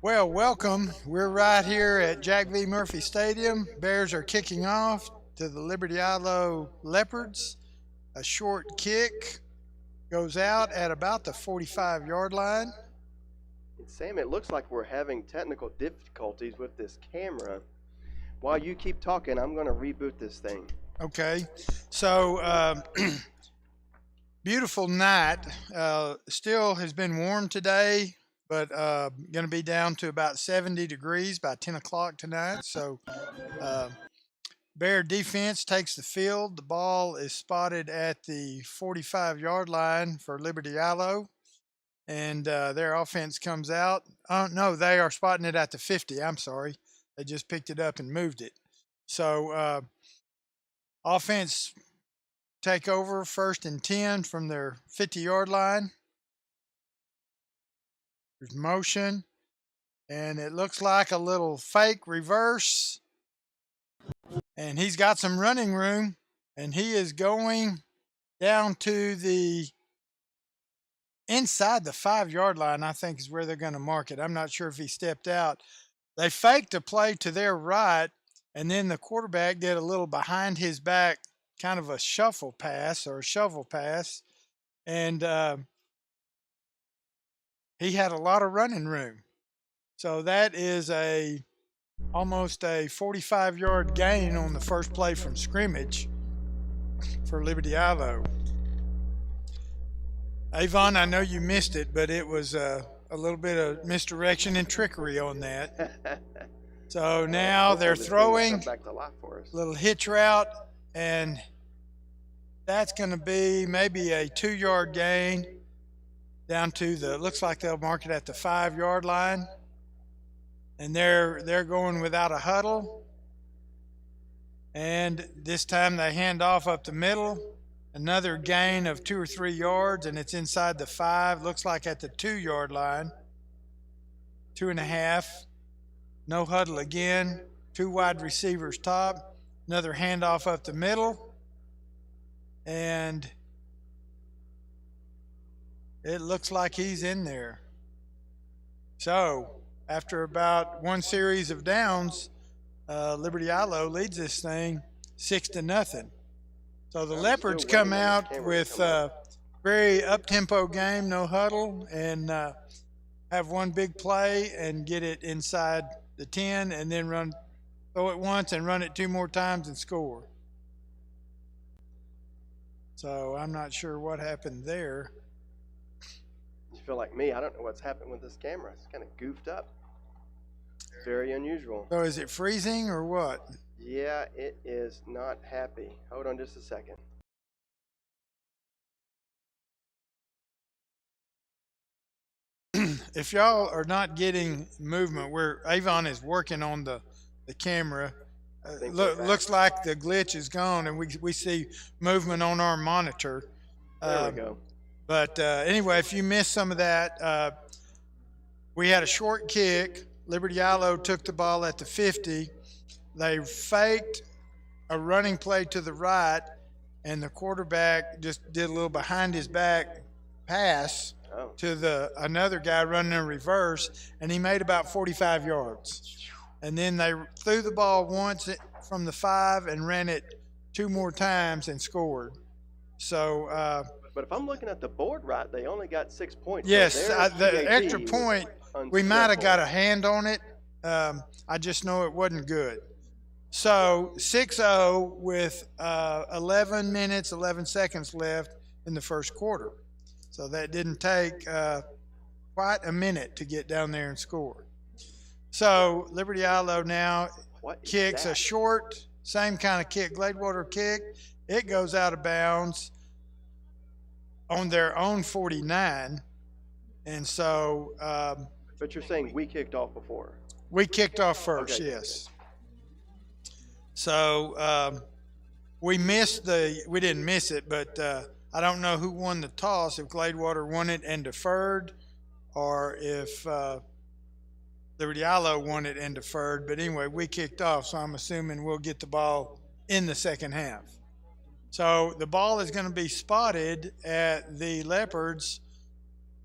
Well, welcome. We're right here at Jack V. Murphy Stadium. Bears are kicking off to the Liberty-Eylau Leopards. A short kick goes out at about the 45-yard line. And Sam, it looks like we're having technical difficulties with this camera. While you keep talking, I'm going to reboot this thing. Okay. So, beautiful night. Still has been warm today, but going to be down to about 70 degrees by 10 o'clock tonight. So, Bear defense takes the field. The ball is spotted at the 45-yard line for Liberty-Eylau, and their offense comes out. Oh, no, they are spotting it at the 50. I'm sorry. They just picked it up and moved it. So, offense take over 1st and 10 from their 50-yard line. There's motion, and it looks like a little fake reverse. And he's got some running room, and he is going down to the inside the 5-yard line, I think is where they're going to mark it. I'm not sure if he stepped out. They faked a play to their right, and then the quarterback did a little behind his back, kind of a shuffle pass or a shovel pass. And he had a lot of running room. So that is almost a 45-yard gain on the first play from scrimmage for Liberty-Eylau. Avon, I know you missed it, but it was a little bit of misdirection and trickery on that. So now they're throwing back to life for us. Little hitch route, and that's going to be maybe a 2-yard gain down to looks like they'll mark it at the 5-yard line. And they're going without a huddle. And this time they hand off up the middle. Another gain of 2 or 3 yards, and it's inside the 5. Looks like at the 2-yard line. 2.5. No huddle again. 2 wide receivers top. Another handoff up the middle. And it looks like he's in there. So, after about one series of downs, Liberty-Eylau leads this thing 6-0. So the Leopards come out with a very up-tempo game, no huddle, and have one big play and get it inside the 10, and then throw it once and run it 2 more times and score. So I'm not sure what happened there. You feel like me. I don't know what's happened with this camera. It's kind of goofed up. Very unusual. So is it freezing or what? Yeah, it is not happy. Hold on just a second. If y'all are not getting movement, Avon is working on the camera. Looks like the glitch is gone, and we see movement on our monitor. There we go. But anyway, if you missed some of that, we had a short kick. Liberty-Eylau took the ball at the 50. They faked a running play to the right, and the quarterback just did a little behind his back pass to another guy running in reverse, and he made about 45 yards. And then they threw the ball once from the 5 and ran it 2 more times and scored. So, but if I'm looking at the board right, they only got 6 points. Yes, the extra point, we might have got a hand on it. I just know it wasn't good. So 6-0 with 11 minutes, 11 seconds left in the first quarter. So that didn't take quite a minute to get down there and score. So Liberty-Eylau now kicks a short, same kind of kick, Gladewater kick. It goes out of bounds on their own 49. And so but you're saying we kicked off before? We kicked off first, okay. Yes. So we didn't miss it, but I don't know who won the toss, if Gladewater won it and deferred, or if Liberty-Eylau won it and deferred. But anyway, we kicked off, so I'm assuming we'll get the ball in the second half. So the ball is going to be spotted at the Leopards'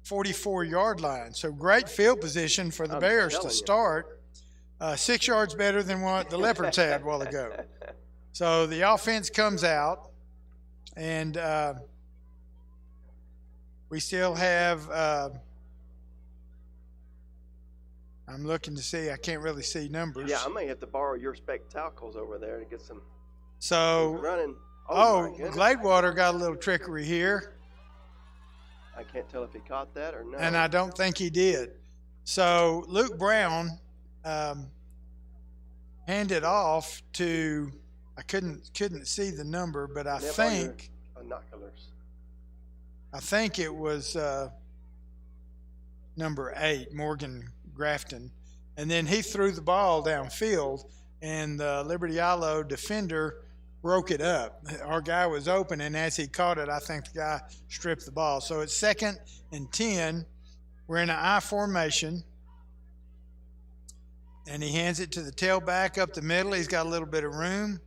44-yard line. So great field position for the I'm Bears to telling you. start. 6 yards better than what the Leopards had a while ago. So the offense comes out, and we still have I'm looking to see. I can't really see numbers. Yeah, I may have to borrow your spectacles over there to get some So, running. oh, My goodness. Gladewater got a little trickery here, I can't tell if he caught that or not. and I don't think he did. So Luke Brown handed off to, I couldn't see the number, but I Yep, think binoculars. it was number 8, Morgan Grafton, and then he threw the ball downfield, and the Liberty-Eylau defender broke it up. Our guy was open, and as he caught it, I think the guy stripped the ball. So it's 2nd and 10. We're in an I formation, and he hands it to the tailback up the middle. He's got a little bit of room,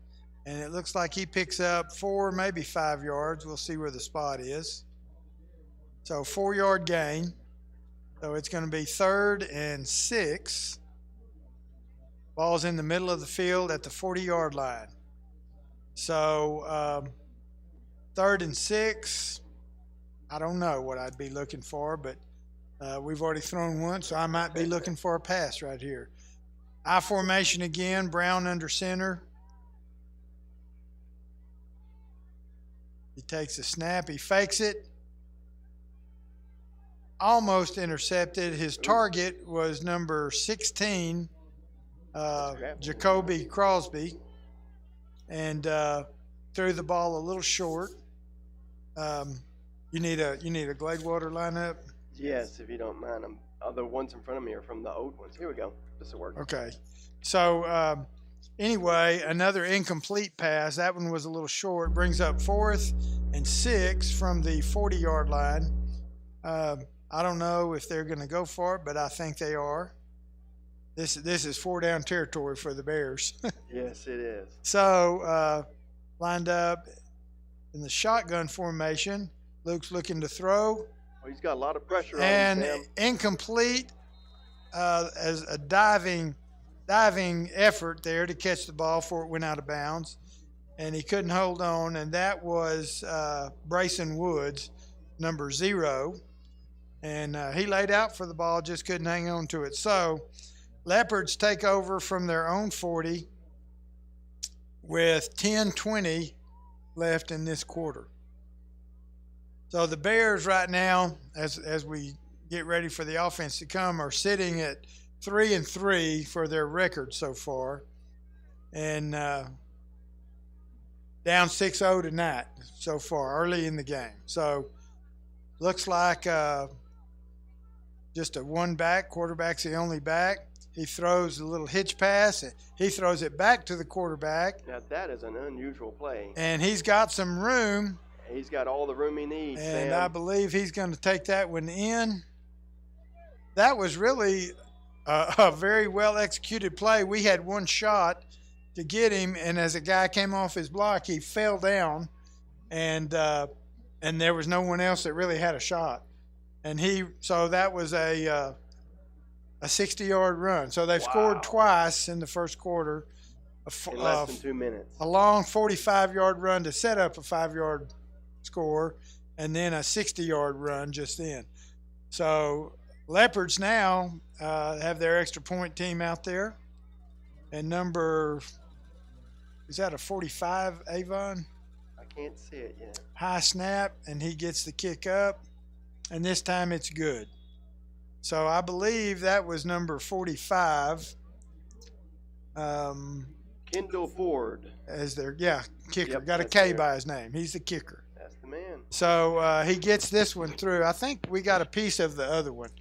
and it looks like he picks up 4, maybe 5 yards. We'll see where the spot is. So 4-yard gain. So it's going to be 3rd and 6. Ball's in the middle of the field at the 40-yard line. So 3rd and 6, I don't know what I'd be looking for, but we've already thrown once, so I might be looking for a pass right here. I formation again, Brown under center. He takes a snap, he fakes it. Almost intercepted. His target was number 16, Jacoby Crosby, and threw the ball a little short. You need a Gladewater lineup? Yes, if you don't mind. The ones in front of me are from the old ones. Here we go. This will work. Okay. So anyway, another incomplete pass. That one was a little short. Brings up 4th and 6 from the 40-yard line. I don't know if they're going to go for it, but I think they are. This is 4-down territory for the Bears. Yes, it is. So lined up in the shotgun formation. Luke's looking to throw. Well, he's got a lot of pressure on And him, Sam. incomplete as a diving effort there to catch the ball before it went out of bounds. And he couldn't hold on, and that was Brayson Woods, number 0. And he laid out for the ball, just couldn't hang on to it. So Leopards take over from their own 40 with 10:20 left in this quarter. So the Bears right now, as we get ready for the offense to come, are sitting at 3-3 for their record so far, and down 6-0 tonight so far, early in the game. So looks like just a one back. Quarterback's the only back. He throws a little hitch pass. He throws it back to the quarterback. Now, that is an unusual play. And he's got some room. He's got all the room he needs, And Sam. I believe he's going to take that one in. That was really a very well-executed play. We had one shot to get him, and as a guy came off his block, he fell down, and there was no one else that really had a shot. And so that was a 60-yard run. So they've scored twice in the first quarter. In less than 2 minutes. A long 45-yard run to set up a 5-yard score, and then a 60-yard run just then. So Leopards now have their extra point team out there. And is that a 45, Avon? I can't see it yet. High snap, and he gets the kick up. And this time it's good. So I believe that was number 45. Kendall Ford. As their kicker. Yep, Got a that's K there. by his name. He's the kicker. That's the man. So he gets this one through. I think we got a piece of the other one.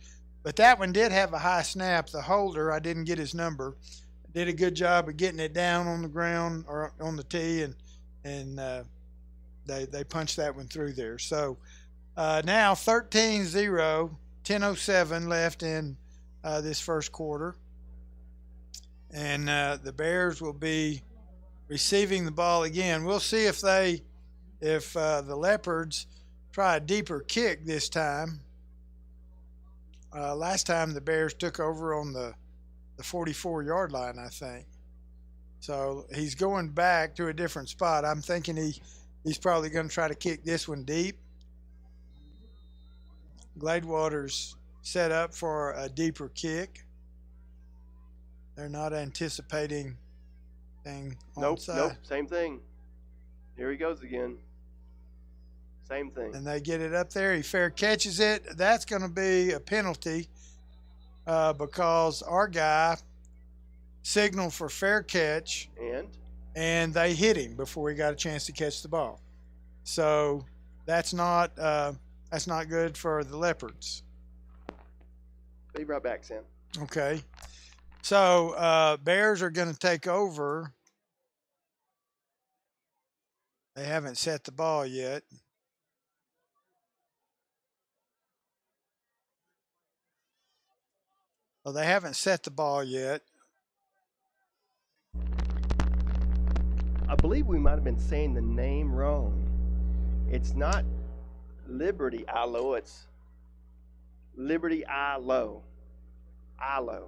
But that one did have a high snap. The holder, I didn't get his number, did a good job of getting it down on the ground or on the tee, and they punched that one through there. So now 13-0, 10:07 left in this first quarter. And the Bears will be receiving the ball again. We'll see if they if the Leopards try a deeper kick this time. Last time the Bears took over on the 44-yard line, I think. So he's going back to a different spot. I'm thinking he's probably going to try to kick this one deep. Gladewater's set up for a deeper kick. They're not anticipating thing Nope, onside. nope, same thing. Here he goes again. Same thing. And they get it up there. He fair catches it. That's going to be a penalty because our guy signaled for fair catch. And they hit him before he got a chance to catch the ball. So that's not good for the Leopards. Be right back, Sam. Okay. So Bears are going to take over. They haven't set the ball yet. Well, they haven't set the ball yet. I believe we might have been saying the name wrong. It's not Liberty-Eylau, it's Liberty-Eylau. Eylau.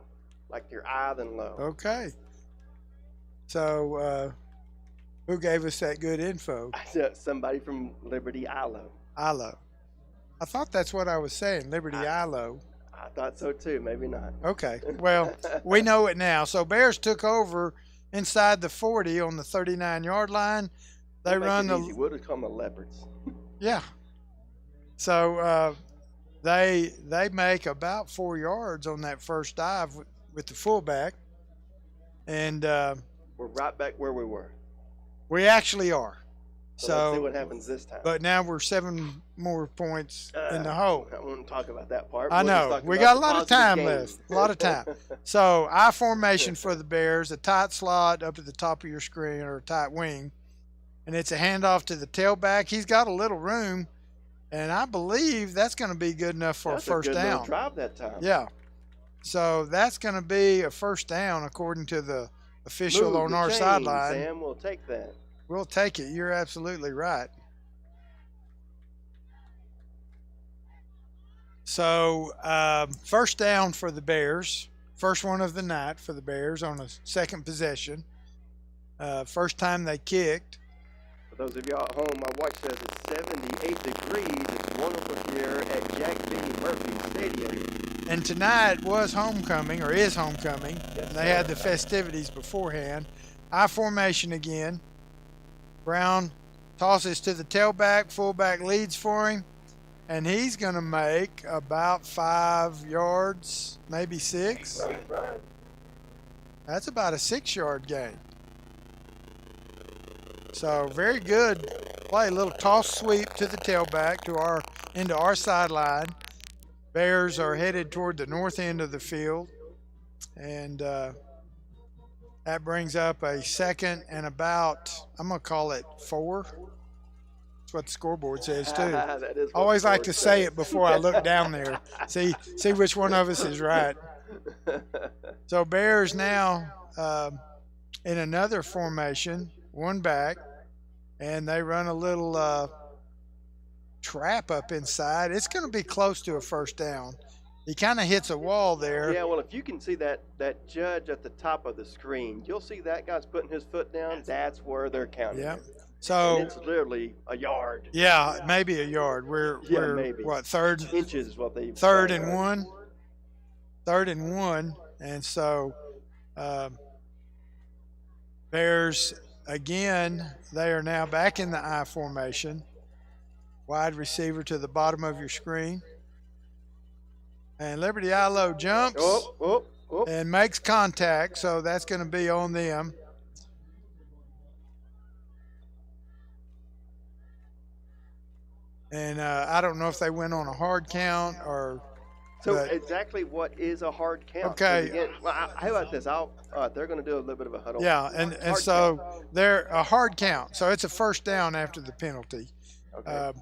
Like your eye then low. Okay. So who gave us that good info? Somebody from Liberty-Eylau. Eylau. I thought that's what I was saying, Liberty-Eylau. I thought so too, maybe not. Okay. Well, we know it now. So Bears took over inside the 40 on the 39-yard line. They run the easy. We'll just call them the Leopards. Yeah. So they make about 4 yards on that first dive with the fullback, and we're right back where we were. We actually are. So let's see what happens this time. But now we're 7 more points in the hole. I won't talk about that part. I know. We got a lot of time left. A lot of time. So I formation for the Bears, a tight slot up at the top of your screen, or a tight wing. And it's a handoff to the tailback. He's got a little room, and I believe that's going to be good enough for a first down. Little drive that time. Yeah. So that's going to be a first down according to the official on our sideline. Sam, we'll take that. We'll take it. You're absolutely right. So first down for the Bears. First one of the night for the Bears on a second possession. First time they kicked. For those of y'all at home, my watch says it's 78 degrees. It's wonderful here at Jack Benny Murphy Stadium. And tonight was homecoming, or is homecoming. Yes, and they had the festivities beforehand. I formation again. Brown tosses to the tailback. Fullback leads for him. And he's going to make about 5 yards, maybe 6. That's about a 6-yard gain. So very good play. A little toss sweep to the tailback into our sideline. Bears are headed toward the north end of the field. And that brings up a second and about, I'm going to call it 4. That's what the scoreboard says too. I always like to say it before I look down there. See which one of us is right. So Bears now in another formation, one back, and they run a little trap up inside. It's going to be close to a first down. He kind of hits a wall there. Yeah, well, if you can see that judge at the top of the screen, you'll see that guy's putting his foot down. That's where they're counting. Yeah. So and it's literally a yard. Yeah, maybe a yard. We're maybe. What, third? Inches is what they. Third and 1. Third and 1, and so Bears again. They are now back in the I formation. Wide receiver to the bottom of your screen. And Liberty-Eylau jumps and makes contact, so that's going to be on them. And I don't know if they went on a hard count or. So exactly what is a hard count? Okay. Again, well, how about this? They're going to do a little bit of a huddle. Yeah, and so they're a hard count. So it's a first down after the penalty. Okay.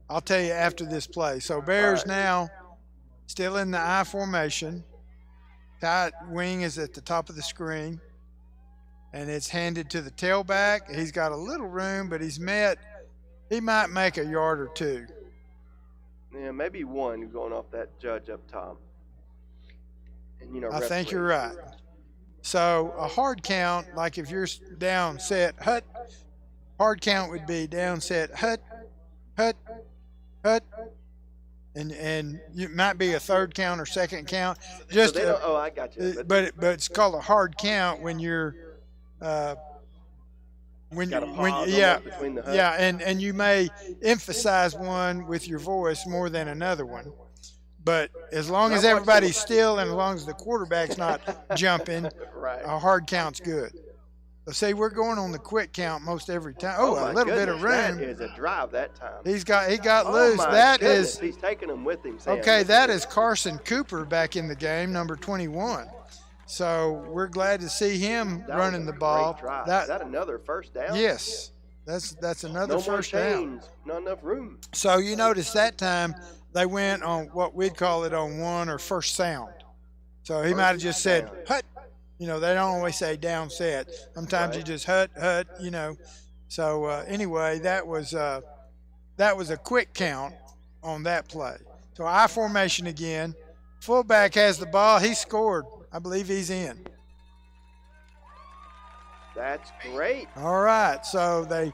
I'll tell you after this play. So Bears now still in the I formation. Tight wing is at the top of the screen. And it's handed to the tailback. He's got a little room, but he's met He might make a yard or two. Yeah, maybe one going off that judge up top. And I think you're right. So a hard count, like if you're down, set, hut, hard count would be down, set, hut, hut, hut, and it might be a third count or second count. Just so I got you. But it's called a hard count when you're between the huts. Yeah, and you may emphasize one with your voice more than another one. But as long as everybody's still and as long as the quarterback's not jumping, right. A hard count's good. So see, we're going on the quick count most every time. Oh, a little bit of room. That is a drive that time. He got loose. He's taking them with him. Sam. Okay, that is Carson Cooper back in the game, number 21. So we're glad to see him running the ball. Is that another first down? Yes, that's another first down. Not enough room. So you notice that time they went on what we'd call it on one or first sound. So he might have just said hut. They don't always say down set. Sometimes you just hut. So anyway, that was a quick count on that play. So I formation again. Fullback has the ball. He scored. I believe he's in. That's great. All right. So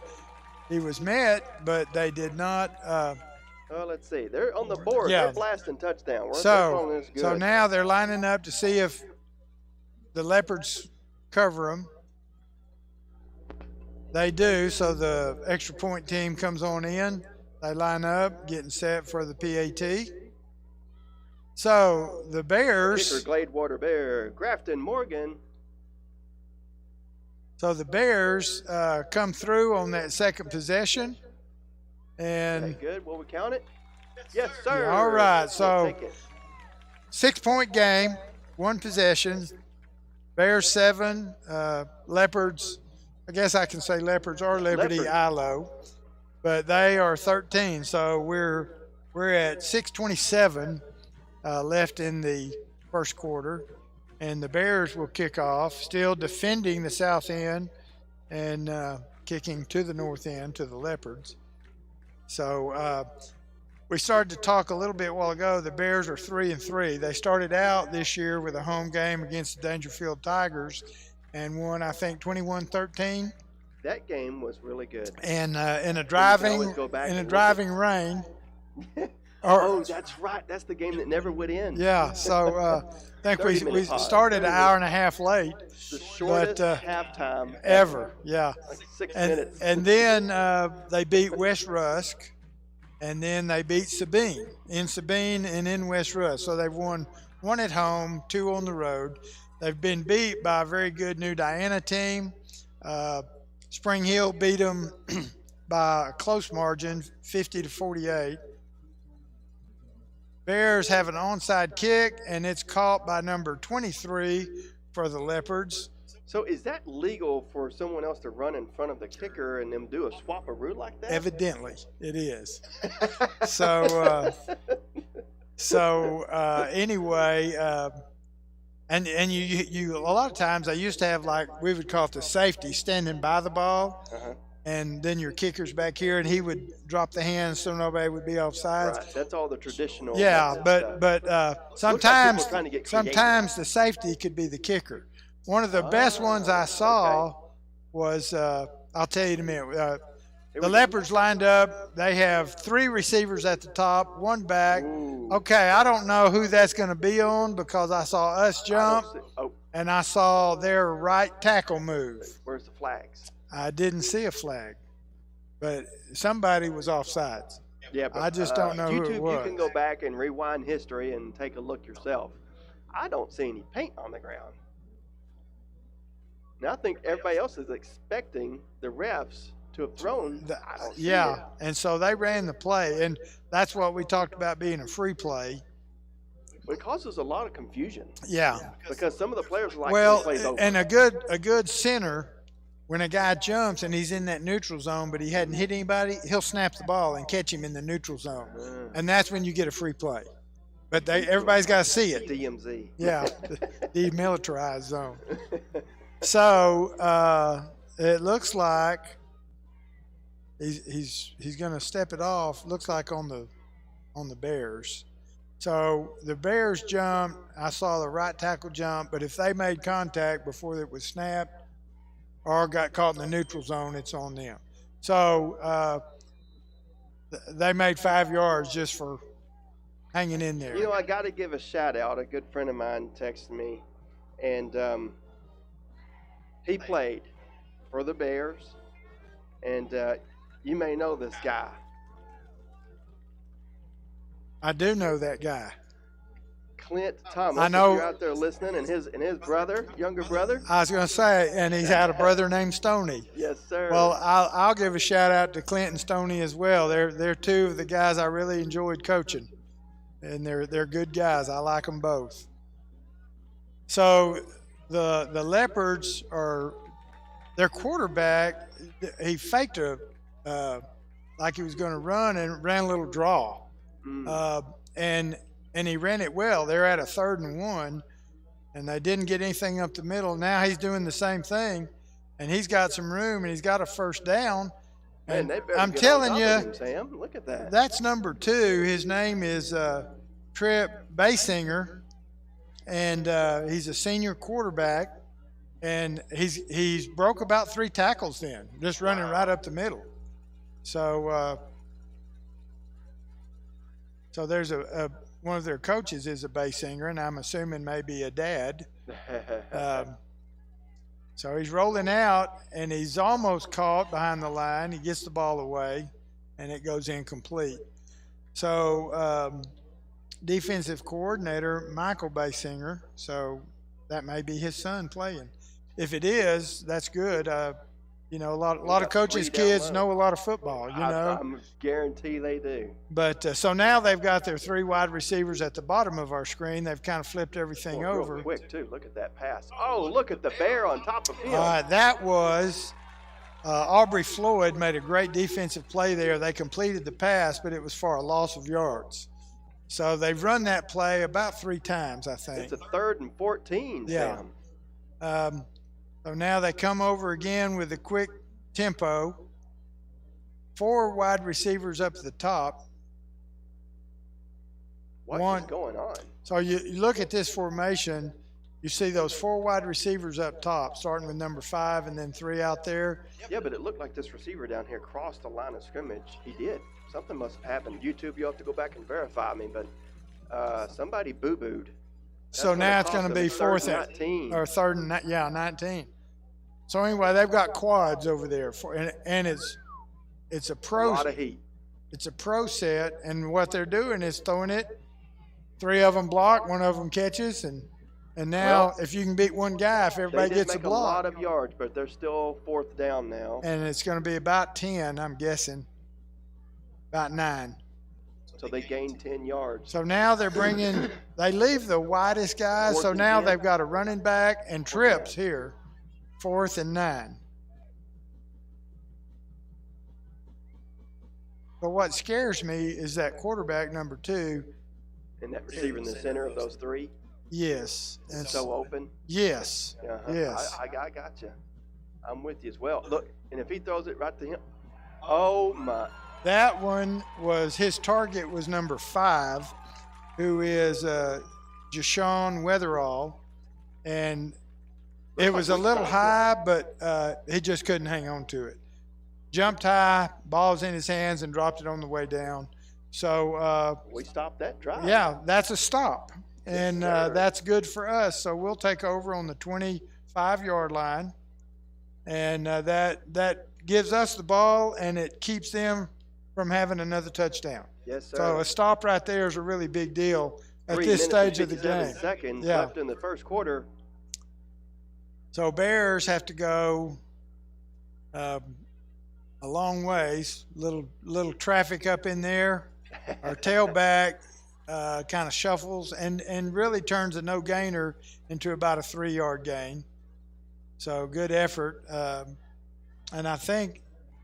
he was met, but they did not. Well, let's see. They're on the board. Yeah. They're blasting touchdown. So now they're lining up to see if the Leopards cover them. They do. So the extra point team comes on in. They line up, getting set for the PAT. So the Bears. Kicker, Gladewater Bear, Grafton Morgan. So the Bears come through on that second possession. And good. Will we count it? Yes, sir. Yeah, all right. So 6-point game, one possession. Bears 7, Leopards. I guess I can say Leopards or Liberty-Eylau, but they are 13. So we're at 6:27 left in the first quarter, and the Bears will kick off, still defending the south end and kicking to the north end to the Leopards. So we started to talk a little bit a while ago. The Bears are 3-3. They started out this year with a home game against the Dangerfield Tigers and won, I think, 21-13. That game was really good. And in a driving rain. Oh, that's right. That's the game that never would end. Yeah. So I think we started an hour and a half late. The shortest halftime ever. Yeah. Like 6 minutes. And then they beat West Rusk, and then they beat Sabine and in West Rusk. So they've won 1 at home, 2 on the road. They've been beat by a very good New Diana team. Spring Hill beat them by a close margin, 50-48. Bears have an onside kick, and it's caught by number 23 for the Leopards. So is that legal for someone else to run in front of the kicker and them do a swap-a-roo like that? Evidently, it is. Anyway, and you a lot of times they used to have, like, we would call it the safety, standing by the ball. And then your kicker's back here, and he would drop the hands so nobody would be offsides. Right, that's all the traditional. Yeah, but sometimes the safety could be the kicker. One of the best ones I saw was I'll tell you in a minute. The Leopards lined up. They have 3 receivers at the top, 1 back. Ooh. Okay, I don't know who that's going to be on because I saw us jump, and I saw their right tackle move. Where's the flags? I didn't see a flag, but somebody was offsides. Yeah, but I just don't know who it was. You can go back and rewind history and take a look yourself. I don't see any paint on the ground. Now I think everybody else is expecting the refs to have thrown. I don't see it. And so they ran the play, and that's what we talked about being a free play. It causes a lot of confusion. Yeah, because some of the players are like, and a good center. When a guy jumps and he's in that neutral zone, but he hadn't hit anybody, he'll snap the ball and catch him in the neutral zone. And that's when you get a free play. But everybody's got to see it. DMZ. Yeah, the demilitarized zone. So it looks like he's going to step it off. Looks like on the Bears. So the Bears jumped. I saw the right tackle jump, but if they made contact before it was snapped or got caught in the neutral zone, it's on them. So they made 5 yards just for hanging in there. You know, I got to give a shout out. A good friend of mine texted me, and he played for the Bears, and you may know this guy. I do know that guy. Clint Thomas. I know. If you're out there listening, and his brother, younger brother. I was going to say, and he's had a brother named Stoney. Yes, sir. Well, I'll give a shout out to Clint and Stoney as well. They're two of the guys I really enjoyed coaching, and they're good guys. I like them both. So the Leopards are their quarterback. He faked like he was going to run and ran a little draw. And he ran it well. They're at a 3rd and 1, and they didn't get anything up the middle. Now he's doing the same thing, and he's got some room, and he's got a first down. And I'm telling you, Sam, look at that. That's number 2. His name is Trip Basinger, and he's a senior quarterback, and he's broke about 3 tackles then, just running right up the middle. So so there's one of their coaches is a Basinger, and I'm assuming maybe a dad. So he's rolling out, and he's almost caught behind the line. He gets the ball away, and it goes incomplete. So defensive coordinator, Michael Basinger, so that may be his son playing. If it is, that's good. You know, a lot of coaches' kids know a lot of football, you know. I guarantee they do. But so now they've got their 3 wide receivers at the bottom of our screen. They've kind of flipped everything over. Real quick, too. Look at that pass. Oh, look at the bear on top of him. That was Aubrey Floyd made a great defensive play there. They completed the pass, but it was for a loss of yards. So they've run that play about 3 times, I think. It's a 3rd and 14, yeah. Sam. So now they come over again with a quick tempo. 4 wide receivers up at the top. What is going on? So you look at this formation, you see those 4 wide receivers up top, starting with number 5 and then 3 out there. Yeah, but it looked like this receiver down here crossed the line of scrimmage. He did. Something must have happened. YouTube, you'll have to go back and verify me, but somebody boo-booed. So now it's going to be 4th and 19. Or 3rd and 19. So anyway, they've got quads over there, and it's a pro. A lot of heat. It's a pro set, and what they're doing is throwing it. 3 of them block, 1 of them catches, and now if you can beat 1 guy, if everybody gets a block. A lot of yards, but they're still 4th down now. And it's going to be about 10, I'm guessing, about 9. So they gained 10 yards. So now they're bringing. They leave the widest guys, so now they've got a running back and trips here. 4th and 9. But what scares me is that quarterback number 2. And that receiver in the center of those 3? Yes. It's so open? Yes. Yes. I got you. I'm with you as well. Look, and if he throws it right to him. Oh, my. That one was, his target was number 5, who is Jashawn Weatherall. And it was a little high, but he just couldn't hang on to it. Jumped high, ball's in his hands, and dropped it on the way down. So we stopped that drive. Yeah, that's a stop, and that's good for us. So we'll take over on the 25-yard line, and that gives us the ball, and it keeps them from having another touchdown. Yes, sir. So a stop right there is a really big deal at this stage of the game. 3 seconds left in the first quarter. So Bears have to go a long ways. Little traffic up in there. Our tailback kind of shuffles and really turns a no-gainer into about a 3-yard gain. So good effort. And I think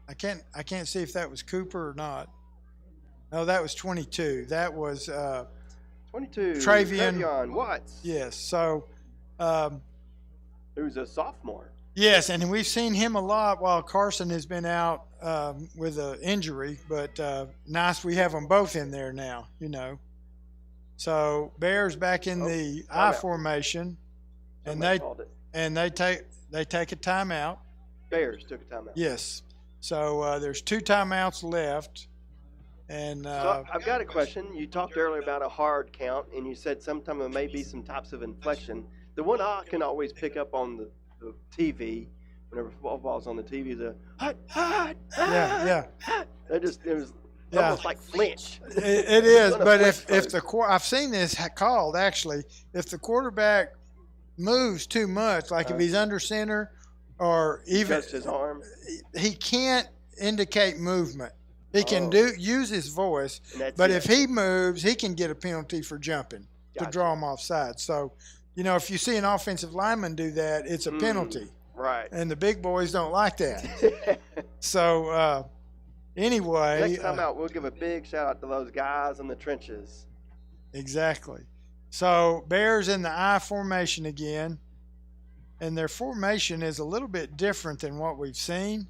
I can't see if that was Cooper or not. No, that was 22. That was 22. Travion Watts. Yes. So. Who's a sophomore. Yes, and we've seen him a lot while Carson has been out with an injury. But nice we have them both in there now. So Bears back in the I formation, and they take a timeout. Bears took a timeout. Yes. So there's 2 timeouts left. And so I've got a question. You talked earlier about a hard count, and you said sometimes there may be some types of inflection. The one I can always pick up on the TV, whenever football's on the TV, is a hot. Yeah. It was almost like flinch. It is, but if I've seen this called actually, if the quarterback moves too much, like if he's under center or even his arm, he can't indicate movement. He can use his voice, but if he moves, he can get a penalty for jumping to draw him offside. So, if you see an offensive lineman do that, it's a penalty. Right. And the big boys don't like that. So, anyway. Next time out, we'll give a big shout out to those guys in the trenches. Exactly. So, Bears in the I formation again. And their formation is a little bit different than what we've seen.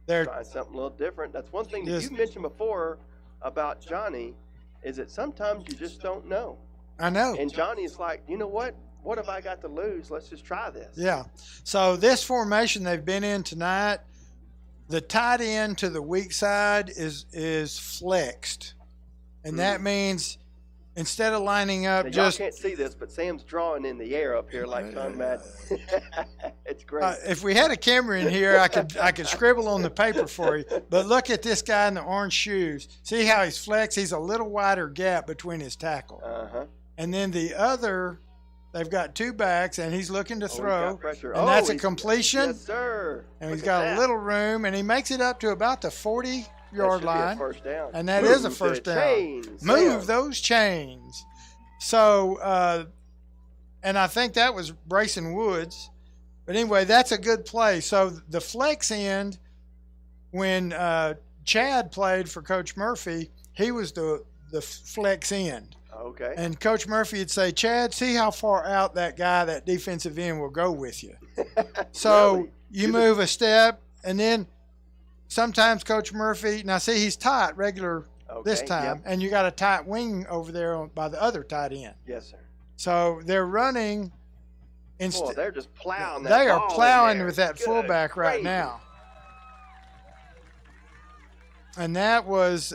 They're trying something a little different. That's one thing that you mentioned before about Johnny, is that sometimes you just don't know. I know. And Johnny's like, you know what? What have I got to lose? Let's just try this. Yeah. So this formation they've been in tonight, the tight end to the weak side is flexed. And that means instead of lining up now, y'all can't see this, but Sam's drawing in the air up here like John Madden. It's great. If we had a camera in here, I could scribble on the paper for you. But look at this guy in the orange shoes. See how he's flexed? He's a little wider gap between his tackle. And then the other, they've got 2 backs, and he's looking to throw. And that's a completion. Yes, sir. And he's got a little room, and he makes it up to about the 40-yard line. First down. And that is a first down. Move those chains. So, and I think that was Brayson Woods. But anyway, that's a good play. So the flex end, when Chad played for Coach Murphy, he was the flex end. Okay. And Coach Murphy would say, Chad, see how far out that defensive end will go with you. So Really? you move a step, and then sometimes Coach Murphy, now see, he's tight regular this time, and you got a tight wing over there by the other tight end. Yes, sir. So they're running. They're just plowing that They are ball plowing in with that there. fullback right now. And that was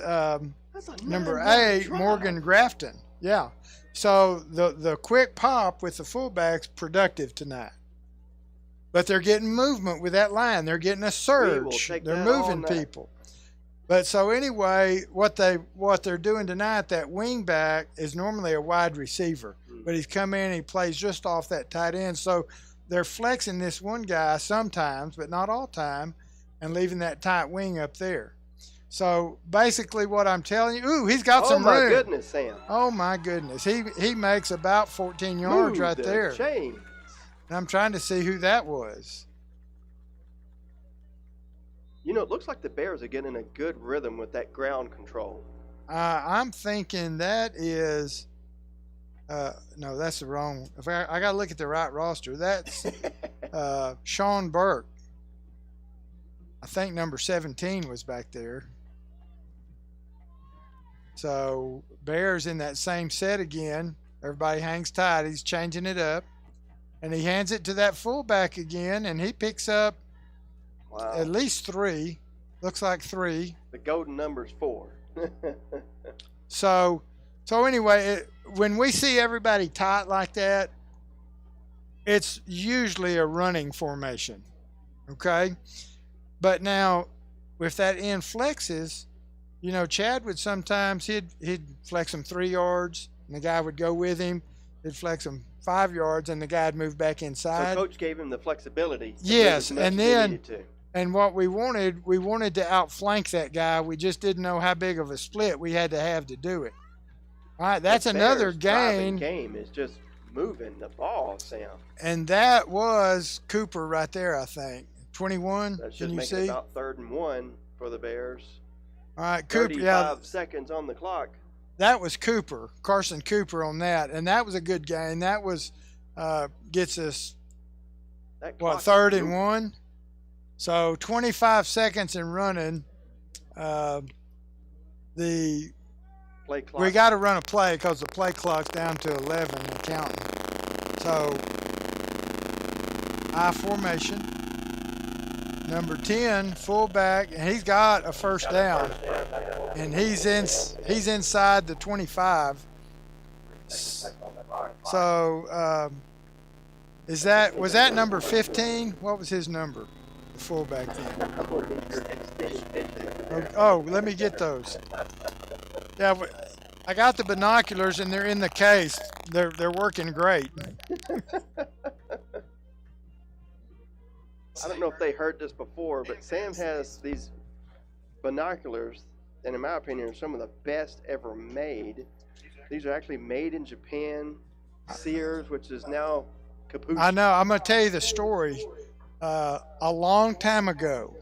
number 8, Morgan Grafton. Yeah. So the quick pop with the fullback's productive tonight. But they're getting movement with that line. They're getting a surge. They're moving people. But so anyway, what they're doing tonight, that wing back is normally a wide receiver. But he's come in and he plays just off that tight end. So they're flexing this one guy sometimes, but not all time, and leaving that tight wing up there. So basically what I'm telling you, he's got some room. Oh, my goodness, Sam. Oh, my goodness. He makes about 14 yards right there. Chains. And I'm trying to see who that was. It looks like the Bears are getting a good rhythm with that ground control. I'm thinking that is no, that's the wrong. I got to look at the right roster. That's Sean Burke. I think number 17 was back there. So Bears in that same set again. Everybody hangs tight. He's changing it up. And he hands it to that fullback again, and he picks up at least 3. Looks like 3. The golden number's 4. So anyway, when we see everybody tight like that, it's usually a running formation, okay? But now, if that end flexes, Chad would sometimes, he'd flex him 3 yards, and the guy would go with him. He'd flex him 5 yards, and the guy would move back inside. So Coach gave him the flexibility. Yes, and then, and what we wanted to outflank that guy. We just didn't know how big of a split we had to have to do it. All right, that's another gain. Game is just moving the ball, Sam. And that was Cooper right there, I think. 21. That should Can you make see? it about 3rd and 1 for the Bears. All right, Cooper. 35 seconds on the clock. That was Cooper, Carson Cooper on that, and that was a good gain. That was gets us That what, clock is 3rd and moving. 1? So 25 seconds and running. The Play clock. We got to run a play because the play clock's down to 11 and counting. So I formation. Number 10, fullback, and he's got a first down, and he's inside the 25. So was that number 15? What was his number? The fullback then. Oh, let me get those. Yeah, I got the binoculars and they're in the case. They're working great. I don't know if they heard this before, but Sam has these binoculars, and in my opinion, are some of the best ever made. These are actually made in Japan. Sears, which is now Capuchin. I know. I'm going to tell you the story. A long time ago,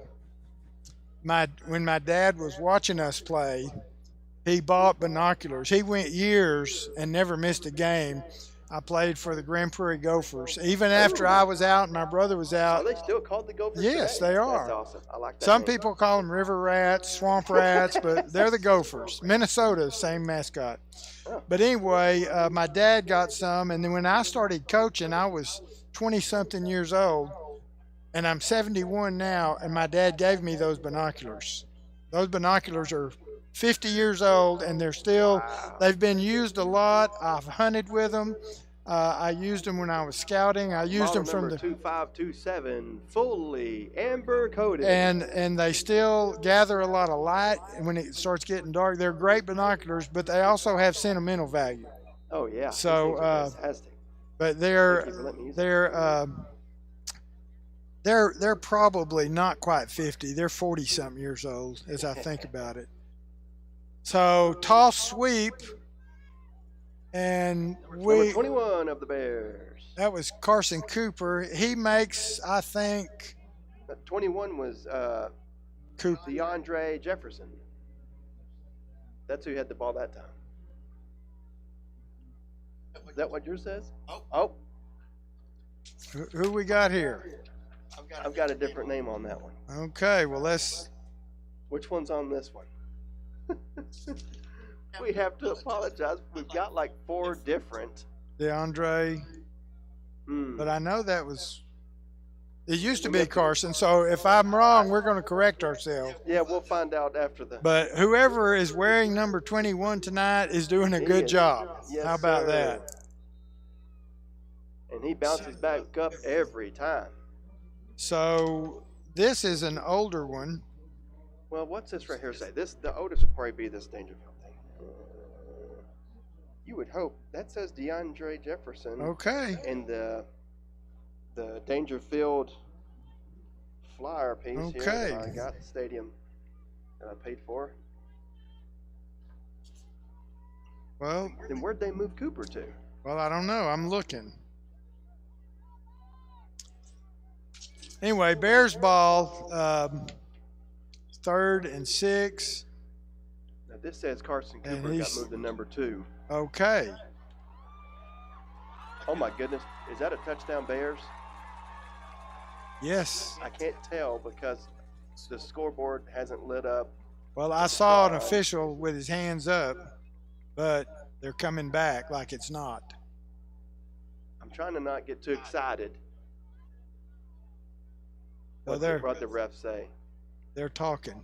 when my dad was watching us play, he bought binoculars. He went years and never missed a game. I played for the Grand Prairie Gophers. Even after I was out and my brother was out. Are they still called the Gophers? Yes, today? they are. That's awesome. I like that. Some name. people call them river rats, swamp rats, but they're the Gophers. Minnesota, same mascot. Oh. But anyway, my dad got some, and then when I started coaching, I was 20-something years old, and I'm 71 now, and my dad gave me those binoculars. Those binoculars are 50 years old, and they've been used a lot. I've hunted with them. I used them when I was scouting. I used them from the 2527, fully amber coated. and they still gather a lot of light when it starts getting dark. They're great binoculars, but they also have sentimental value. Oh yeah. So, these things are fantastic. But they're probably not quite 50. They're 40-something years old as I think about it. So toss sweep. And Number 21 of the Bears. That was Carson Cooper. He makes, I think. 21 was Cooper. DeAndre Jefferson. That's who had the ball that time. Is that what yours says? Oh. Who we got here? I've got a different name on that one. Okay, well, let's. Which one's on this one? We have to apologize. We've got like 4 different. DeAndre. But I know that was. It used to be Carson, so if I'm wrong, we're going to correct ourselves. Yeah, we'll find out after the. But whoever is wearing number 21 tonight is doing a good job. Yes, How about sir. that? And he bounces back up every time. So this is an older one. Well, what's this right here say? The oldest would probably be this Dangerfield thing. You would hope. That says DeAndre Jefferson. Okay. And the Dangerfield flyer piece here that I got the stadium that I paid for. Well. Then where'd they move Cooper to? Well, I don't know. I'm looking. Anyway, Bears ball, 3rd and 6. Now this says Carson Cooper got moved to number 2. Okay. Oh my goodness. Is that a touchdown Bears? Yes. I can't tell because the scoreboard hasn't lit up. Well, I saw an official with his hands up, but they're coming back like it's not. I'm trying to not get too excited. Well, What the refs say? They're talking.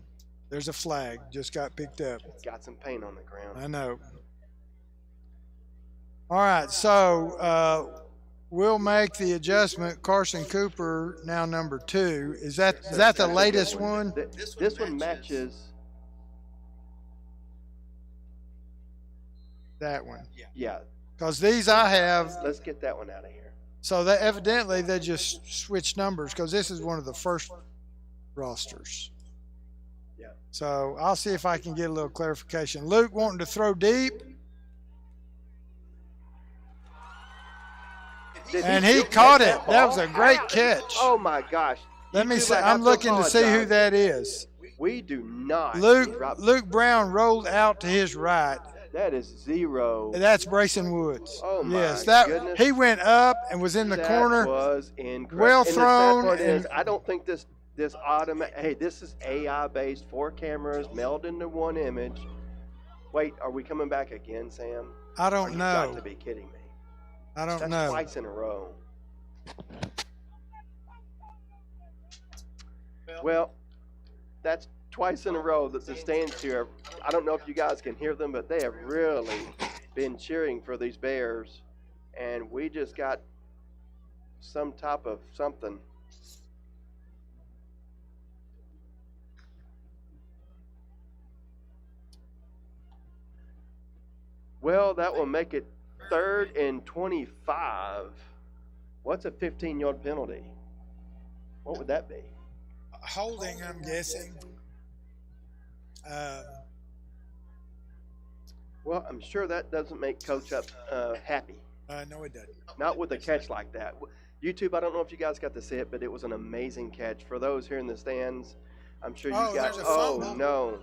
There's a flag just got picked up. Got some paint on the ground. I know. All right, so we'll make the adjustment. Carson Cooper now number 2. Is that the latest one? This one matches that one. Yeah. Because these I have. Let's get that one out of here. So that evidently they just switched numbers because this is one of the first rosters. Yeah. So I'll see if I can get a little clarification. Luke wanting to throw deep. And he caught it. That was a great catch. Oh my gosh. Let me see. I'm looking to see who that is. We do not. Luke Brown rolled out to his right. That is 0. That's Brayson Woods. Oh my yes, goodness. He went up and was in the corner. That was incredible. Well and thrown. The sad part is, I don't think this automatic. Hey, this is AI based, 4 cameras melded into one image. Wait, are we coming back again, Sam? I don't know. You've got to be kidding me. I don't That's know. Twice in a row. Well, that's twice in a row that the stands here. I don't know if you guys can hear them, but they have really been cheering for these Bears, and we just got some type of something. Well, that will make it 3rd and 25. What's a 15-yard penalty? What would that be? Holding, I'm guessing. Well, I'm sure that doesn't make Coach up happy. No, it doesn't. Not with a catch like that. YouTube, I don't know if you guys got to see it, but it was an amazing catch. For those here in the stands, I'm sure you got. Oh, no.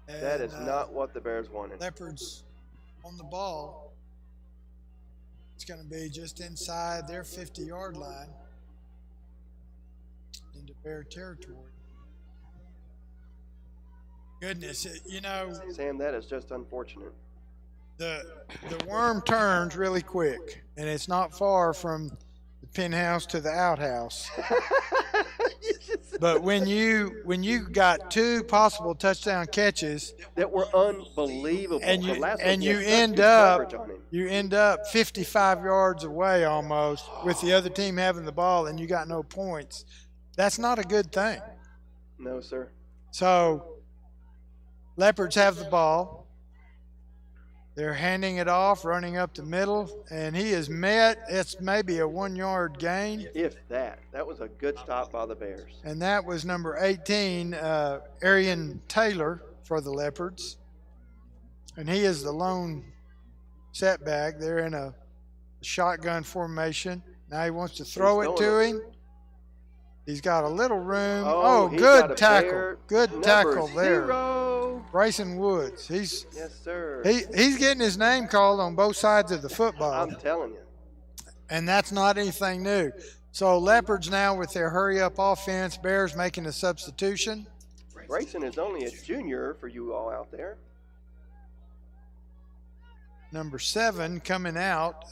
And that is not what the Bears wanted. Leopards on the ball. It's going to be just inside their 50-yard line into Bear territory. Goodness, Sam, that is just unfortunate. The worm turns really quick, and it's not far from the penthouse to the outhouse. But when you got 2 possible touchdown catches that were unbelievable, and you end up 55 yards away almost with the other team having the ball, and you got no points, that's not a good thing. No, sir. So Leopards have the ball. They're handing it off, running up the middle, and he is met. It's maybe a 1-yard gain. If that. That was a good stop by the Bears. And that was number 18, Arian Taylor for the Leopards. And he is the lone setback. They're in a shotgun formation. Now he wants to throw it to him. He's got a little room. Oh, good tackle. Good tackle there. Brayson Woods. Yes, sir. He's getting his name called on both sides of the football. I'm telling you. And that's not anything new. So Leopards now with their hurry-up offense, Bears making a substitution. Brayson is only a junior for you all out there. Number 7 coming out,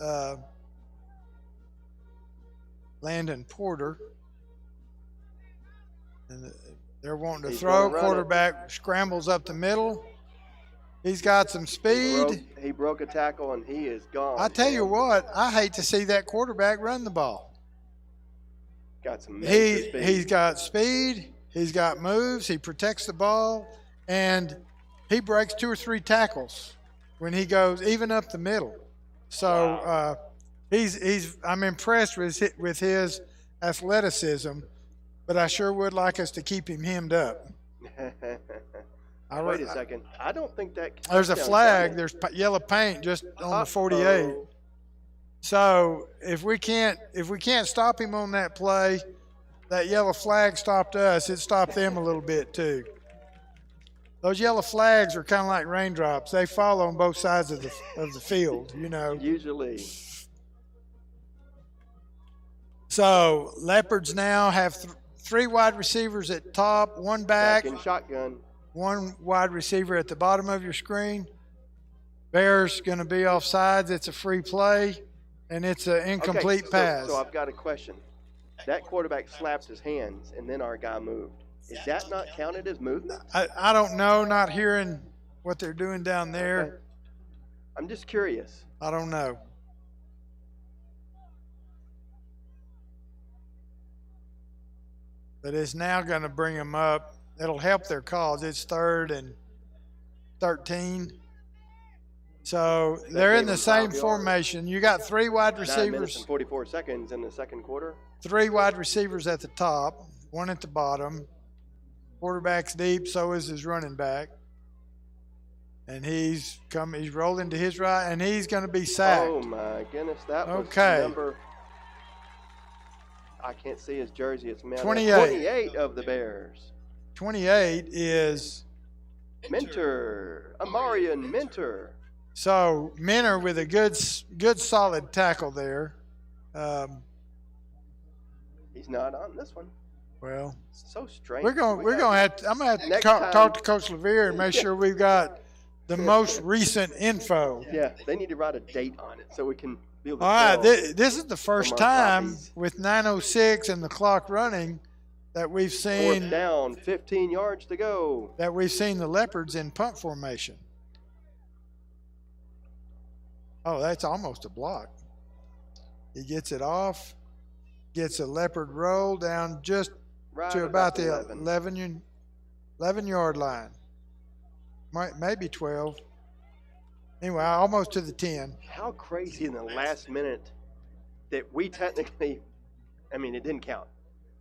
Landon Porter. And they're wanting to throw. Quarterback scrambles up the middle. He's got some speed. He broke a tackle, and he is gone. I tell you what, I hate to see that quarterback run the ball. Got some major speed. He's got speed. He's got moves. He protects the ball, and he breaks 2 or 3 tackles when he goes even up the middle. So wow. I'm impressed with his athleticism. But I sure would like us to keep him hemmed up. Wait a second. I don't think that. There's a flag. There's yellow paint just on the 48. So if we can't stop him on that play, that yellow flag stopped us. It stopped them a little bit too. Those yellow flags are kind of like raindrops. They fall on both sides of the field. Usually. So Leopards now have 3 wide receivers at top, 1 back in shotgun, 1 wide receiver at the bottom of your screen. Bears going to be off sides. It's a free play, and it's an incomplete pass. So I've got a question. That quarterback slapped his hands, and then our guy moved. Is that not counted as movement? I don't know, not hearing what they're doing down there. Okay. I'm just curious. I don't know. But it's now going to bring them up. It'll help their cause. It's 3rd and 13. So they're in the same formation. You got 3 wide receivers. 9 minutes and 44 seconds in the second quarter. 3 wide receivers at the top, 1 at the bottom. Quarterback's deep, so is his running back. And he's rolling to his right, and he's going to be sacked. Oh, my goodness. That was number – I can't see his jersey. It's 28. 28 of the Bears. 28 is Mentor. Amarian Mentor. So Minner with a good solid tackle there. He's not on this one. Well, So strange. I'm gonna have to talk to Coach Levere and make sure we've got the most recent info. Yeah, they need to write a date on it so we can be able to All right, tell this is the first our time copies. with 9:06 and the clock running that we've Fourth seen down, 15 yards to go. the Leopards in punt formation. Oh, that's almost a block. He gets it off, gets a Leopard roll down just Right to about the 11. 11-yard line. Maybe 12. Anyway, almost to the 10. How crazy in the last minute that we technically, I mean, it didn't count,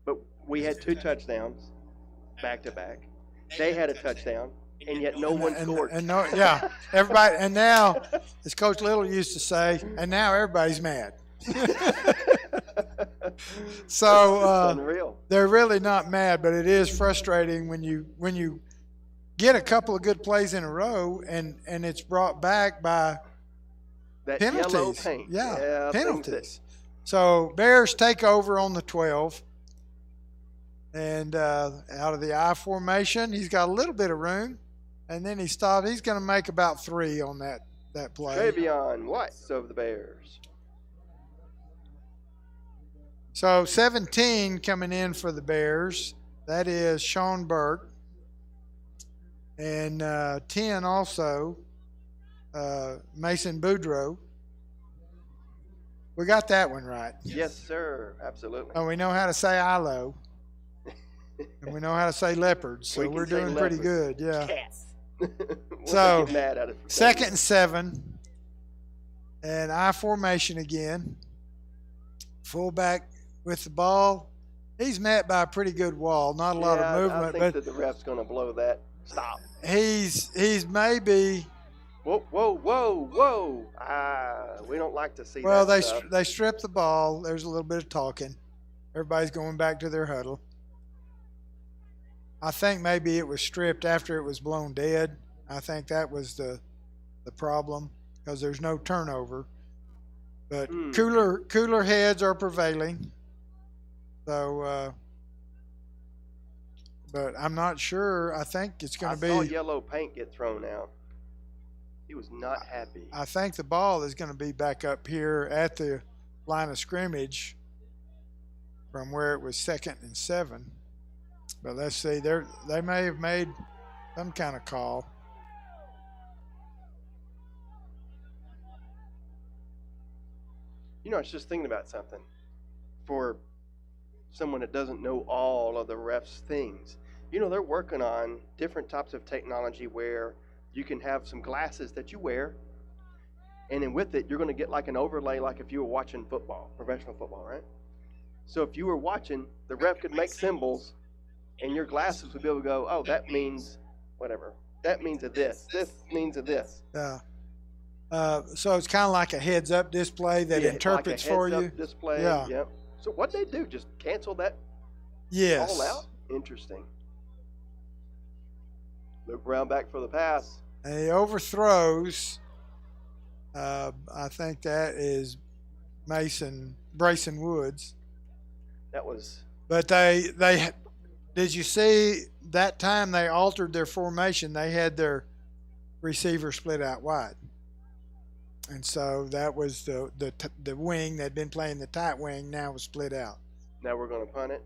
but we had 2 touchdowns back to back. They had a touchdown, and yet no one scored. Everybody, and now, as Coach Little used to say, and now everybody's mad. So Unreal. they're really not mad, but it is frustrating when you get a couple of good plays in a row and it's brought back by That penalties. yellow paint. Yeah, things penalties. So Bears take over on the 12. And out of the I formation, he's got a little bit of room. And then he stopped. He's going to make about 3 on that play. Travion Watts of the Bears. So 17 coming in for the Bears. That is Sean Burke. And 10 also, Mason Boudreaux. We got that one right. Yes, sir. Absolutely. And we know how to say Eylau. And we know how to say Leopards. So we're doing pretty good. Yeah. Cats. So, get mad at it for 2nd and 7. And I formation again. Fullback with the ball. He's met by a pretty good wall. Not a lot of movement. I think that the ref's going to blow that. Stop. He's maybe. Whoa. We don't like to see that stuff. They strip the ball. There's a little bit of talking. Everybody's going back to their huddle. I think maybe it was stripped after it was blown dead. I think that was the problem because there's no turnover. But cooler heads are prevailing. So, but I'm not sure. I think it's going to be. I saw yellow paint get thrown out. He was not happy. I think the ball is going to be back up here at the line of scrimmage from where it was 2nd and 7. But let's see. They may have made some kind of call. You know, I was just thinking about something. For someone that doesn't know all of the refs' things, you know, they're working on different types of technology where you can have some glasses that you wear, and then with it, you're going to get like an overlay, like if you were watching football, professional football, right? So if you were watching, the ref could make symbols, and your glasses would be able to go, oh, that means whatever. That means a this. This means a this. Yeah. So it's kind of like a heads-up display that interprets like a for heads-up you. Display. Yeah. Yep. So what they do? Just cancel that Yes. all out? Interesting. Luke Brown back for the pass. And he overthrows. I think that is Brayson Woods. That was. But they did you see that time they altered their formation? They had their receiver split out wide, and so that was the wing that had been playing the tight wing now was split out. Now we're going to punt it.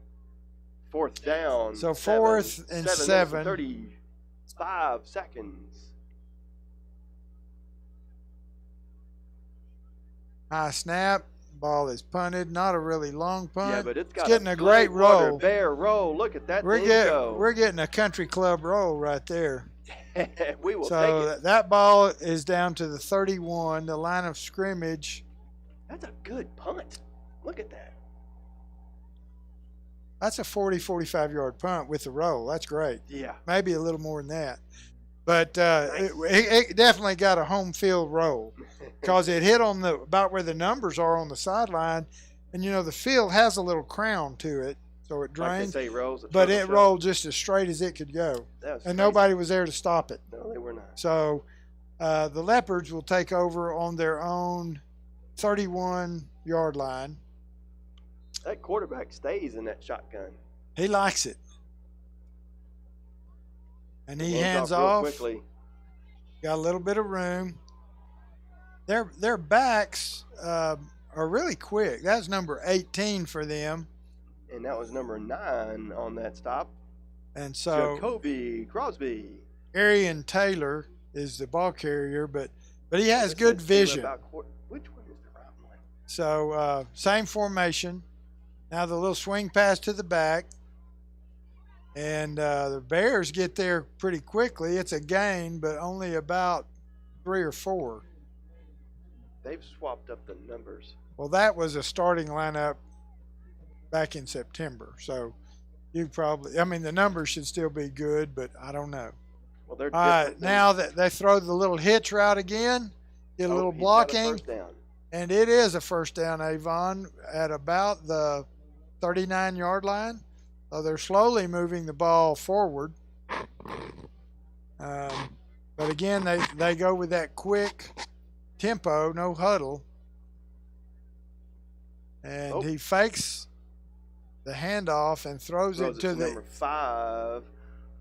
4th down. So 4th and 7. 35 seconds. High snap. Ball is punted. Not a really long punt. Yeah, but it's got getting a great roll. Bear roll. Look at that. We're getting a country club roll right there. We will so take it. That ball is down to the 31, the line of scrimmage. That's a good punt. Look at that. That's a 40, 45-yard punt with the roll. That's great. Yeah. Maybe a little more than that. But nice. it definitely got a home field roll because it hit on about where the numbers are on the sideline. And, you know, the field has a little crown to it. so it Like drained. they say, rolls. But it rolled just as straight as it could go, and crazy. nobody was there to stop it. No, they were not. So the Leopards will take over on their own 31-yard line. That quarterback stays in that shotgun. He likes it, and he Loads hands real off. Quickly. Got a little bit of room. Their backs are really quick. That's number 18 for them. And that was number 9 on that stop. And so Jacoby Crosby. Arian Taylor is the ball carrier, but he has good vision. Which one is the right one? So same formation. Now the little swing pass to the back. And the Bears get there pretty quickly. It's a gain, but only about 3 or 4. They've swapped up the numbers. Well, that was a starting lineup back in September. So you probably, I mean, the numbers should still be good, but I don't know. Well, they're all right. Now that they throw the little hitch route again, get a little blocking. First down. And it is a first down, Avon, at about the 39-yard line. So they're slowly moving the ball forward. But again, they go with that quick tempo, no huddle. And he fakes the handoff and throws it to the number 5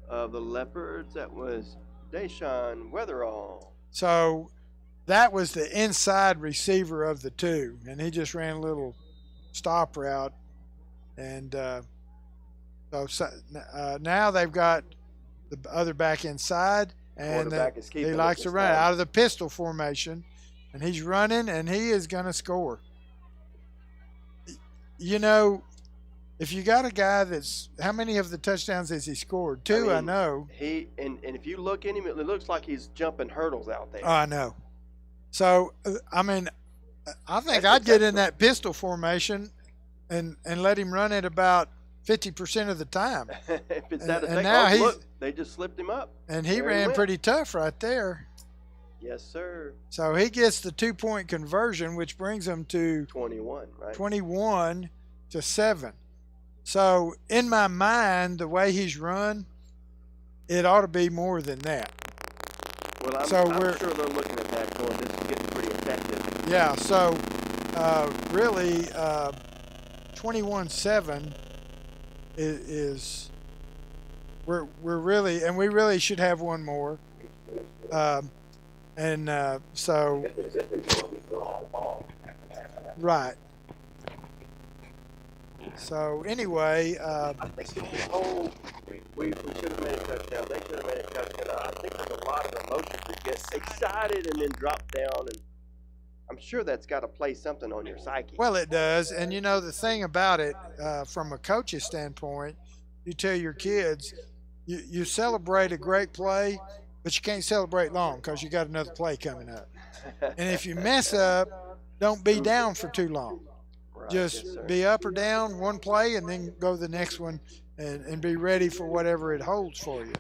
of the Leopards. That was Deshaun Weatherall. So that was the inside receiver of the two, and he just ran a little stop route. And so now they've got the other back inside, and he likes to run out of the pistol formation, and he's running, and he is going to score. You know, if you got a guy that's – how many of the touchdowns has he scored? 2, I know. And if you look at him, it looks like he's jumping hurdles out there. Oh, I know. So, I mean, I think I'd get in that pistol formation and let him run it about 50% of the time. If it's that and now look, they just slipped him up. And he ran pretty tough right there. Yes, sir. So he gets the 2-point conversion, which brings him to 21, right? 21 to 7. So in my mind, the way he's run, it ought to be more than that. Well, I'm sure they're looking at that going, this is getting pretty effective. Yeah, so really 21-7 is we're really, and we really should have one more. So right. So anyway, I think we should have made a touchdown. They should have made a touchdown. I think there's a lot of emotion to get excited and then drop down, and I'm sure that's got to play something on your psyche. Well, it does, and you know the thing about it, from a coach's standpoint, you tell your kids, you celebrate a great play, but you can't celebrate long because you got another play coming up. And if you mess up, don't be down for too long. Right. Just be up or down one play and then go to the next one and be ready for whatever it holds for you.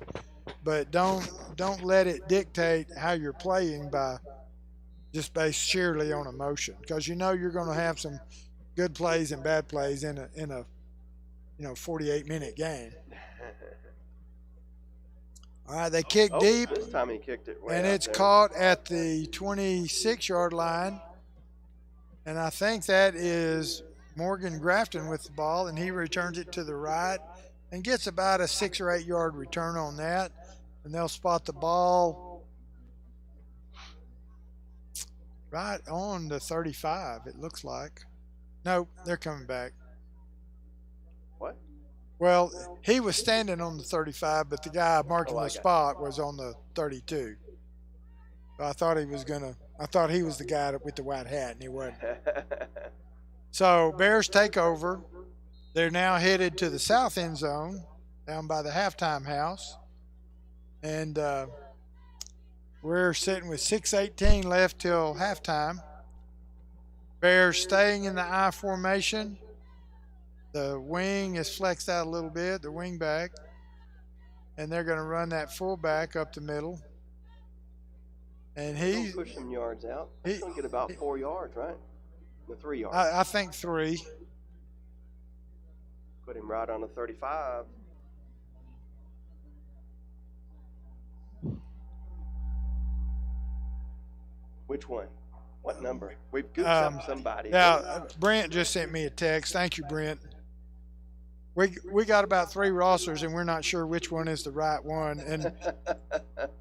But don't let it dictate how you're playing by just based sheerly on emotion, because you know you're going to have some good plays and bad plays in a 48-minute game. All right, they kick deep. This time he kicked it and it's caught at the 26-yard line. And I think that is Morgan Grafton with the ball, and he returns it to the right and gets about a 6 or 8 yard return on that. And they'll spot the ball right on the 35, it looks like. Nope, they're coming back. What? Well, he was standing on the 35, but the guy marking the spot was on the 32. I thought he was the guy with the white hat, and he wasn't. So Bears take over. They're now headed to the south end zone down by the halftime house. And we're sitting with 6:18 left till halftime. Bears staying in the I formation. The wing is flexed out a little bit, the wing back. And they're going to run that fullback up the middle. And he's push some yards out. He's going to get about 4 yards, right? The 3 yards. I think 3. Put him I'm right on the 35. Which one? What number? We've goofed up somebody. Yeah, Brent just sent me a text. Thank you, Brent. We got about 3 rosters, and we're not sure which one is the right one. And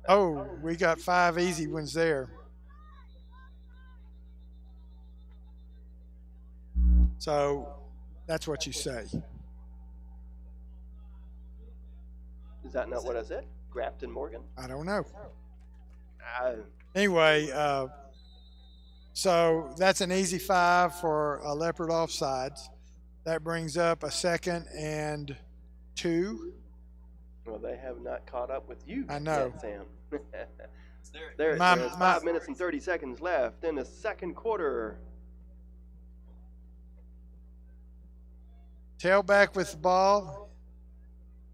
oh, we got 5 easy ones there. So that's what you say. Is that not what I said? Grafton Morgan? I don't know. Anyway, so that's an easy 5 for a leopard offsides. That brings up a 2nd and 2. Well, they have not caught up with you. I know. Yet, Sam. There's 5 minutes and 30 seconds left in the second quarter. Tailback with the ball.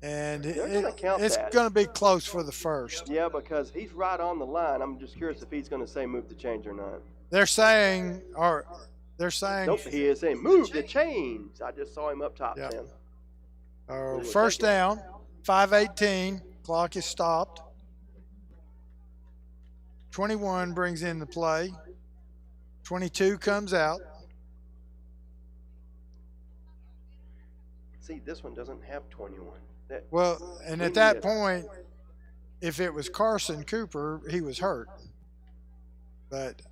And it's going to be close for the first. Yeah, because he's right on the line. I'm just curious if he's going to say move the chains or not. They're saying Nope, he is saying move the chains. I just saw him up top, yep. Sam. First down, 5:18. Clock is stopped. 21 brings in the play. 22 comes out. See, this one doesn't have 21. Well, and at that point, if it was Carson Cooper, he was hurt. But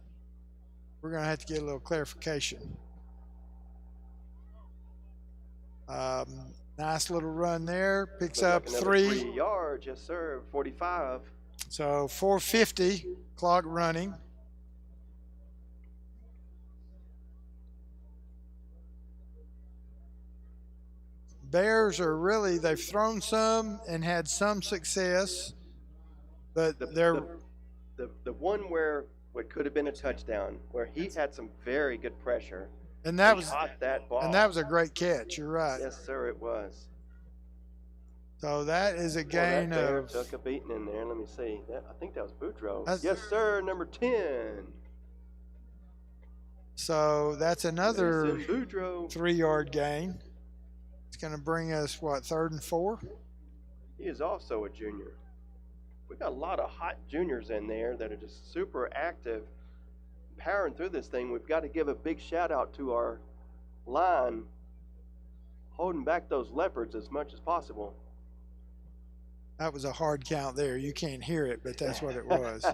we're going to have to get a little clarification. Nice little run there. Picks up 3 yards. Yes, sir. 45. So 4:50 clock running. Bears are really, they've thrown some and had some success, but they're the one where what could have been a touchdown, where he had some very good pressure. And that was caught that ball. And that was a great catch. You're right. Yes, sir, it was. So that is a gain of. Took a beating in there. Let me see. I think that was Boudreaux. Yes, sir. Number 10. So that's another 3-yard gain. It's going to bring us, what, 3rd and 4? He is also a junior. We got a lot of hot juniors in there that are just super active, powering through this thing. We've got to give a big shout out to our line, holding back those Leopards as much as possible. That was a hard count there. You can't hear it, but that's what it was.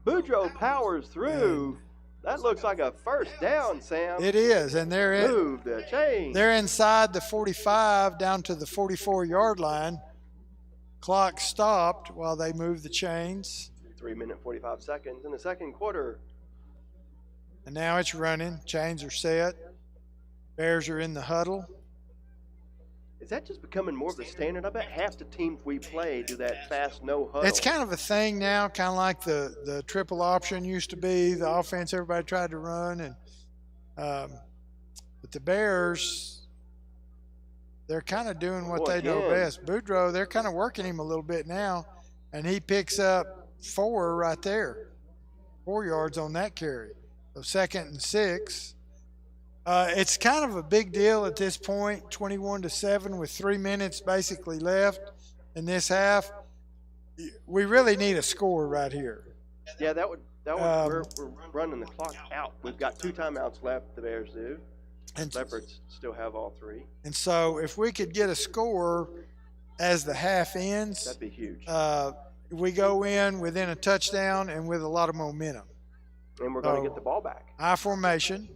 Boudreaux powers through. That looks like a first down, Sam. It is, and move the chain. They're inside the 45 down to the 44-yard line. Clock stopped while they move the chains. 3 minutes, 45 seconds in the second quarter. And now it's running. Chains are set. Bears are in the huddle. Is that just becoming more of the standard? I bet half the teams we play do that fast no huddle. It's kind of a thing now, kind of like the triple option used to be, the offense everybody tried to run. And but the Bears, they're kind of doing what they know best. Boudreaux, they're kind of working him a little bit now, and he picks up 4 right there, 4 yards on that carry. So 2nd and 6. It's kind of a big deal at this point, 21-7 with 3 minutes basically left in this half. We really need a score right here. Yeah, that would we're running the clock out. We've got 2 timeouts left, the Bears do. And Leopards still have all 3. And so if we could get a score as the half ends, that'd be huge. We go in within a touchdown and with a lot of momentum. And we're going to get the ball back. I formation.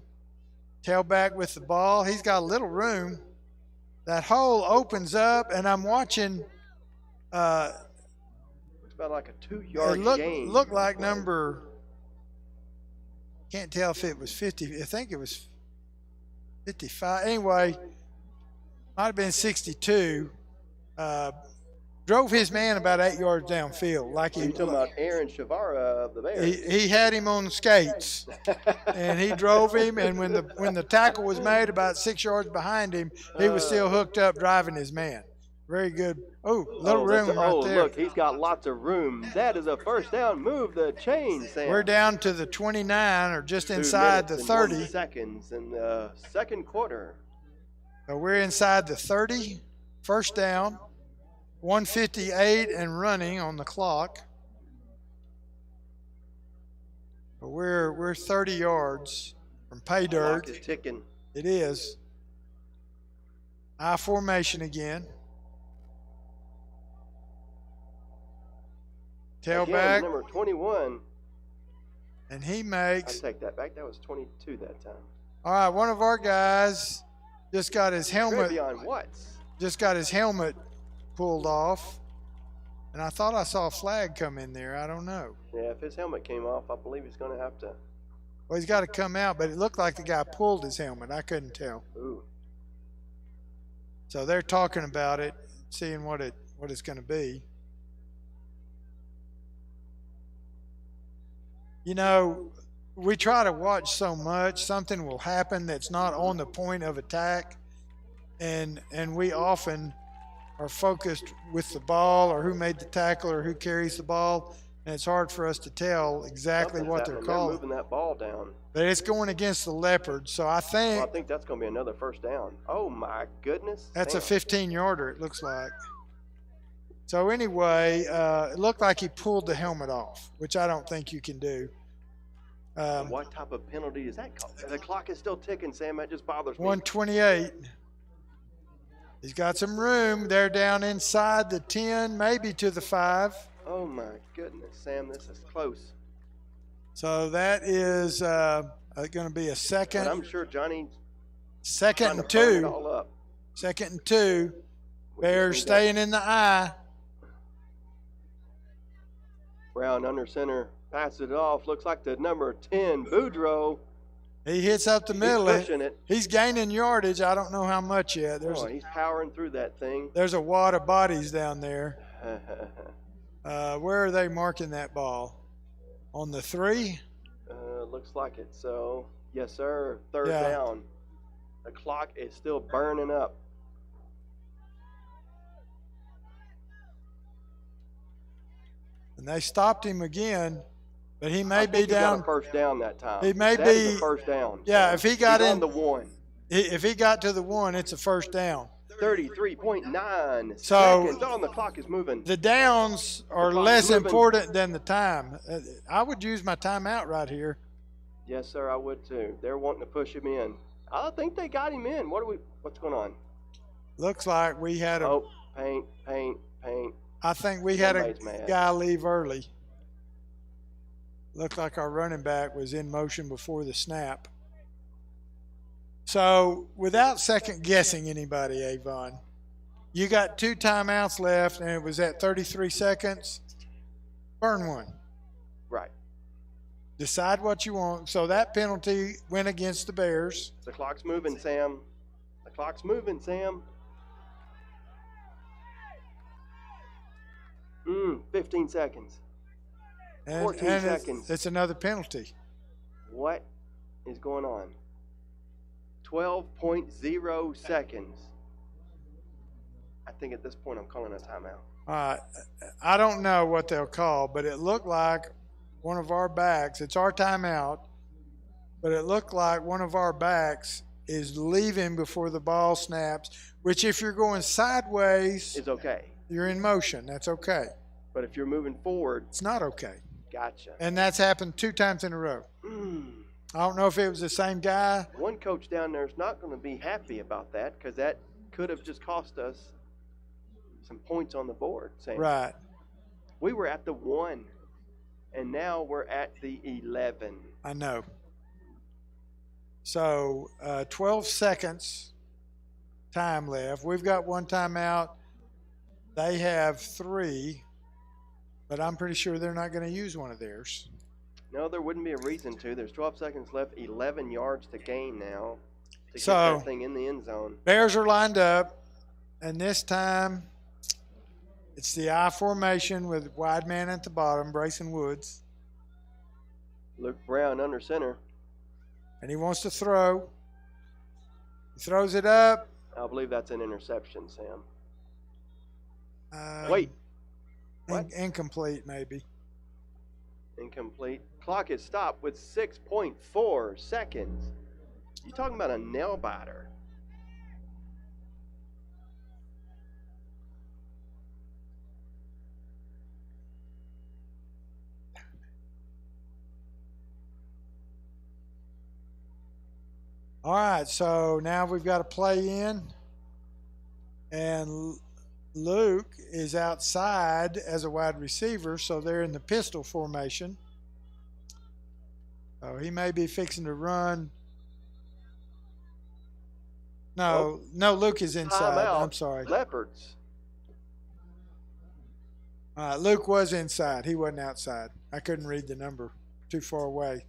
Tailback with the ball. He's got a little room. That hole opens up, and I'm watching. It's about like a 2-yard gain. Looked like number. Can't tell if it was 50. I think it was 55. Anyway, might have been 62. Drove his man about 8 yards downfield. Like You're talking about Aaron Shavara of the Bears. He had him on skates, and he drove him. And when the tackle was made about 6 yards behind him, he was still hooked up driving his man. Very good. Oh, little room right there. Look, he's got lots of room. That is a first down. Move the chain, Sam. We're down to the 29, or just inside the 30. 2 seconds in the second quarter. So we're inside the 30, first down, 158 and running on the clock. But we're 30 yards from pay dirt. Clock is ticking. It is. I formation again. Tailback. Again, number 21. And he makes. I take that back. That was 22 that time. All right, one of our guys just got his helmet. Trevion Watts. Just got his helmet pulled off. And I thought I saw a flag come in there. I don't know. Yeah, if his helmet came off, I believe he's going to have to. Well, he's got to come out, but it looked like the guy pulled his helmet. I couldn't tell. Ooh. So they're talking about it, seeing what it's going to be. You know, we try to watch so much, something will happen that's not on the point of attack, and we often are focused with the ball or who made the tackle or who carries the ball, and it's hard for us to tell exactly what they're calling. They're moving that ball down. But it's going against the Leopards, so I think that's going to be another first down. Oh, my goodness. That's a 15-yarder, it looks like. So anyway, it looked like he pulled the helmet off, which I don't think you can do. What type of penalty is that called? The clock is still ticking, Sam. That just bothers me. 128. He's got some room. They're down inside the 10, maybe to the 5. Oh, my goodness, Sam. This is close. So that is going to be a second. But I'm sure Johnny. Second and 2. Second and 2. Bears staying in the eye. Brown under center. Passes it off. Looks like the number 10, Boudreaux. He hits up the middle. He's pushing it. He's gaining yardage. I don't know how much yet. He's powering through that thing. There's a wad of bodies down there. Where are they marking that ball? On the 3? Looks like it. So, yes, sir. Third down. The clock is still burning up. And they stopped him again, but he may be down. He got a first down that time. He may that be is a first down. Yeah, if he got in the 1. If he got to the 1, it's a first down. 33.9 so seconds on the clock is moving. The downs are less important than the time. I would use my timeout right here. Yes, sir, I would too. They're wanting to push him in. I think they got him in. What's going on? Looks like we had a paint. I think we had a guy leave early. Looked like our running back was in motion before the snap. So, without second guessing anybody, Avon, you got 2 timeouts left, and it was at 33 seconds. Burn one. Right. Decide what you want. So that penalty went against the Bears. The clock's moving, Sam. The clock's moving, Sam. 15 seconds. 14 seconds. It's another penalty. What is going on? 12.0 seconds. I think at this point I'm calling a timeout. I don't know what they'll call, but it looked like one of our backs, it's our timeout, but it looked like one of our backs is leaving before the ball snaps, which if you're going sideways, it's okay. You're in motion. That's okay. But if you're moving forward, it's not okay. Gotcha. And that's happened 2 times in a row. I don't know if it was the same guy. One coach down there is not going to be happy about that because that could have just cost us some points on the board. Sam. Right. We were at the 1, and now we're at the 11. I know. So 12 seconds time left. We've got 1 timeout. They have 3, but I'm pretty sure they're not going to use one of theirs. No, there wouldn't be a reason to. There's 12 seconds left, 11 yards to gain now to get that thing in the end zone. Bears are lined up, and this time it's the I formation with wide man at the bottom, Brayson Woods. Luke Brown under center. And he wants to throw. He throws it up. I believe that's an interception, Sam. Wait. What? Incomplete, maybe. Incomplete. Clock is stopped with 6.4 seconds. You talking about a nail biter? All right, so now we've got a play in, and Luke is outside as a wide receiver, so they're in the pistol formation. So he may be fixing to run. No, Luke is inside. Timeout. I'm sorry. Leopards. All right, Luke was inside. He wasn't outside. I couldn't read the number. Too far away.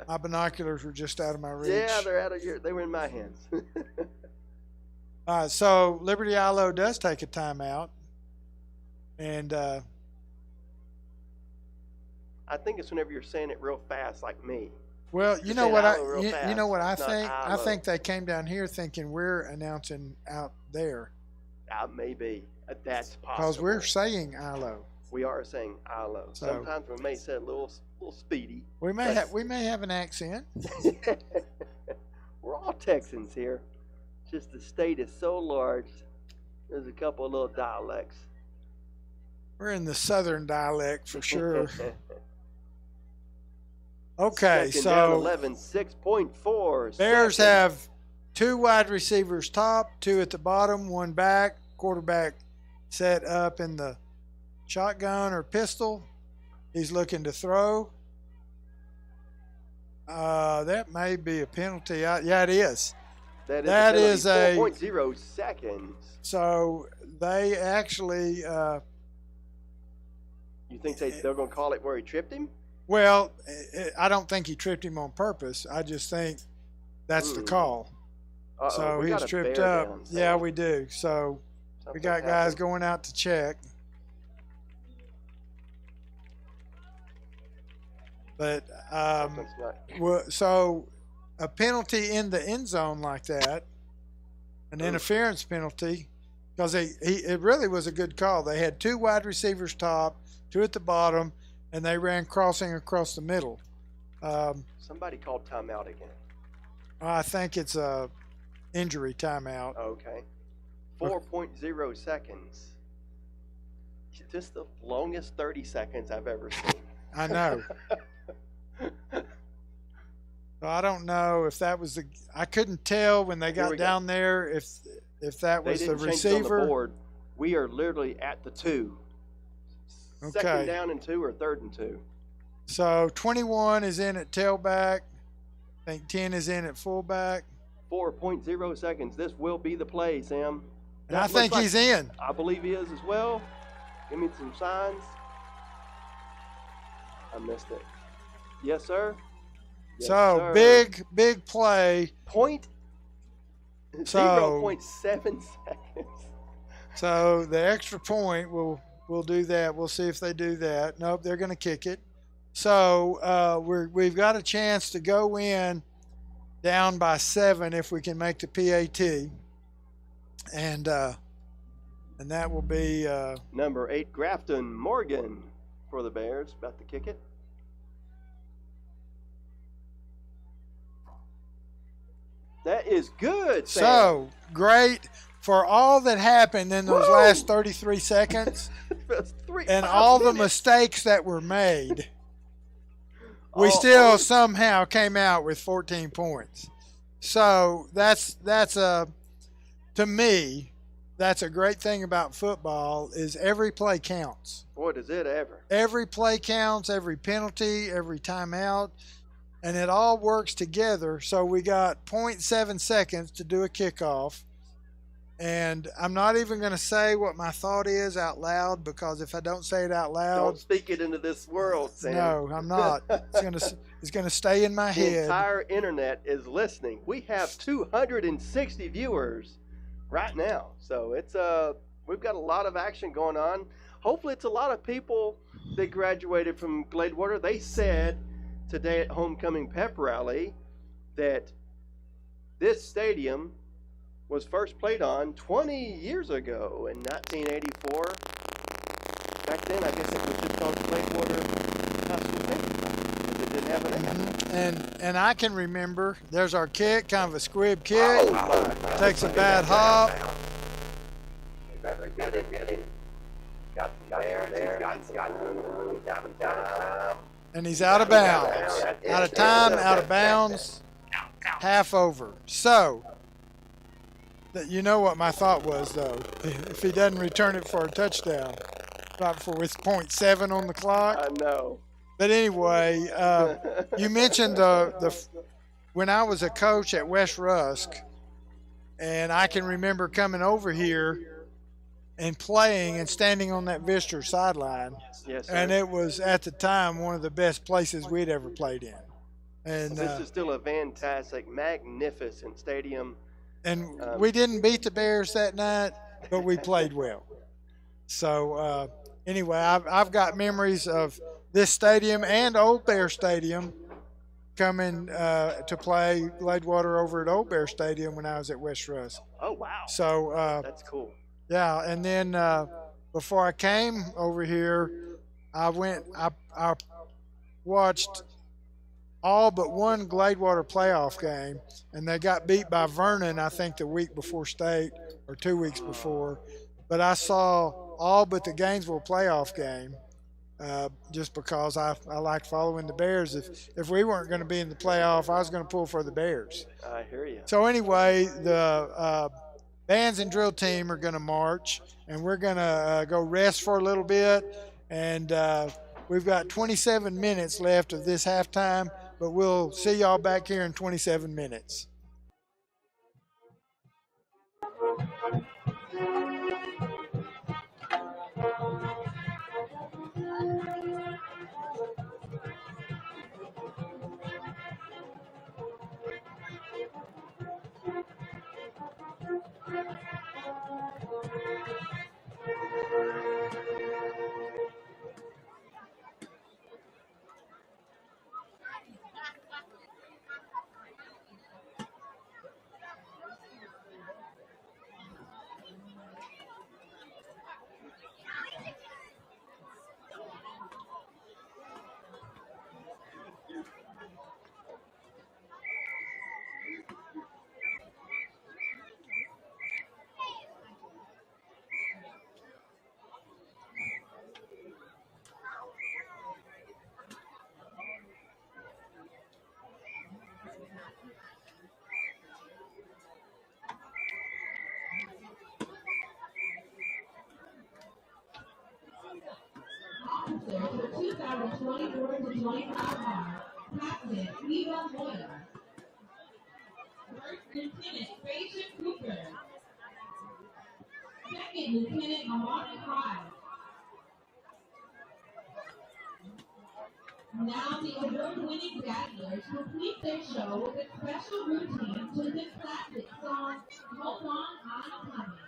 My binoculars were just out of my reach. Yeah, they're out of your. They were in my hands. All right, so Liberty-Eylau does take a timeout, and I think it's whenever you're saying it real fast, like me. well, you You're know saying what Eylau real you know what I fast. It's think. not I Eylau. think they came down here thinking we're announcing out there Maybe that's possible. because we're saying Eylau. We are saying Eylau. So- Sometimes we may say a little speedy. We may But- have an accent. We're all Texans here. Just the state is so large. There's a couple of little dialects. We're in the southern dialect for sure. Okay, Second down, so 11, 6.4. Bears second. have 2 wide receivers top, 2 at the bottom, 1 back. Quarterback set up in the shotgun or pistol. He's looking to throw. That may be a penalty. Yeah, it is. That is a 4.0 seconds. So they actually, You think they're going to call it where he tripped him? well, I don't think he tripped him on purpose. I just think that's the call. Uh-oh, So we he's got a tripped bear up. down, so Yeah, we do. So we something got guys happened. going out to check. But Something's not- so a penalty in the end zone like that, an interference penalty, because it really was a good call. They had 2 wide receivers top, 2 at the bottom, and they ran crossing across the middle. Somebody called timeout again. I think it's a injury timeout. Okay. 4.0 seconds. Just the longest 30 seconds I've ever seen. I know. So I don't know if that was I couldn't tell when they Here got we go. down there if that They was the didn't change it on the receiver. board. We are literally at the 2. Okay. Second down and 2 or third and 2. So 21 is in at tailback. I think 10 is in at fullback. 4.0 seconds. This will be the play, Sam. And I That think looks he's like- in. I believe he is as well. Give me some signs. I missed it. Yes, sir. Yes, So sir. big play. Point. So- 0.7 seconds. So the extra point we'll do that. We'll see if they do that. Nope, they're going to kick it. So we've got a chance to go in down by 7 if we can make the PAT, and that will be Number 8, Grafton Morgan for the Bears. About to kick it. That is good, Sam. so great for all that happened in those Woo! last 33 seconds That's and 5 all the minutes. mistakes that were made. We Oh, still oh. somehow came out with 14 points. So that's to me, that's a great thing about football is every play counts. Boy, does it ever. Every play counts, every penalty, every timeout, and it all works together. So we got 0.7 seconds to do a kickoff. And I'm not even going to say what my thought is out loud because if I don't say it out loud, Don't speak it into this world, Sam. no, I'm not. It's gonna stay in my The head. entire internet is listening. We have 260 viewers right now, so it's we've got a lot of action going on. Hopefully, it's a lot of people that graduated from Gladewater. They said today at homecoming pep rally that this stadium was first played on 20 years ago in 1984. Back then, I guess it was just called Gladewater High School Baseball because it didn't have an app. And I can remember. There's our kick, kind of a squib kick. Takes a bad hop. And he's out of bounds. Out of time, out of bounds. half over. So, you know what my thought was, though. If he doesn't return it for a touchdown, right before with .7 on the clock. I know. But anyway, you mentioned when I was a coach at West Rusk, and I can remember coming over here and playing and standing on that visitor sideline. Yes, sir. And it was at the time one of the best places we'd ever played in. And this is still a fantastic, magnificent stadium. And we didn't beat the Bears that night, but we played well. So anyway, I've got memories of this stadium and Old Bear Stadium coming to play Gladewater over at Old Bear Stadium when I was at West Rusk. Oh, wow. So that's cool. Yeah, and then before I came over here, I watched all but one Gladewater playoff game, and they got beat by Vernon, I think, the week before state or 2 weeks before. But I saw all but the Gainesville playoff game just because I liked following the Bears. If we weren't going to be in the playoff, I was going to pull for the Bears. I hear you. So anyway, the bands and drill team are going to march, and we're going to go rest for a little bit. And we've got 27 minutes left of this halftime, but we'll see y'all back here in 27 minutes. For 2024-25 are Captain Eva Moyer, First Lieutenant Facia Cooper, Second Lieutenant Amanda Price. Now the award-winning Dazzlers complete their show with a special routine to the classic song, Hold On, I'm Coming.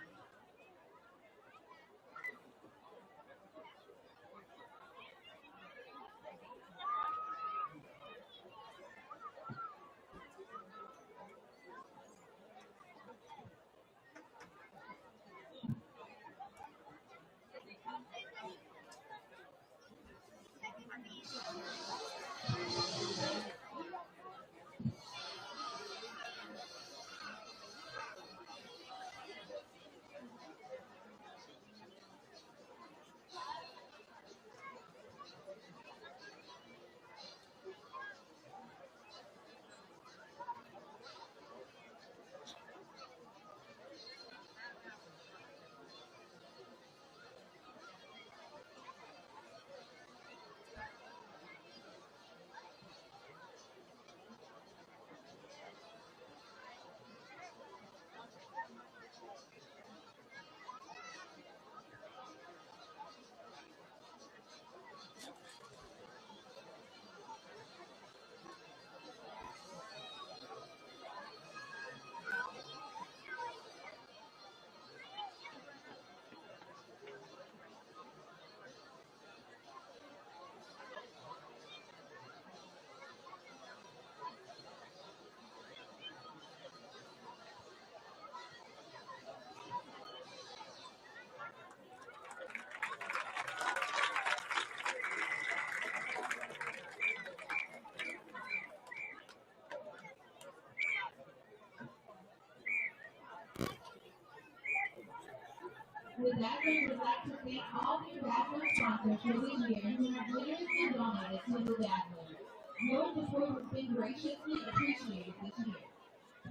The Dazzlers would like to thank all their Dazzler sponsors for this year who have generously donated to the Dazzlers. Your support has been graciously appreciated this year.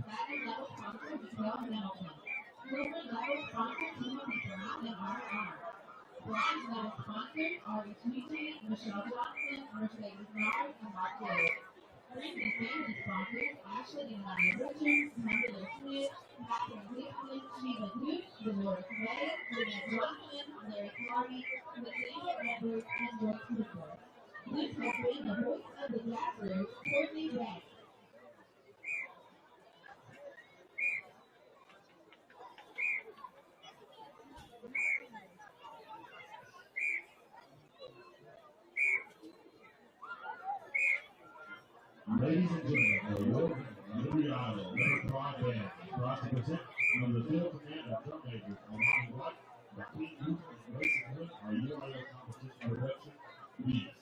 Gladewater sponsor Michelle Middleton. Silver-level sponsor Timothy Brown and R.R. Bronze medal sponsors are Sweetie, Michelle Johnson, Mercedes Mars, and Mark Lloyd. Friends and family sponsors Ashley and Larry Richards, Pamela Smith, Catherine Gleason, Sheila Gooch, Dolores May, Lynette Johnson, Larry Clardy, Alexander Edwards, and Joyce Cooper. This has been the voice of the Jazzers, Courtney Ray. Ladies and gentlemen, the award Liberty-Eylau Leopard Band brought to present under the field command of drum majors Alani White, the Queen Group and Racing Hood, our UIL competition production, Beats.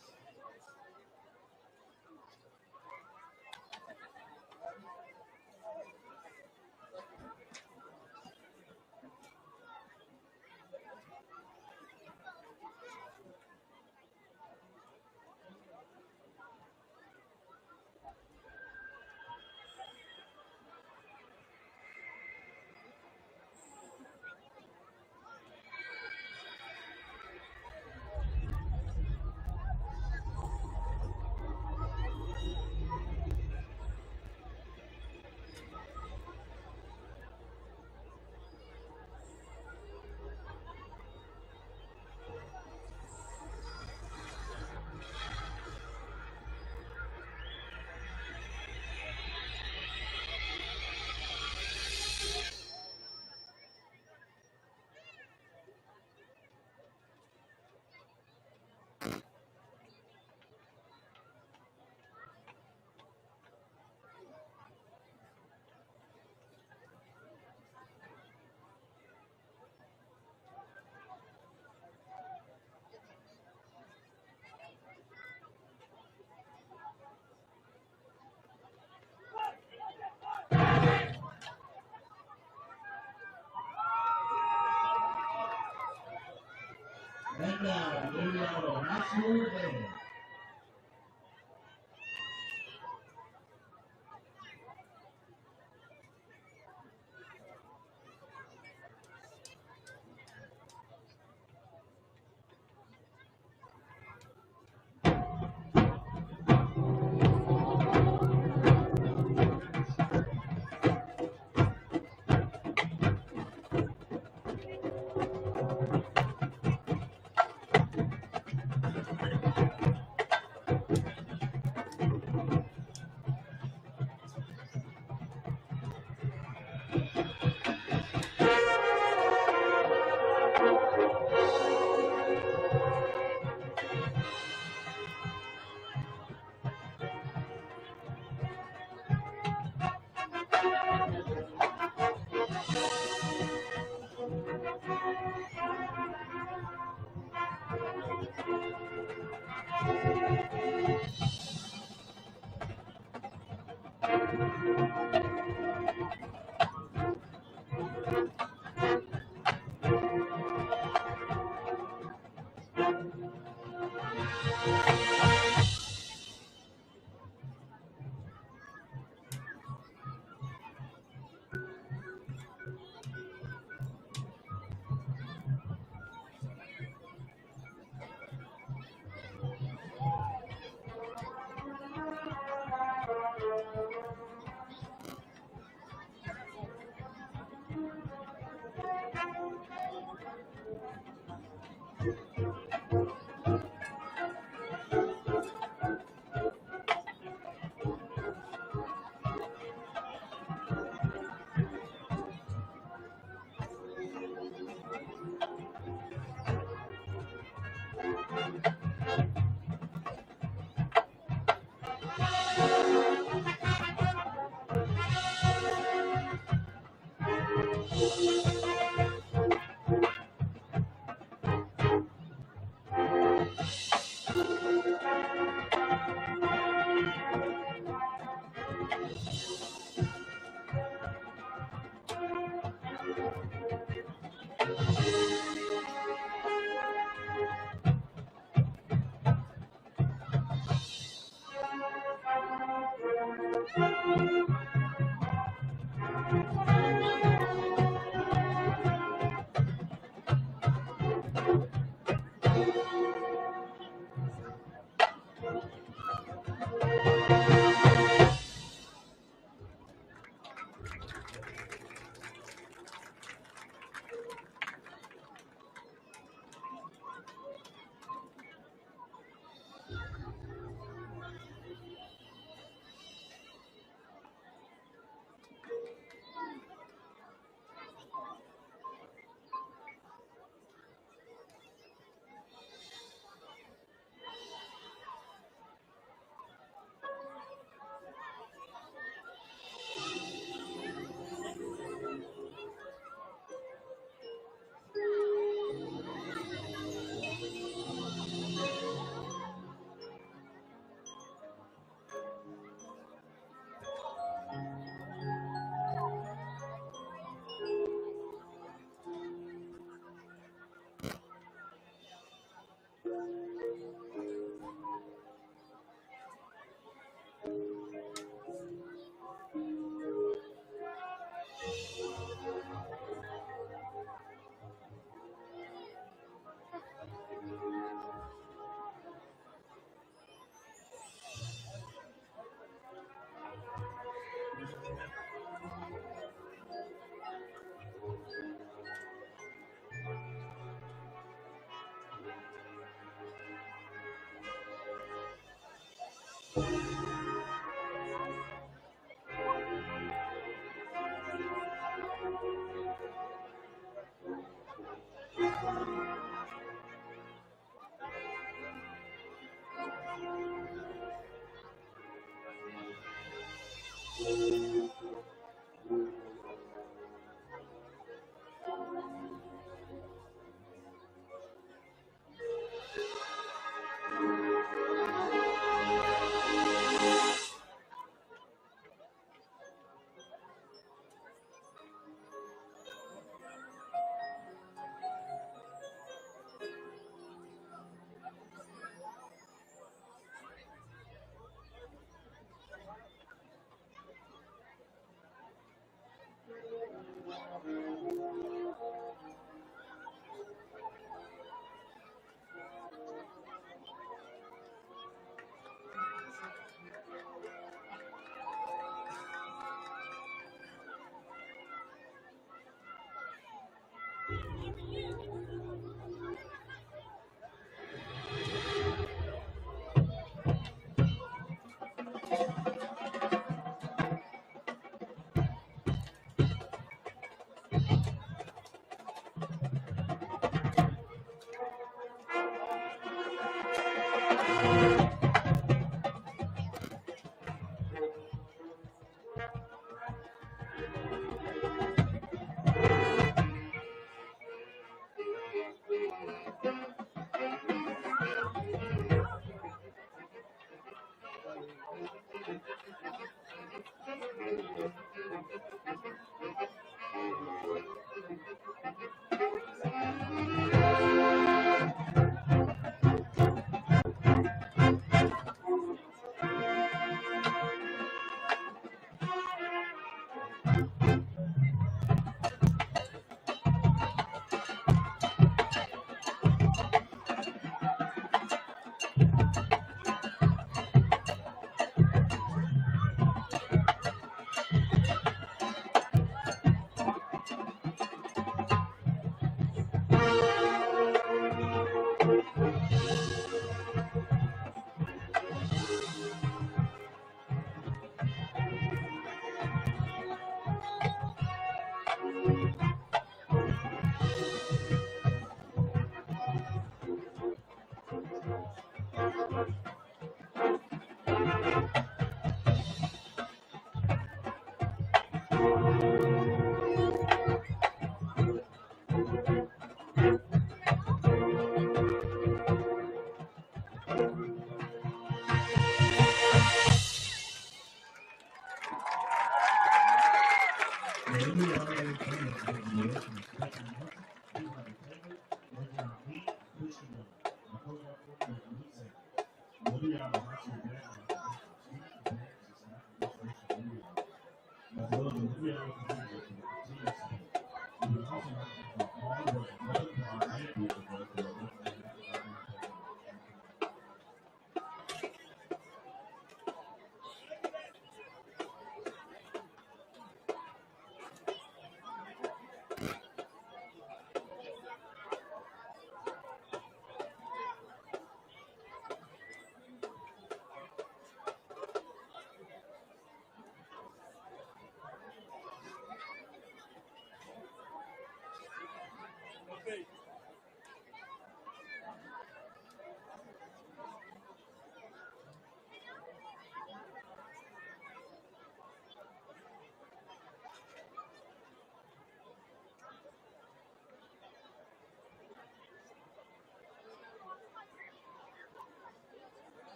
And now, the Liberty-Eylau National Band.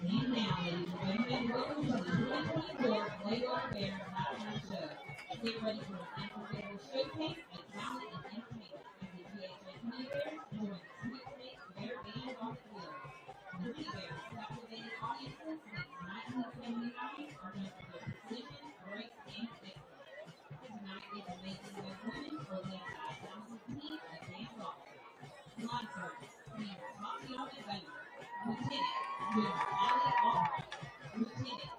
And now, ladies and gentlemen, welcome to the 2024 Gladewater Bear Halftime Show. Get ready for an unforgettable showcase of talent and entertainment as the GHA Honey Bears join the Sweet Snake Bear Band on the field. The Honey Bears captivated audiences since 1979 are known for their precision, grace, and excellence. Tonight, these amazing young women are led by a talented team of dance officers. Line service, team Tatiana Banger, Lieutenant Junior Allie Albright, Lieutenant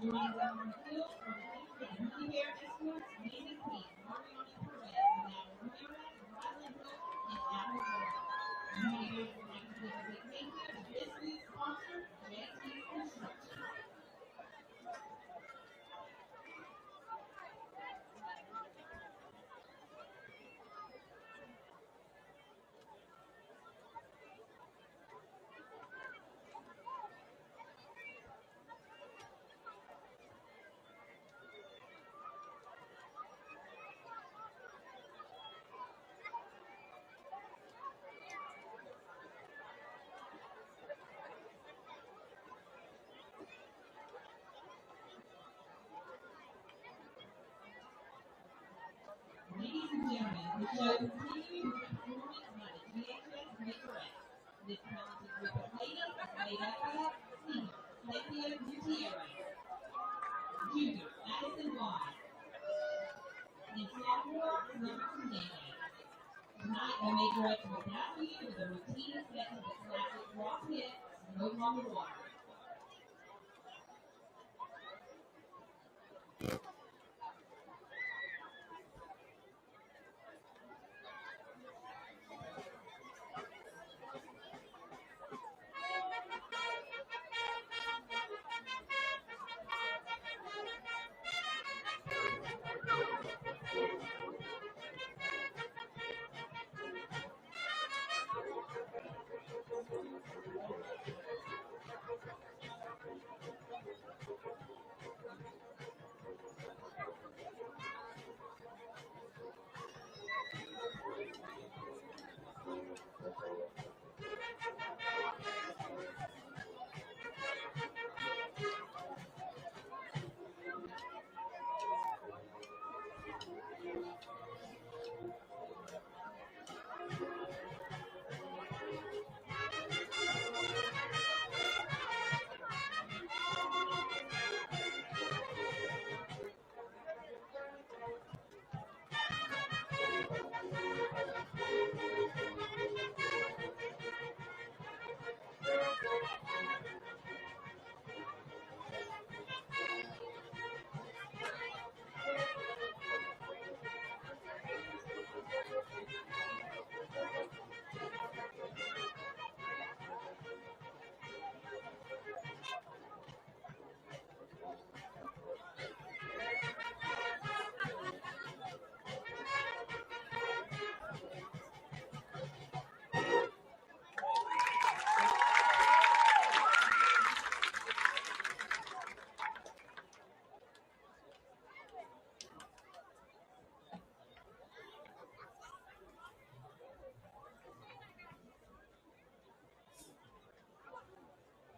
Joining them on the field are the teams for the Honey Bear Escorts Amazing Team, Mariani Perez, Natalie Ramirez, Rylan Hook, and Adam Gordon. The Honey Bears would like to give a big thank you to this week's sponsor, JT Construction. Ladies and gentlemen, the show continues with a performance by the GHS Leopards. This talented group of ladies is made up of senior Cynthia Gutierrez, junior Addison Wise, and sophomore Summer Hernandez. Tonight, they may direct you without you with a routine set to the classic rock hit, Smoke on the Water.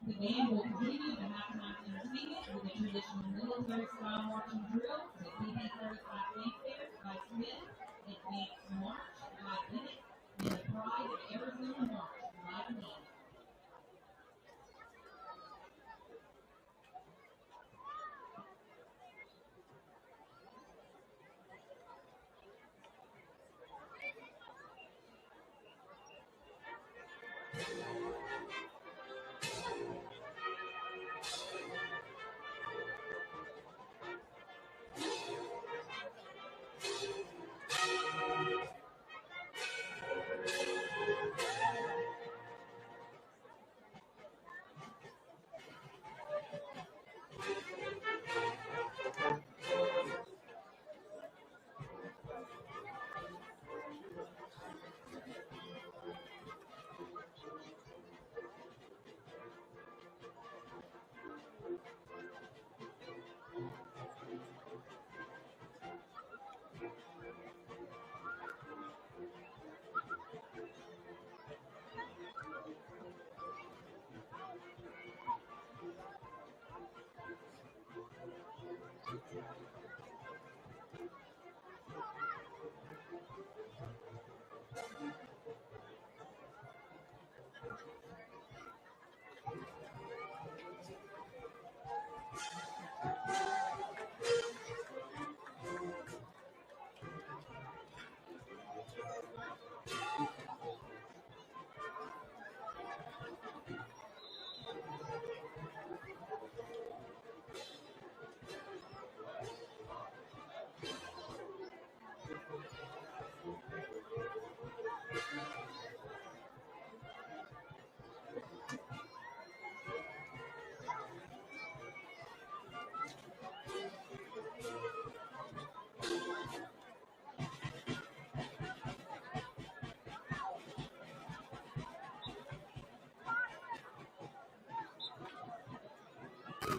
The band will continue the halftime entertainment with a traditional military-style marching drill to BB 35 fanfare by Smith, Advanced March by Bennett, and the Pride of Arizona March by Name. The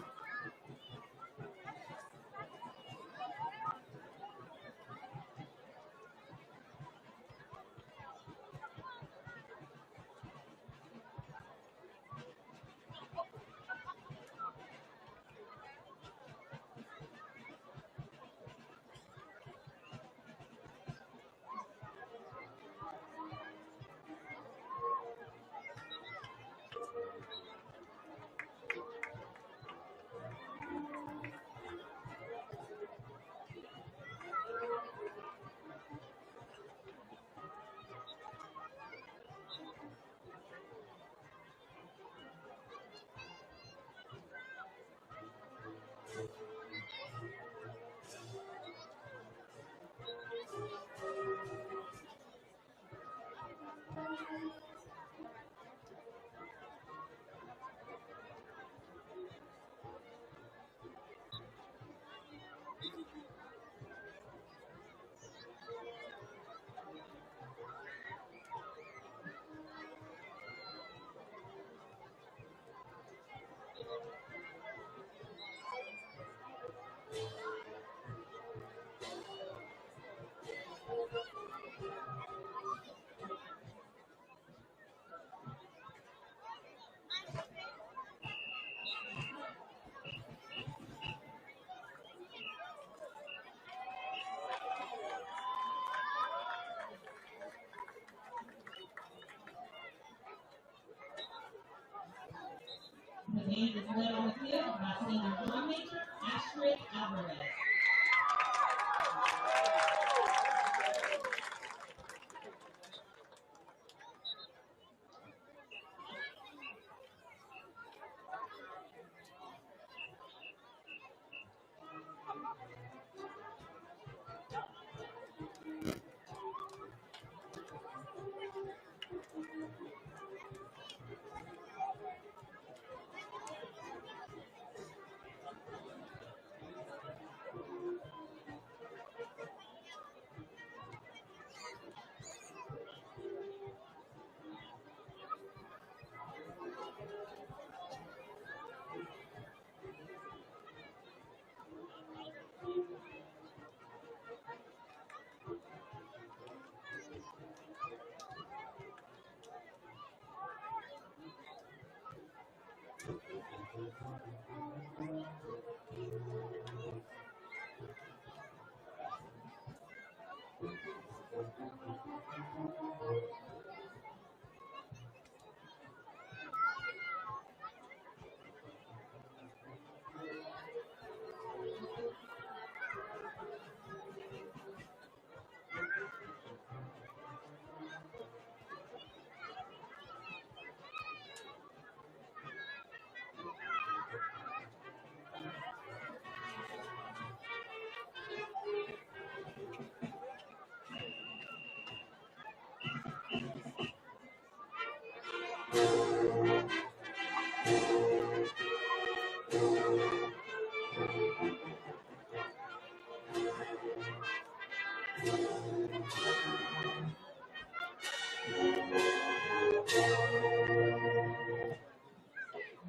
band is led on the field by senior drum major Astrid Alvarez.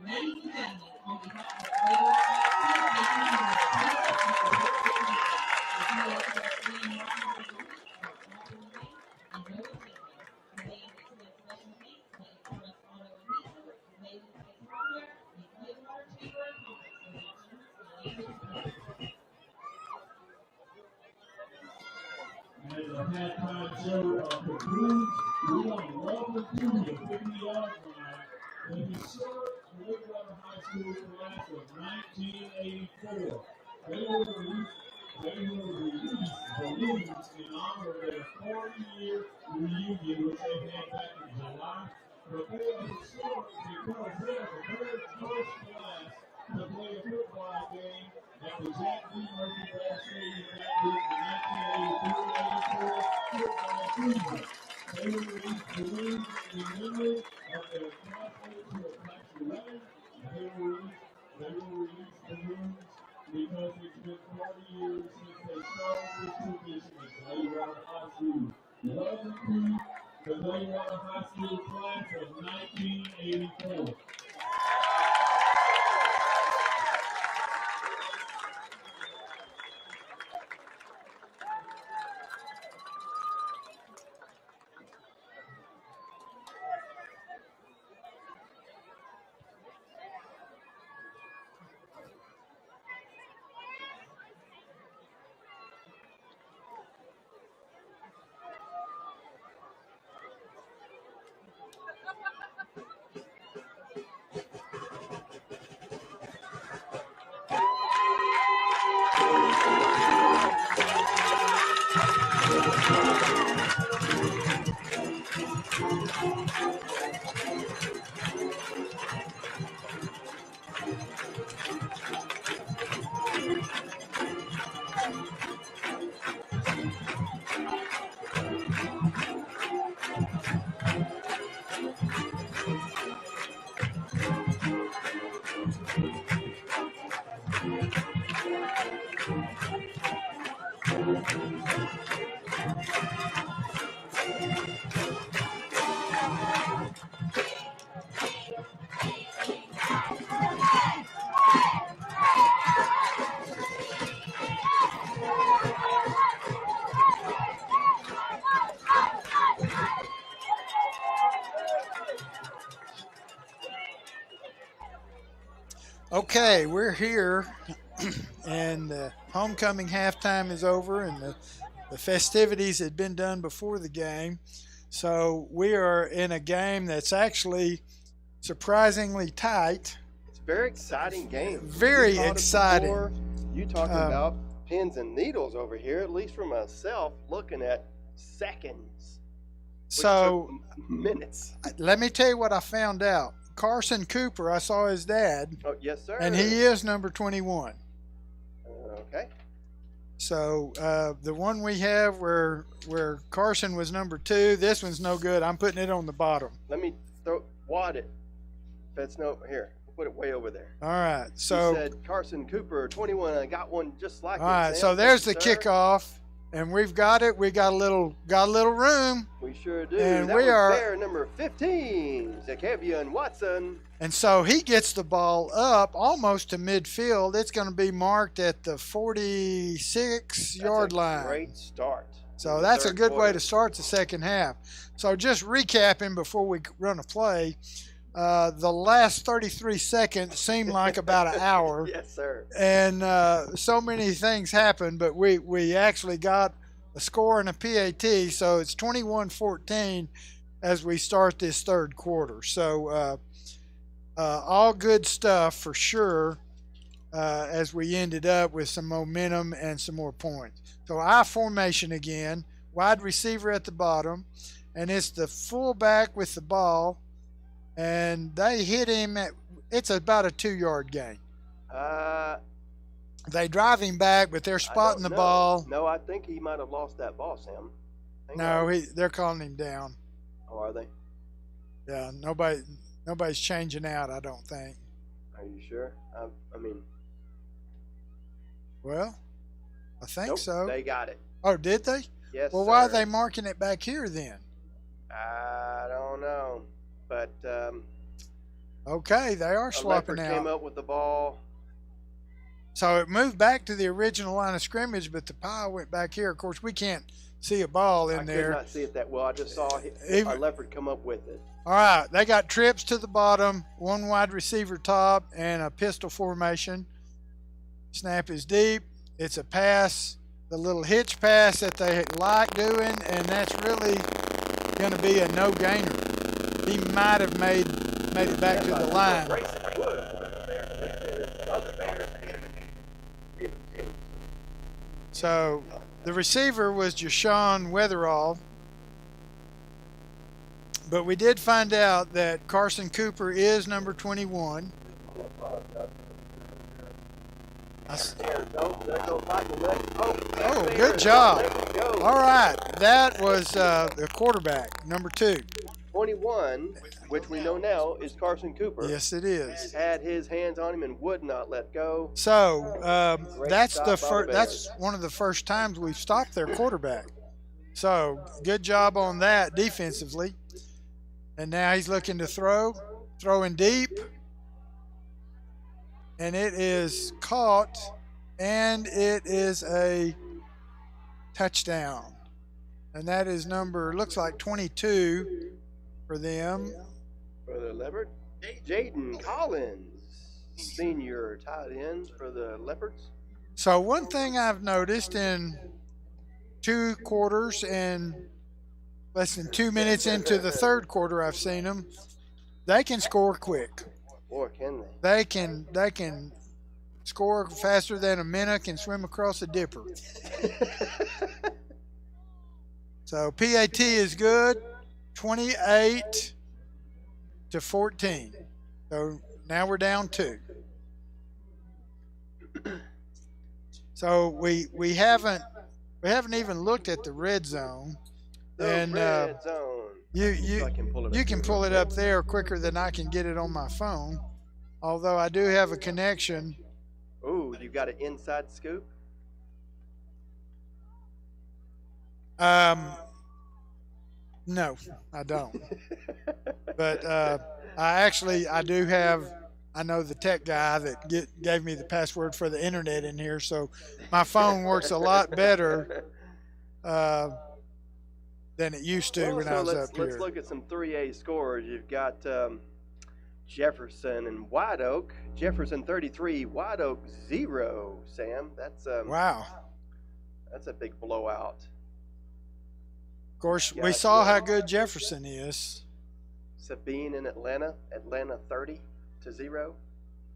Ladies and gentlemen, on behalf of As the halftime show concludes, we want to welcome to the 50-yard line the historic Gladewater High School class of 1984. They will release balloons in honor of their 40-year reunion, which they had back in July. But they are historic because they are the very first class to play a football game at the Jack D. Murphy Ball Stadium in 1983-84 football season. They will release balloons in memory of their classmates who have passed away. They will release balloons because it's been 40 years since they started this tradition at Gladewater High School. Welcome to the Gladewater High School class of 1984. Okay, we're here, and the homecoming halftime is over, and the festivities had been done before the game. So we are in a game that's actually surprisingly tight. It's a very exciting game. Very You taught us exciting. before, you talked about pins and needles over here, at least for myself, looking at seconds. Which So took minutes. let me tell you what I found out. Carson Cooper, I saw his dad, Oh, yes, sir. and he is number 21. Okay. So the one we have where Carson was number 2, this one's no good. I'm putting it on the bottom. Let me wad it. That's no here. Put it way over there. All right. You So said Carson Cooper, 21. I got one just like all it. right. Sam. So there's the Thank you, sir. kickoff, and we've got it. We got a little room, We sure do. And that we was are- player number 15, Zacavian Watson. and so he gets the ball up almost to midfield. It's going to be marked at the 46-yard That's a line. Great start. So in the that's a third good way quarter. to start the second half. So just recapping before we run a play, the last 33 seconds seemed like about an hour, Yes, sir. and so many things happened, but we actually got a score and a PAT, so it's 21-14 as we start this third quarter. So all good stuff for sure as we ended up with some momentum and some more points. So I formation again, wide receiver at the bottom, and it's the fullback with the ball, and they hit him it's about a 2-yard gain. They drive him back, but they're spotting the I don't know. ball. No, I think he might have lost that ball, Sam. Hang No, on. they're calling him down. Oh, are they? Yeah, nobody's changing out, I don't think. Are you sure? I mean, Well, I think nope, so. They got it. Oh, did they? Yes, Well, why are sir. they marking it back here then? I don't know. But Okay, they are a swapping Leopard came out. up with the ball. So it moved back to the original line of scrimmage, but the pile went back here. Of course, we can't see a ball in I there. could not see it that well. I just saw Even- a Leopard come up with it. All right, they got trips to the bottom, one wide receiver top, and a pistol formation. Snap is deep. It's a pass, the little hitch pass that they like doing, and that's really going to be a no-gainer. He might have made it back to the line. So the receiver was Jashawn Weatherall. But we did find out that Carson Cooper is number 21. Oh, good job. All right. That was the quarterback, number 2. 21, which we know now is Carson Cooper. Yes, it is. Had his hands on him and would not let go. So that's stop the by the first. That's Bears. one of the first times we've stopped their quarterback. So good job on that defensively. And now he's looking to throwing deep, and it is caught, and it is a touchdown. And that is looks like 22 for them. For the Leopard, Jaden Collins, senior tight end for the Leopards. So one thing I've noticed in 2 quarters and less than 2 minutes into the third quarter, I've seen them. They can score quick. Boy, can they? They can score faster than a minnow can swim across a dipper. So PAT is good. 28-14. So now we're down 2. So we haven't even looked at the red zone. The red zone. You can pull it up there quicker than I can get it on my phone. Although I do have a connection. Ooh, you got an inside scoop? No, I don't. But I do have. I know the tech guy that gave me the password for the internet in here, so my phone works a lot better than it used to when I was up here. Let's look at some 3A scores. You've got Jefferson and White Oak. Jefferson 33, White Oak 0. Sam, that's wow. That's a big blowout. Of course, we saw how good Jefferson is. Sabine in Atlanta 30-0.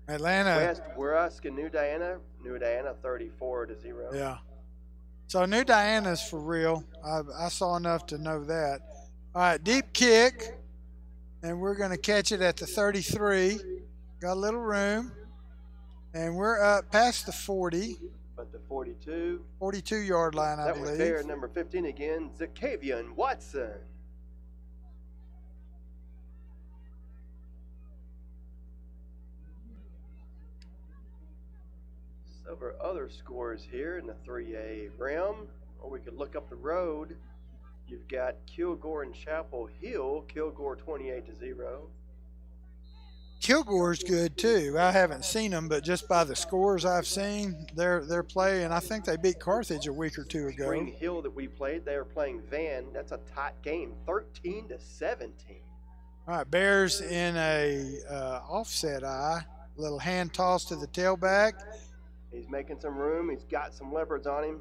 Atlanta. West and New Diana 34-0. Yeah. So New Diana's for real. I saw enough to know that. All right, deep kick, and we're going to catch it at the 33. Got a little room, and we're up past the 40. But the 42-yard line, I believe. That was there, number 15 again, Zakavian Watson. Over other scores here in the 3A realm, or we could look up the road. You've got Kilgore and Chapel Hill. Kilgore 28-0. Kilgore's good too. I haven't seen them, but just by the scores I've seen, they're playing. I think they beat Carthage a week or two ago. Spring Hill that we played, they were playing Van. That's a tight game, 13-17. All right, Bears in a offset eye, little hand toss to the tailback. He's making some room. He's got some leopards on him.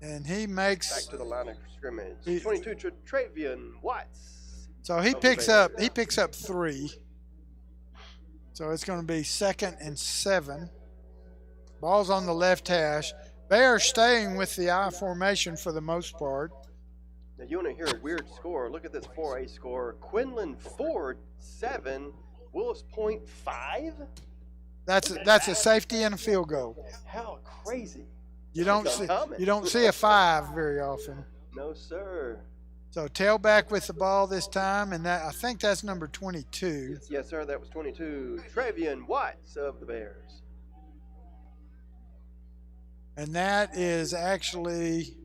And he makes back to the line of scrimmage. 22 Travian Watts. So he picks up 3. So it's going to be 2nd and 7. Ball's on the left hash. Bears staying with the I formation for the most part. Now you want to hear a weird score? Look at this 4A score. Quinlan Ford 7, Willis Point 5. That's a safety and a field goal. How crazy! You don't see a 5 very often. No, sir. So tailback with the ball this time, and I think that's number 22. Yes, sir. That was 22. Travian Watts of the Bears. And that is actually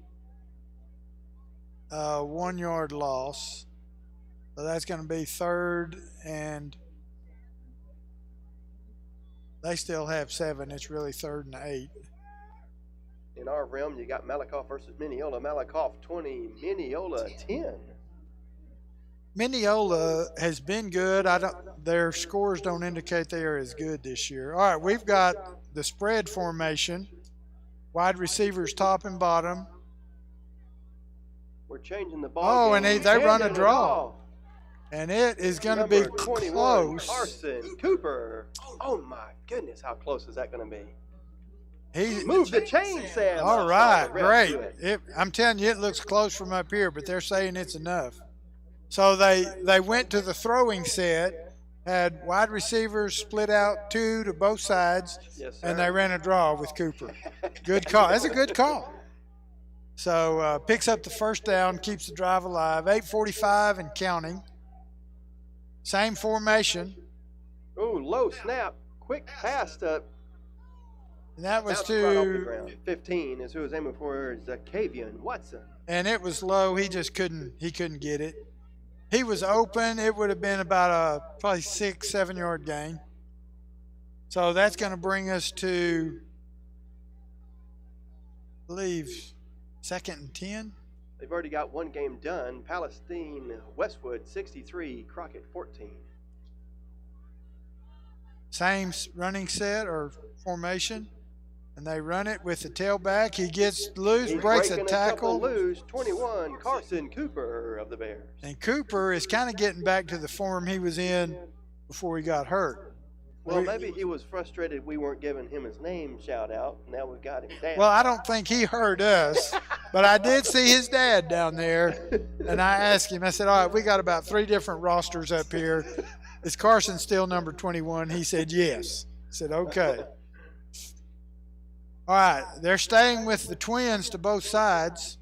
a 1-yard loss. So that's going to be 3rd and. They still have 7. It's really 3rd and 8. In our realm, you got Malakoff versus Mineola. Malakoff 20, Mineola 10. Mineola has been good. Their scores don't indicate they are as good this year. All right, we've got the spread formation. Wide receivers top and bottom. We're changing the ball. Oh, and they run a draw. And it is going to be close. Carson Cooper. Oh, my goodness. How close is that going to be? He moved the chain, Sam. All right, great. I'm telling you, it looks close from up here, but they're saying it's enough. So they went to the throwing set, had wide receivers split out 2 to both sides, yes, sir. And they ran a draw with Cooper. Good call. That's a good call. So picks up the first down, keeps the drive alive. 8:45 and counting. Same formation. Ooh, low snap. Quick pass to. And that was to. Right off the ground. 15 is who was aiming for Zakavian Watson. And it was low. He just couldn't get it. He was open. It would have been about a probably 6-7 yard gain. So that's going to bring us to, I believe, 2nd and 10. They've already got one game done. Palestine Westwood 63, Crockett 14. Same running set or formation, and they run it with the tailback. He gets loose, breaks a tackle. Loose. 21, Carson Cooper of the Bears. And Cooper is kind of getting back to the form he was in before he got hurt. Well, maybe he was frustrated we weren't giving him his name shout out. Now we've got him down. Well, I don't think he heard us, but I did see his dad down there, and I asked him, I said, all right, we got about 3 different rosters up here. Is Carson still number 21? He said, yes. I said, okay. All right, they're staying with the twins to both sides.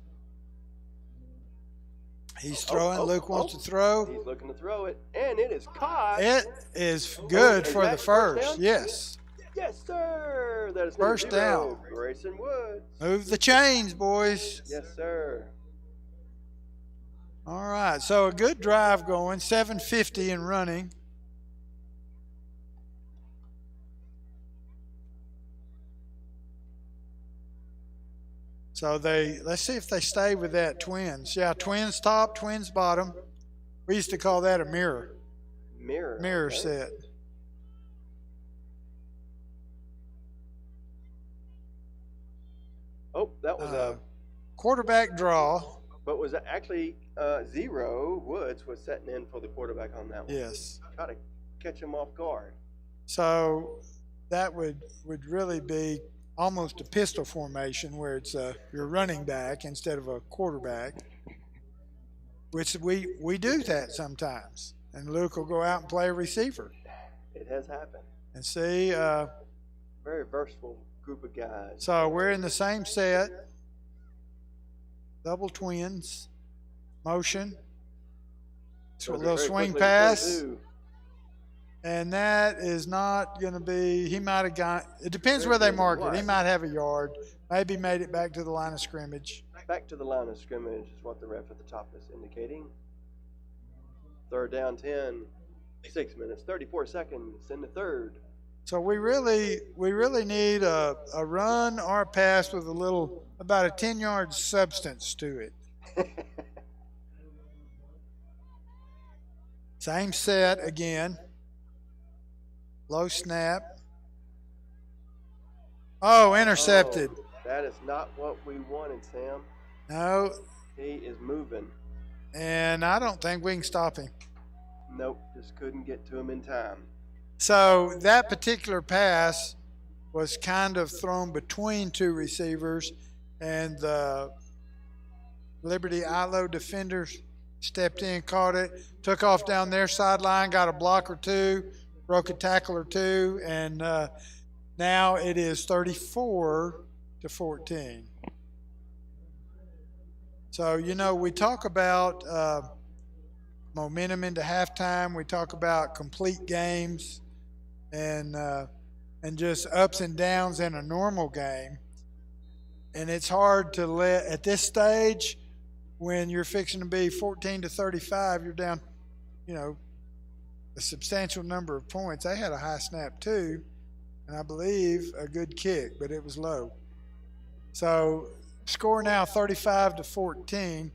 He's throwing. Luke wants to throw. He's looking to throw it, and it is caught. It is good Is for the that first. down? Yes. Yes, sir. That is First number 0, down. Grayson Woods. Move the chains, boys. Yes, sir. All right, so a good drive going, 7:50 and running. So let's see if they stay with that twins. Yeah, twins top, twins bottom. We used to call that a mirror Mirror. set. Oh, that was a. Quarterback draw. But was actually 0. Woods was setting in for the quarterback on that one. Yes. Try to catch him off guard. So that would really be almost a pistol formation where it's your running back instead of a quarterback, which we do that sometimes. And Luke will go out and play a receiver. It has happened. And see. Very versatile group of guys. So we're in the same set. Double twins. Motion. So a little swing pass. And that is not going to be, he might have gone, it depends where they mark it. He might have a yard. Maybe made it back to the line of scrimmage. Back to the line of scrimmage is what the ref at the top is indicating. 3rd down 10, 6 minutes, 34 seconds in the 3rd. So we really need a run or a pass with about a 10-yard substance to it. Same set again. Low snap. Oh, intercepted. Oh, that is not what we wanted, Sam. No. He is moving. And I don't think we can stop him. Nope, just couldn't get to him in time. So that particular pass was kind of thrown between 2 receivers, and the Liberty-Eylau defenders stepped in, caught it, took off down their sideline, got a block or 2, broke a tackle or 2, and now it is 34-14. So, we talk about momentum into halftime. We talk about complete games and just ups and downs in a normal game. And it's hard to at this stage, when you're fixing to be 14-35, you're down, a substantial number of points. They had a high snap too, and I believe a good kick, but it was low. So score now 35-14.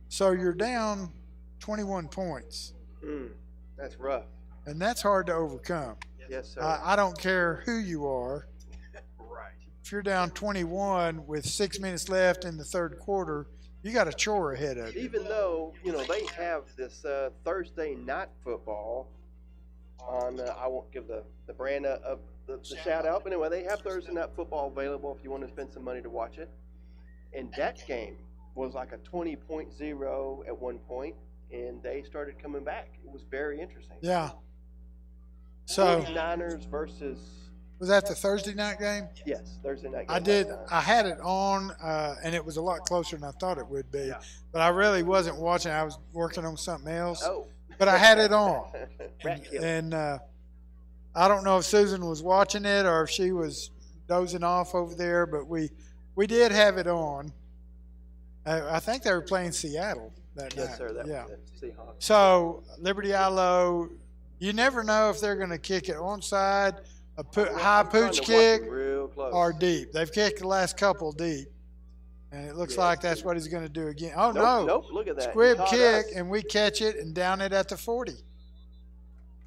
So you're down 21 points. That's rough. And that's hard to overcome. Yes, sir. I don't care who you are. Right. If you're down 21 with 6 minutes left in the 3rd quarter, you got a chore ahead of you. Even though, they have this Thursday night football on, I won't give the brand of the shout out, but anyway, they have Thursday night football available if you want to spend some money to watch it. And that game was like a 20.0 at one point, and they started coming back. It was very interesting. Yeah. So 49ers versus. Was that the Thursday night game? Yes, Thursday night game. I had it on, and it was a lot closer than I thought it would be. Yeah. But I really wasn't watching. I was working on something else. Oh. But I had it on. Rat kill. And I don't know if Susan was watching it or if she was dozing off over there, but we did have it on. I think they were playing Seattle that night. Yes, sir. That yeah. was it. Seahawks. So Liberty-Eylau, you never know if they're going to kick it onside, high I'm trying pooch to watch kick, it real close. or deep. They've kicked the last couple deep, and it looks like that's what he's going to do again. Oh, Nope, look at that. Squib He caught kick, us. and we catch it and down it at the 40.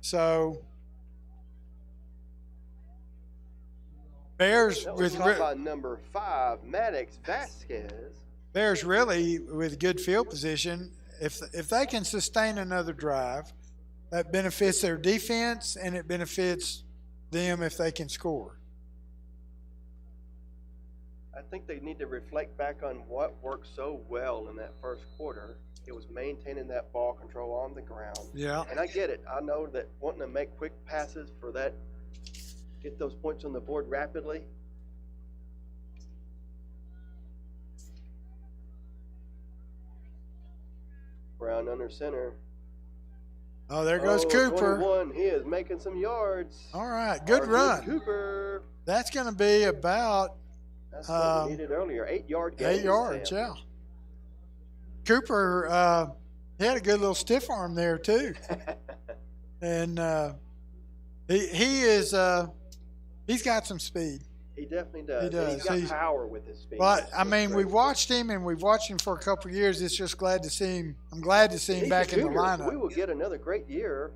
So Bears That was with caught by number 5, Maddox Vasquez. Bears really with good field position. If they can sustain another drive, that benefits their defense and it benefits them if they can score. I think they need to reflect back on what worked so well in that first quarter. It was maintaining that ball control on the ground. Yeah. And I get it. I know that wanting to make quick passes for that, get those points on the board rapidly. Brown under center. Oh, there goes Cooper. 21. He is making some yards. All right, good Arthur run. Cooper. That's going to be about That's what we needed earlier. 8-yard gain. 8 yards, yeah. Cooper, he had a good little stiff arm there too, and he's got some speed. He definitely does. He does. And he's got power with his speed. But I mean, we watched him, and we've watched him for a couple of years. It's just glad to see him. I'm glad to see him He's back a in the junior, so lineup. we will get another great year.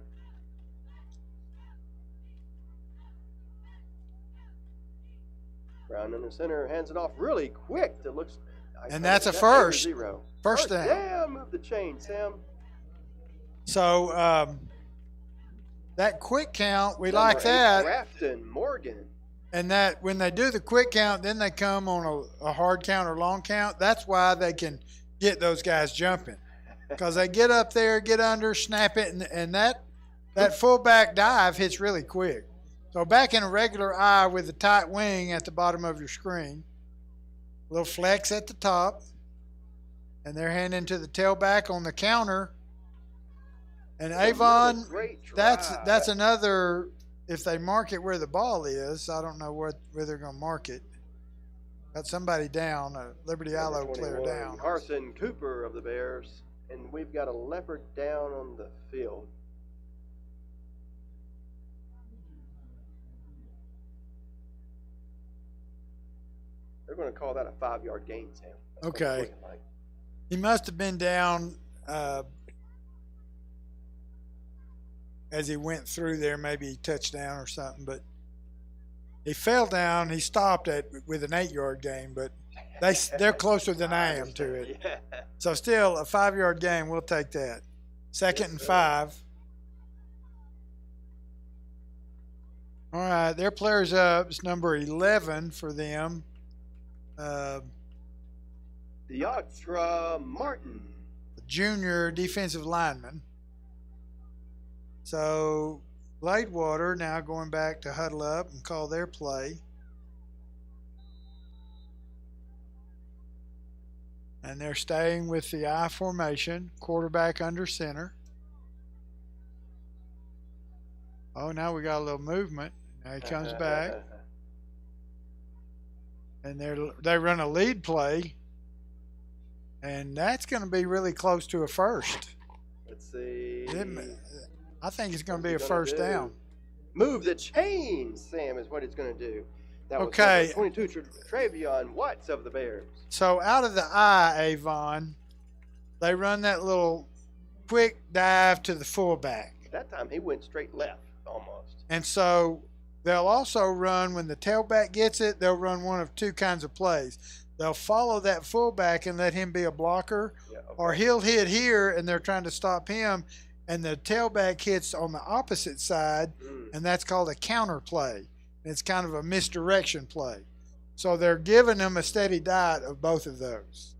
Brown under center, hands it off really quick. It looks. And that's a first. First down. Yeah, move the chain, Sam. So that quick count, we Number like 8, that. Grafton Morgan. And that when they do the quick count, then they come on a hard count or long count. That's why they can get those guys jumping, because they get up there, get under, snap it, and that fullback dive hits really quick. So back in a regular eye with the tight wing at the bottom of your screen, a little flex at the top, and they're handing to the tailback on the counter. And Avon, that's another. If they mark it where the ball is, I don't know where they're going to mark it. Got somebody down, a Liberty-Eylau player down. Carson Cooper of the Bears, and we've got a Leopard down on the field. They're going to call that a 5-yard gain, Sam. That's what it's Okay. looking like. He must have been down as he went through there, maybe he touched down or something, but he fell down. He stopped with an 8-yard gain, but they're closer than I am to it. Yeah. So still a 5-yard gain, we'll take that. Second and 5. All right, their player's up. It's number 11 for them. Deotra Martin. Junior defensive lineman. So Gladewater now going back to huddle up and call their play. And they're staying with the I formation, quarterback under center. Oh, now we got a little movement. Now he comes back. And they run a lead play. And that's going to be really close to a first. Let's see. I think it's going to be a first down. Move the chain, Sam, is what it's going to do. That was Okay. 22 Travion Watts of the Bears. So out of the I, Avon, they run that little quick dive to the fullback. That time he went straight left almost. And so they'll also run, when the tailback gets it, they'll run one of two kinds of plays. They'll follow that fullback and let him be a blocker, Yeah, okay. or he'll hit here and they're trying to stop him, and the tailback hits on the opposite side, and that's called a counter play. It's kind of a misdirection play. So they're giving them a steady diet of both of those.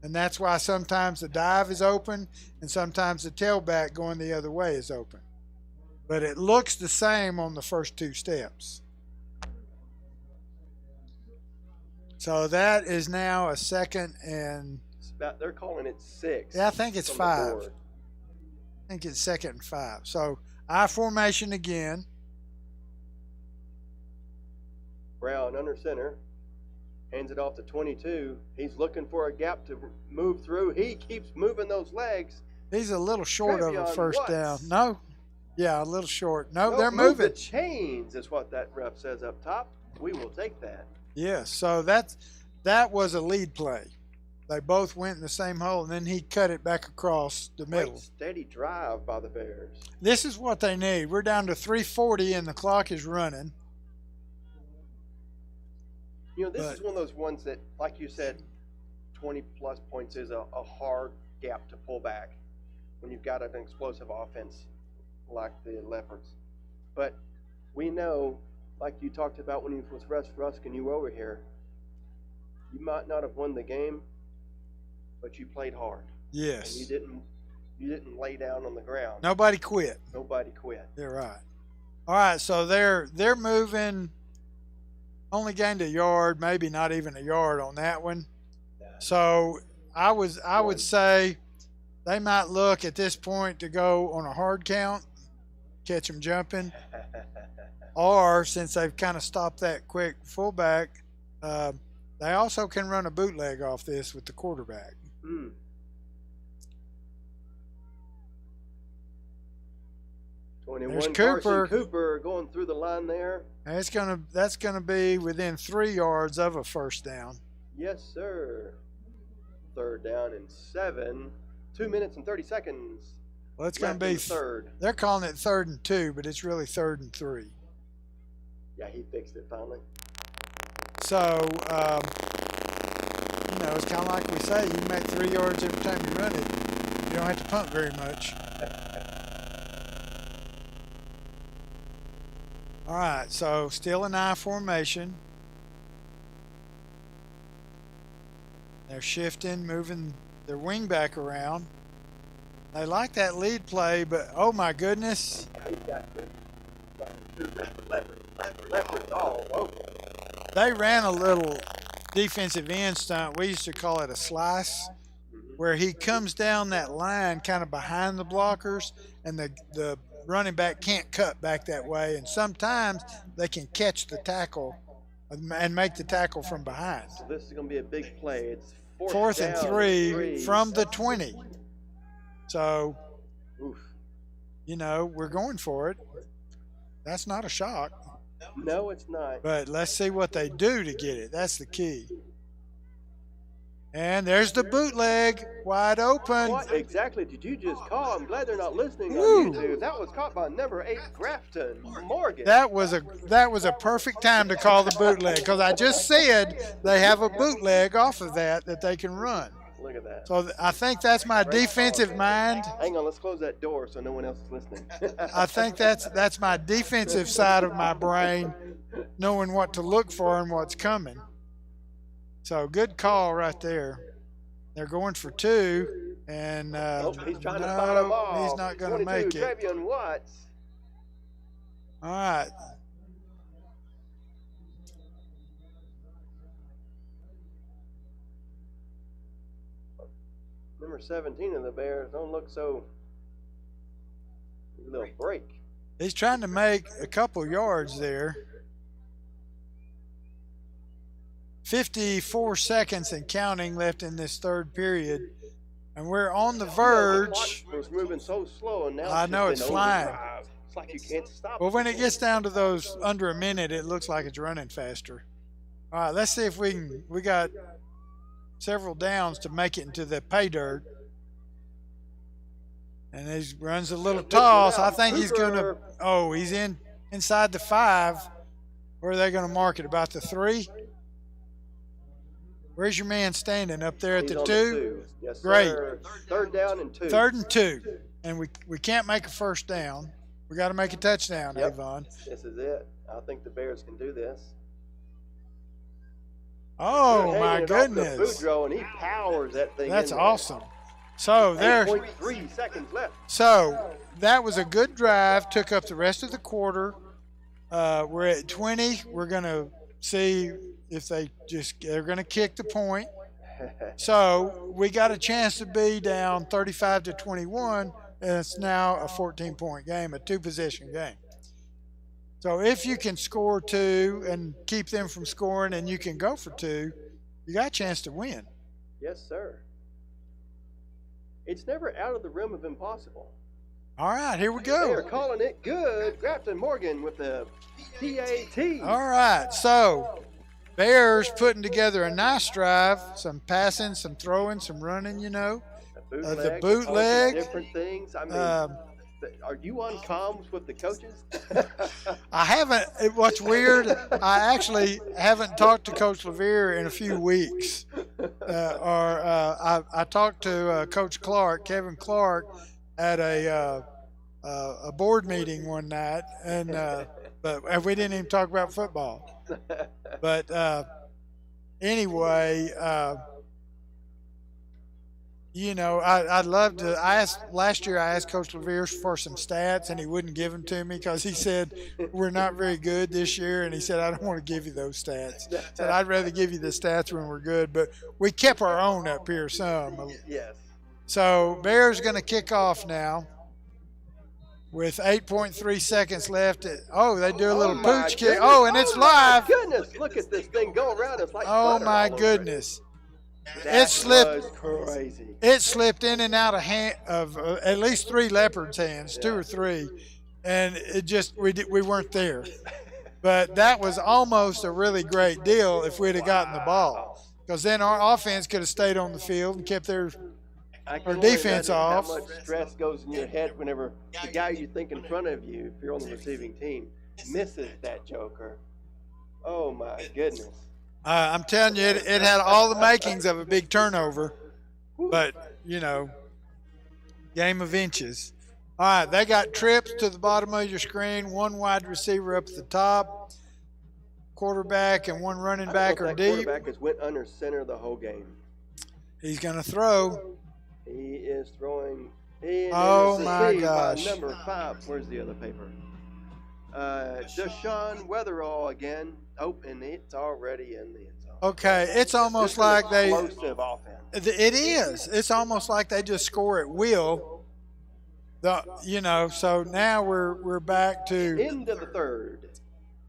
And that's why sometimes the dive is open and sometimes the tailback going the other way is open. But it looks the same on the first two steps. So that is now a second and... They're calling it 6. Yeah, I think it's 5. I think it's second and 5. So I formation again. Brown under center. Hands it off to 22. He's looking for a gap to move through. He keeps moving those legs. He's a little short of a Travion first Watts. down. No. Yeah, a little short. No, No, they're move moving. the chains is what that ref says up top. We will take that. Yeah, so that was a lead play. They both went in the same hole, and then he cut it back across the middle. Great steady drive by the Bears. This is what they need. We're down to 3:40, and the clock is running. You know, this is one of those ones that, like you said, 20-plus points is a hard gap to pull back when you've got an explosive offense like the Leopards. But we know, like you talked about when you was with Rusk and you were over here, you might not have won the game, but you played hard. Yes. And you didn't lay down on the ground. Nobody quit. Nobody quit. You're right. All right, so they're moving. Only gained a yard, maybe not even a yard on that one. So I would say they might look at this point to go on a hard count, catch them jumping, or since they've kind of stopped that quick fullback, they also can run a bootleg off this with the quarterback. Mm. There's Cooper. Cooper going through the line there. And that's gonna be within 3 yards of a first down. Yes, sir. 3rd down and 7. 2 minutes and 30 seconds. Well, it's gonna be third. They're calling it 3rd and 2, but it's really 3rd and 3. Yeah, he fixed it finally. So it's kind of like we say, you can make 3 yards every time you run it. You don't have to punt very much. All right, so still an I formation. They're shifting, moving their wing back around. They like that lead play, but oh my goodness. Leopards all over. They ran a little defensive end stunt. We used to call it a slice, where he comes down that line kind of behind the blockers, and the running back can't cut back that way, and sometimes they can catch the tackle and make the tackle from behind. So this is going to be a big play. It's 4th and 3 from the 20. So, oof. We're going for it. That's not a shock. No, it's not. But let's see what they do to get it. That's the key. And there's the bootleg, wide open. What exactly did you just call? I'm glad they're not listening Woo. on YouTube. That was caught by number 8, Grafton Morgan. That was a perfect time to call the bootleg, because I just said they have a bootleg off of that they can run. Look at that. So I think that's my defensive mind. Hang on, let's close that door so no one else is listening. I think that's my defensive side of my brain, knowing what to look for and what's coming. So good call right there. They're going for 2, and he's trying to find a ball. He's not going to make it. Travion Watts. All right. Number 17 of the Bears don't look so. A little break. He's trying to make a couple yards there. 54 seconds and counting left in this 3rd period, and we're on the verge. It was moving so slow, and now I know it's flying. Overdrive. It's like you can't stop. Well, when it gets down to those under a minute, it looks like it's running faster. All right, let's see if we can. We got several downs to make it into the pay dirt, and he runs a little toss. I think he's gonna. Oh, he's inside the 5. Where are they gonna mark it? About the 3. Where's your man standing up there at the 2? Yes, great. Sir. 3rd down and 2. 3rd and 2, and we can't make a first down. We got to make a touchdown, Yep. Avon. This is it. I think the Bears can do this. Oh my Hanging it goodness! off the Boudreaux, and he powers that thing. That's in there. awesome. So there. 8.3 seconds left. So that was a good drive. Took up the rest of the quarter. We're at 20. We're gonna see if they're going to kick the point. So we got a chance to be down 35-21, and it's now a 14-point game, a 2-possession game. So if you can score 2 and keep them from scoring, and you can go for 2, you got a chance to win. Yes, sir. It's never out of the realm of impossible. All right, here we They are go. calling it good. Grafton Morgan with the PAT. All right, so Bears putting together a nice drive, some passing, some throwing, some running, the bootleg. Different things. I mean, are you on comms with the coaches? I haven't. What's weird, I actually haven't talked to Coach Levere in a few weeks. I talked to Coach Clark, Kevin Clark, at a board meeting one night, and But we didn't even talk about football. But anyway, I'd love to. Last year I asked Coach Levere for some stats, and he wouldn't give them to me because he said we're not very good this year, and he said I don't want to give you those stats. He said I'd rather give you the stats when we're good, but we kept our own up here some. Yes. So Bears going to kick off now with 8.3 seconds left. They do a little pooch kick. Oh, and it's live. Goodness, look at this thing go around. It's like oh butter my all over goodness. It slipped. Crazy. It slipped in and out of at least 3 Leopards' hands, 2 or 3, and it just we weren't there. But that was almost a really great deal if we'd have gotten the ball, because then our offense could have stayed on the field and kept our defense off. How much stress goes in your head whenever the guy you think in front of you, if you're on the receiving team, misses that joker. Oh my goodness. I'm telling you, it had all the makings of a big turnover, but, game of inches. All right, they got trips to the bottom of your screen, 1 wide receiver up at the top, quarterback and 1 running back are deep. Quarterback has went under center the whole game. He's going to throw. He is throwing. Oh, my gosh. Number 5. Where's the other paper? Deshaun Weatherall again. Oh, and it's already in the end zone. Okay, it's almost like they. Explosive offense. It is. It's almost like they just score at will. So now we're back to end of the third.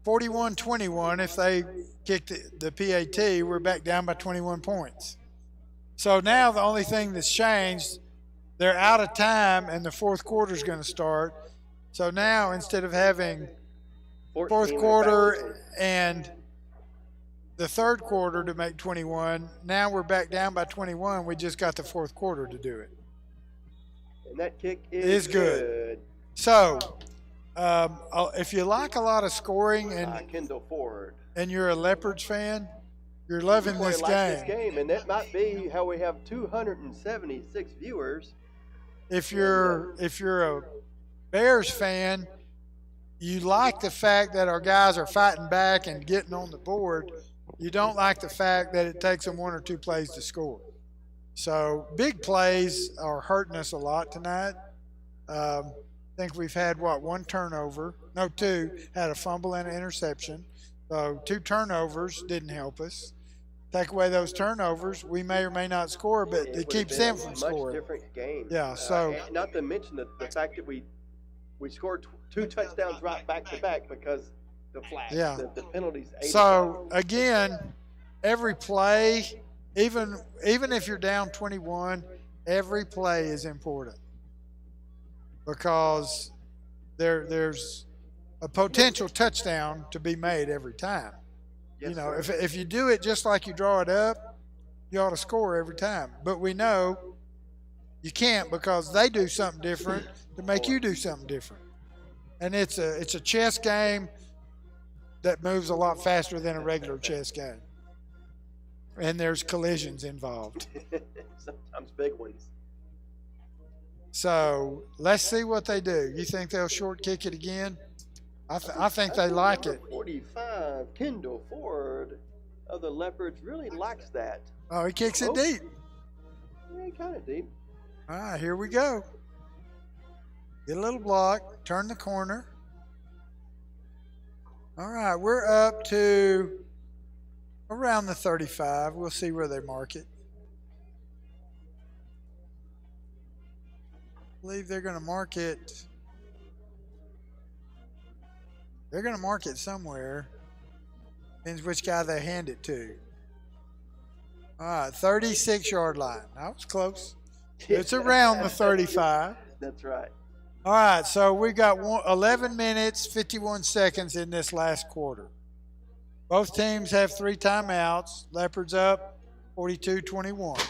41-21. If they kick the PAT, we're back down by 21 points. So now the only thing that's changed, they're out of time, and the fourth quarter is going to start. So now instead of having fourth quarter and the third quarter to make 21, now we're back down by 21. We just got the fourth quarter to do it. And that kick is good. So if you like a lot of scoring Kendall Ford, and you're a Leopards fan, you're loving this game. And that might be how we have 276 viewers. If you're a Bears fan, you like the fact that our guys are fighting back and getting on the board. You don't like the fact that it takes them 1 or 2 plays to score. So big plays are hurting us a lot tonight. I think we've had, 1 turnover? No, 2. Had a fumble and an interception. So 2 turnovers didn't help us. Take away those turnovers, we may or may not score, but it keeps them from scoring. Much different game. Yeah, so. Not to mention the fact that we scored 2 touchdowns right back to back because the flags, the penalties. So again, every play, even if you're down 21, every play is important because there's a potential touchdown to be made every time. Yes, if you do it just like you draw it up, you ought to score every time. But we know you can't because they do something different to make you do something different. And it's a chess game that moves a lot faster than a regular chess game. And there's collisions involved. Sometimes big ones. So let's see what they do. You think they'll short kick it again? I think they like it. 45, Kendall Ford of the Leopards really likes that. Oh, he kicks it deep. Yeah, kind of deep. All right, here we go. Get a little block, turn the corner. All right, we're up to around the 35. We'll see where they mark it. I believe they're going to mark it. They're going to mark it somewhere. Depends which guy they hand it to. All right, 36-yard line. That was close. It's around the 35. That's right. All right, so we've got 11 minutes, 51 seconds in this last quarter. Both teams have 3 timeouts. Leopards up 42-21.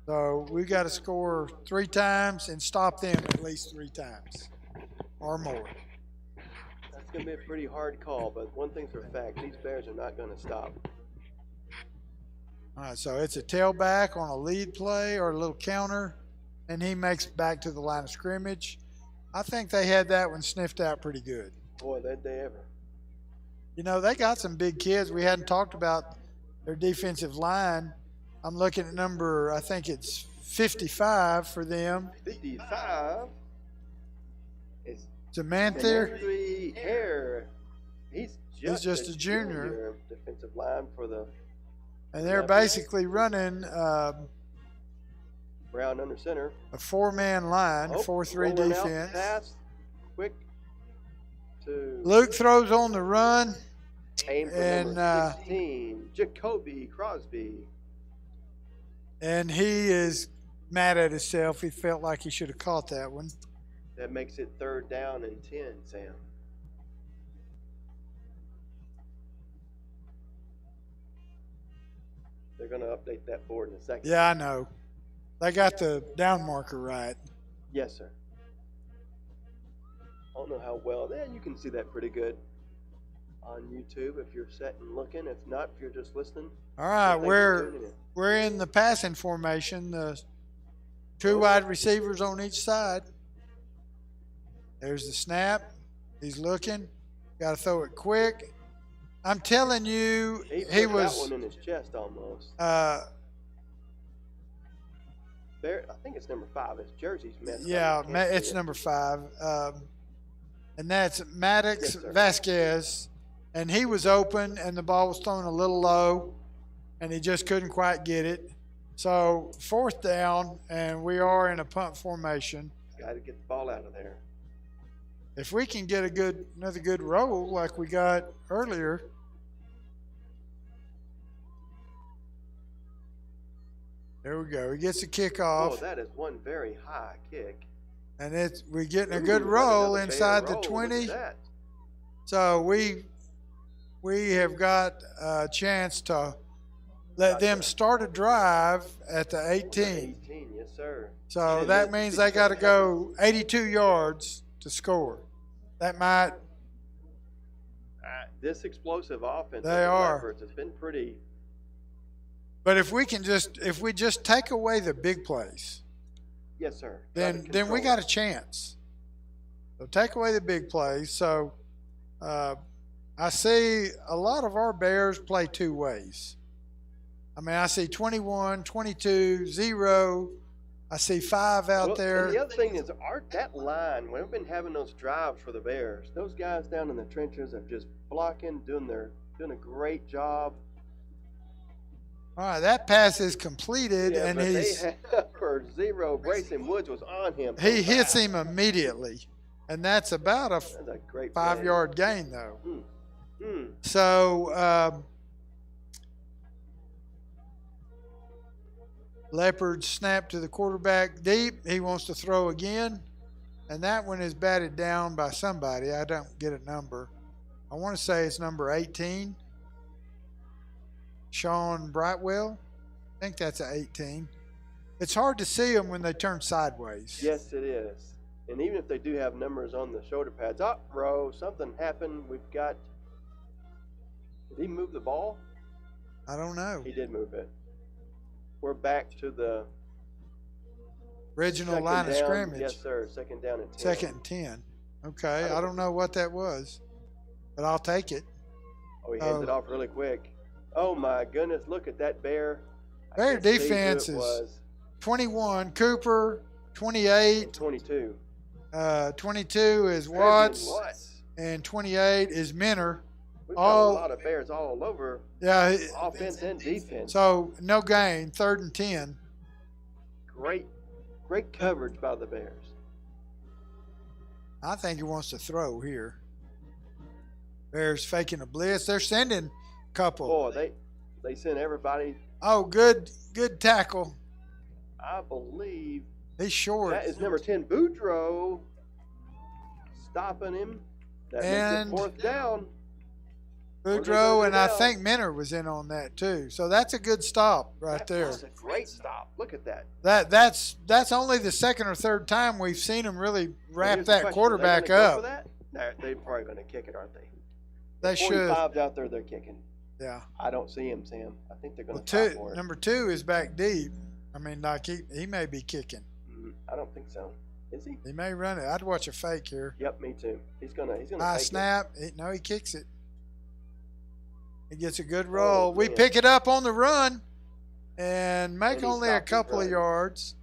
So we've got to score 3 times and stop them at least 3 times or more. That's going to be a pretty hard call, but one thing's for a fact, these Bears are not going to stop. All right, so it's a tailback on a lead play or a little counter, and he makes it back to the line of scrimmage. I think they had that one sniffed out pretty good. Boy, did they ever. You know, they got some big kids. We hadn't talked about their defensive line. I'm looking at number, I think it's 55 for them. 55 is Samantha. Hare. He's just a junior. Defensive line for the. And they're basically running Brown under center. a four-man line, 4-3 rolling out, defense. Pass, quick to Luke throws on the run. aim for and, number 16, Jacoby Crosby. And he is mad at himself. He felt like he should have caught that one. That makes it 3rd down and 10, Sam. They're going to update that board in a second. Yeah, I know. They got the down marker right. Yes, sir. I don't know how well. Yeah, you can see that pretty good on YouTube if you're sitting and looking. If not, if you're just listening. All right, thanks for tuning in. we're in the passing formation. The 2 wide receivers on each side. There's the snap. He's looking. Got to throw it quick. I'm telling you, he was. That one in his chest almost. There, I think it's number 5. His jersey's messed up. Yeah, it's number 5. And that's Maddox Vasquez. And he was open, and the ball was thrown a little low, and he just couldn't quite get it. So 4th down, and we are in a punt formation. Got to get the ball out of there. If we can get another good roll like we got earlier. There we go. He gets a kickoff. Oh, that is one very high kick. And we're getting a good roll inside the 20. So we have got a chance to let them start a drive at the 18. 18, yes, sir. So that means they got to go 82 yards to score. That might. This explosive offense. They are. Leopards has been pretty. But if we just take away the big plays, Yes, sir. then we got a chance. So take away the big plays. So I see a lot of our Bears play 2 ways. I mean, I see 21, 22, 0. I see 5 out there. And the other thing is, that line, we've been having those drives for the Bears. Those guys down in the trenches are just blocking, doing a great job. All right, that pass is completed, Yeah, and but he's they had for 0. Grayson Woods was on him. he hits him immediately, and that's about a That's a great 5-yard gain, though. Hmm. So Leopards snap to the quarterback deep. He wants to throw again, and that one is batted down by somebody. I don't get a number. I want to say it's number 18. Sean Brightwell. I think that's an 18. It's hard to see them when they turn sideways. Yes, it is. And even if they do have numbers on the shoulder pads, something happened. We've got. Did he move the ball? I don't know. He did move it. We're back to the Original second line of down. scrimmage. Yes, sir. 2nd down and 10. 2nd and 10. Okay. I don't know what that was, but I'll take it. Oh, he hands it off really quick. Oh, my goodness. Look at that Bear. Bear defense is 21, Cooper, 28. 22. 22 is Watts, and 28 is Minner. We've got a lot of Bears all over. Yeah. Offense and defense. So no gain, 3rd and 10. Great coverage by the Bears. I think he wants to throw here. Bears faking a blitz. They're sending a couple. Boy, they sent everybody. Oh, good tackle. I believe He's short. that is number 10, Boudreaux, stopping him. That And makes it 4th down. Boudreaux, and I think Minner was in on that too. So that's a good stop right there. That's a great stop. Look at that. That's only the 2nd or 3rd time we've seen him really wrap Here's the that question. quarterback Are they gonna go up. for that? They're probably going to kick it, aren't they? They should. 45's out there, they're kicking. Yeah. I don't see him, Sam. I think they're going Well, to for it. number 2 is back deep. I mean, like he may be kicking. I don't think so. Is he? He may run it. I'd watch a fake here. Yep, me too. He's gonna High fake snap. No, he kicks it. He gets a good roll. We man. pick it up on the run and make And he only a stopped his couple of run. yards.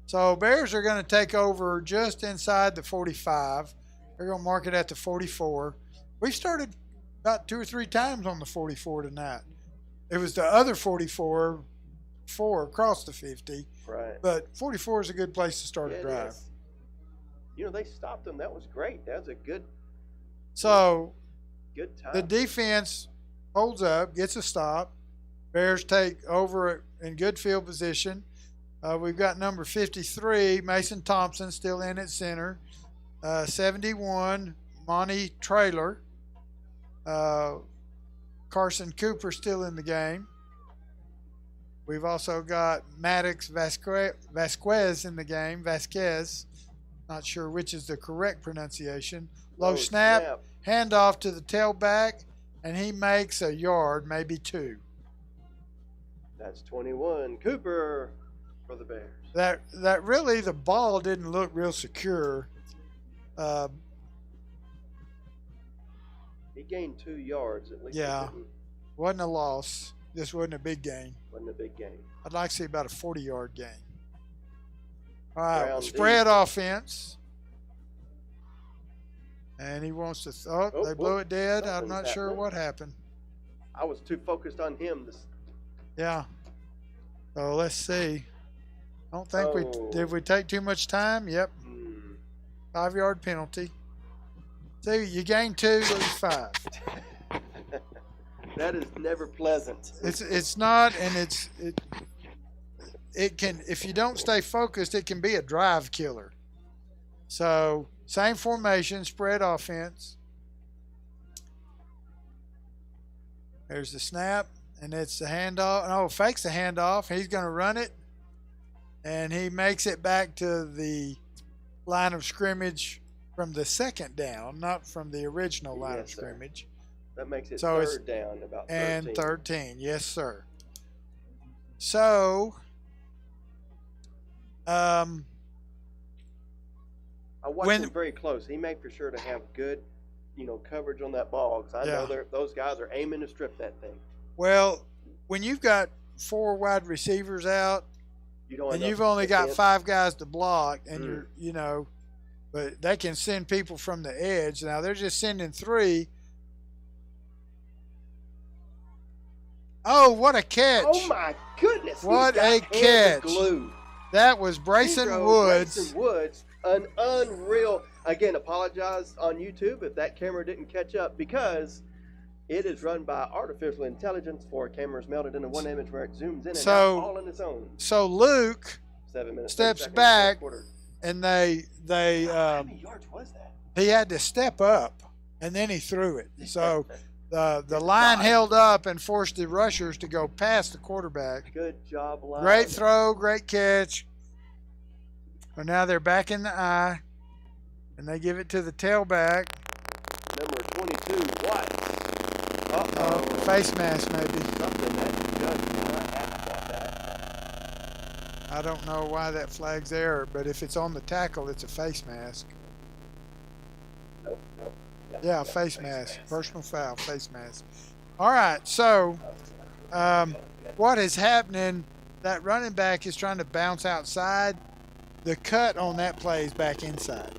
So Bears are going to take over just inside the 45. They're going to mark it at the 44. We've started about 2 or 3 times on the 44 tonight. It was the other 44 across the 50. Right. But 44 is a good place to start Yeah, a it drive. is. You know, they stopped them. That was great. That was a good So time. the defense holds up, gets a stop. Bears take over in good field position. We've got number 53, Mason Thompson, still in at center. 71, Monty Traylor. Carson Cooper still in the game. We've also got Maddox Vasquez in the game. Vasquez, not sure which is the correct pronunciation. Low snap, handoff to the tailback, and he makes a yard, maybe 2. That's 21. Cooper for the Bears. That really, the ball didn't look real secure. He gained 2 yards at least. Yeah. Wasn't a loss. This wasn't a big gain. Wasn't a big game. I'd like to see about a 40-yard gain. All right, Round spread D. offense. And he wants to. They blew it dead. I'm Something's not sure happening. what happened. I was too focused on him. Yeah. So let's see. I don't think did we take too much time? Yep. 5-yard penalty. See, you gain 2, lose 5. That is never pleasant. It's not, and it can, if you don't stay focused, it can be a drive killer. So same formation, spread offense. There's the snap, and it's the handoff. No, fakes the handoff. He's going to run it, and he makes it back to the line of scrimmage from the second down, not from the original line of scrimmage. That makes it So third down, about 13. And 13, yes, sir. So, I watched him very close. He made for sure to have good, coverage on that ball, because I know those guys are aiming to strip that thing. Well, when you've got 4 wide receivers out, and you've only got 5 guys to block, and but they can send people from the edge. Now they're just sending 3. Oh, what a catch! Oh my goodness! What a catch! Glue. That was Brayson Woods. Brayson Woods, an unreal. Again, apologize on YouTube if that camera didn't catch up, because it is run by artificial intelligence for cameras melted into one image where it zooms in and out all on its own. So Luke 7 minutes, steps 30 seconds, back, quarter. and they How many yards was that? he had to step up, and then he threw it. So the line held up and forced the rushers to go past the quarterback. Good job, line. Great throw, great catch. But now they're back in the eye, and they give it to the tailback. Number 22, Watts. Face mask maybe. Something that judge did not ask about that. I don't know why that flag's there, but if it's on the tackle, it's a face mask. Nope. Yeah, face mask. Personal foul, face mask. All right, so what is happening, that running back is trying to bounce outside. The cut on that play is back inside.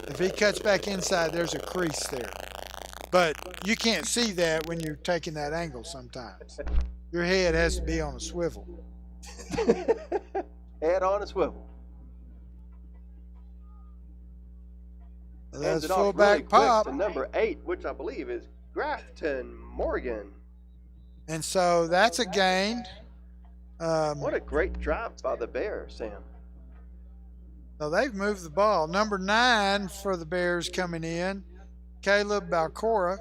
If he cuts back inside, there's a crease there. But you can't see that when you're taking that angle sometimes. Your head has to be on a swivel. Head on a swivel. That's Hands it off fullback really quick pop. to number 8, which I believe is Grafton Morgan. And so that's a gain. What a great drive by the Bears, Sam. So they've moved the ball. Number 9 for the Bears coming in, Caleb Balcora.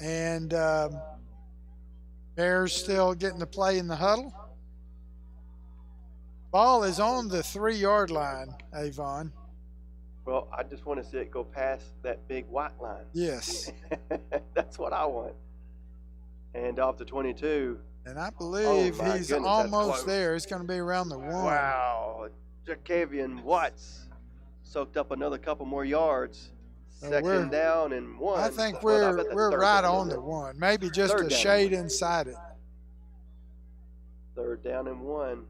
And Bears still getting the play in the huddle. Ball is on the 3-yard line, Avon. Well, I just want to see it go past that big white line. Yes. That's what I want. And off the 22, And I believe Oh, my he's goodness, that's almost close. there. It's going to be around the 1. Wow. Jacavian Watts soaked up another couple more yards. we're- Second down and 1. I think Well, I bet that's we're third right down, on isn't the it? 1. Maybe just Third a down. shade inside it. Third down and 1.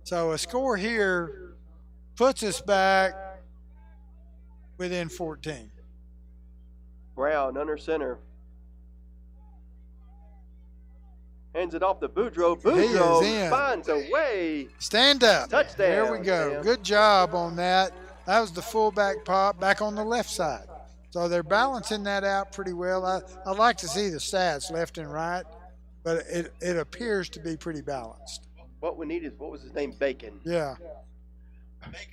So a score here puts us back within 14. Brown under center. Hands it off to Boudreaux. He is Boudreaux in. finds a way. Stand up. Touchdown, There we go. Sam. Good job on that. That was the fullback pop back on the left side. So they're balancing that out pretty well. I like to see the stats left and right, but it appears to be pretty balanced. What we need is, what was his name? Bacon. Yeah.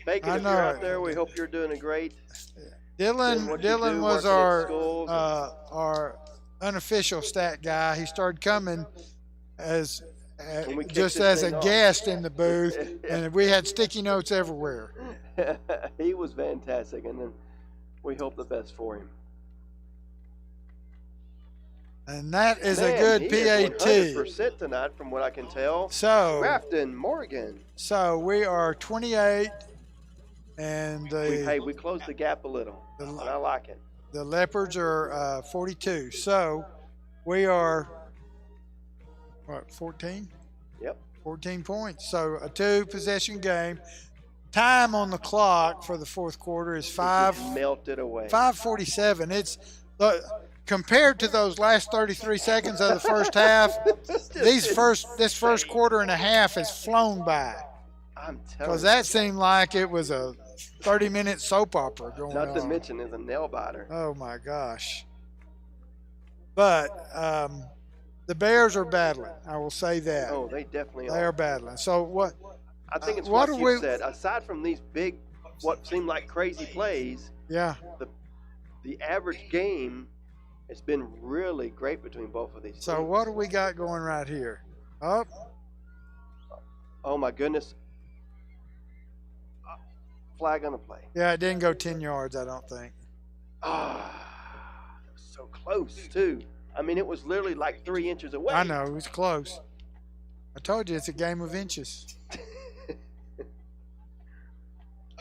Bacon, I if know you're out it. there, we hope you're doing a great. Doing Dylan what you Dylan do, was working at schools and- our unofficial stat guy. He started coming as When we kicked just this as a thing off. guest in the booth, and we had sticky notes everywhere. He was fantastic, and then we hope the best for him. And that is Man, a good he is PAT. 100% tonight, from what I can tell. So Grafton Morgan. we are 28, and We closed the gap a little, and I like it. the Leopards are 42. So we are, what, 14? Yep. 14 points. So a 2-possession game. Time on the clock for the fourth quarter is It just melted away. 5:47. It's compared to those last 33 seconds of the first half. This first quarter and a half has flown by, I'm telling because you. that seemed like it was a 30-minute soap opera going Not on. to mention, is a nail biter. Oh my gosh! But the Bears are battling. I will say that Oh, they definitely they are are. battling. So what? I think it's what what are you we- said. Aside from these big, what seem like crazy plays, Yeah. the average game has been really great between both of these So teams. what do we got going right here? Up. Oh my goodness. Flag on the play. Yeah, it didn't go 10 yards. I don't think. Ah, it was so close too. I mean, it was literally like 3 inches away. I know, it was close. I told you it's a game of inches.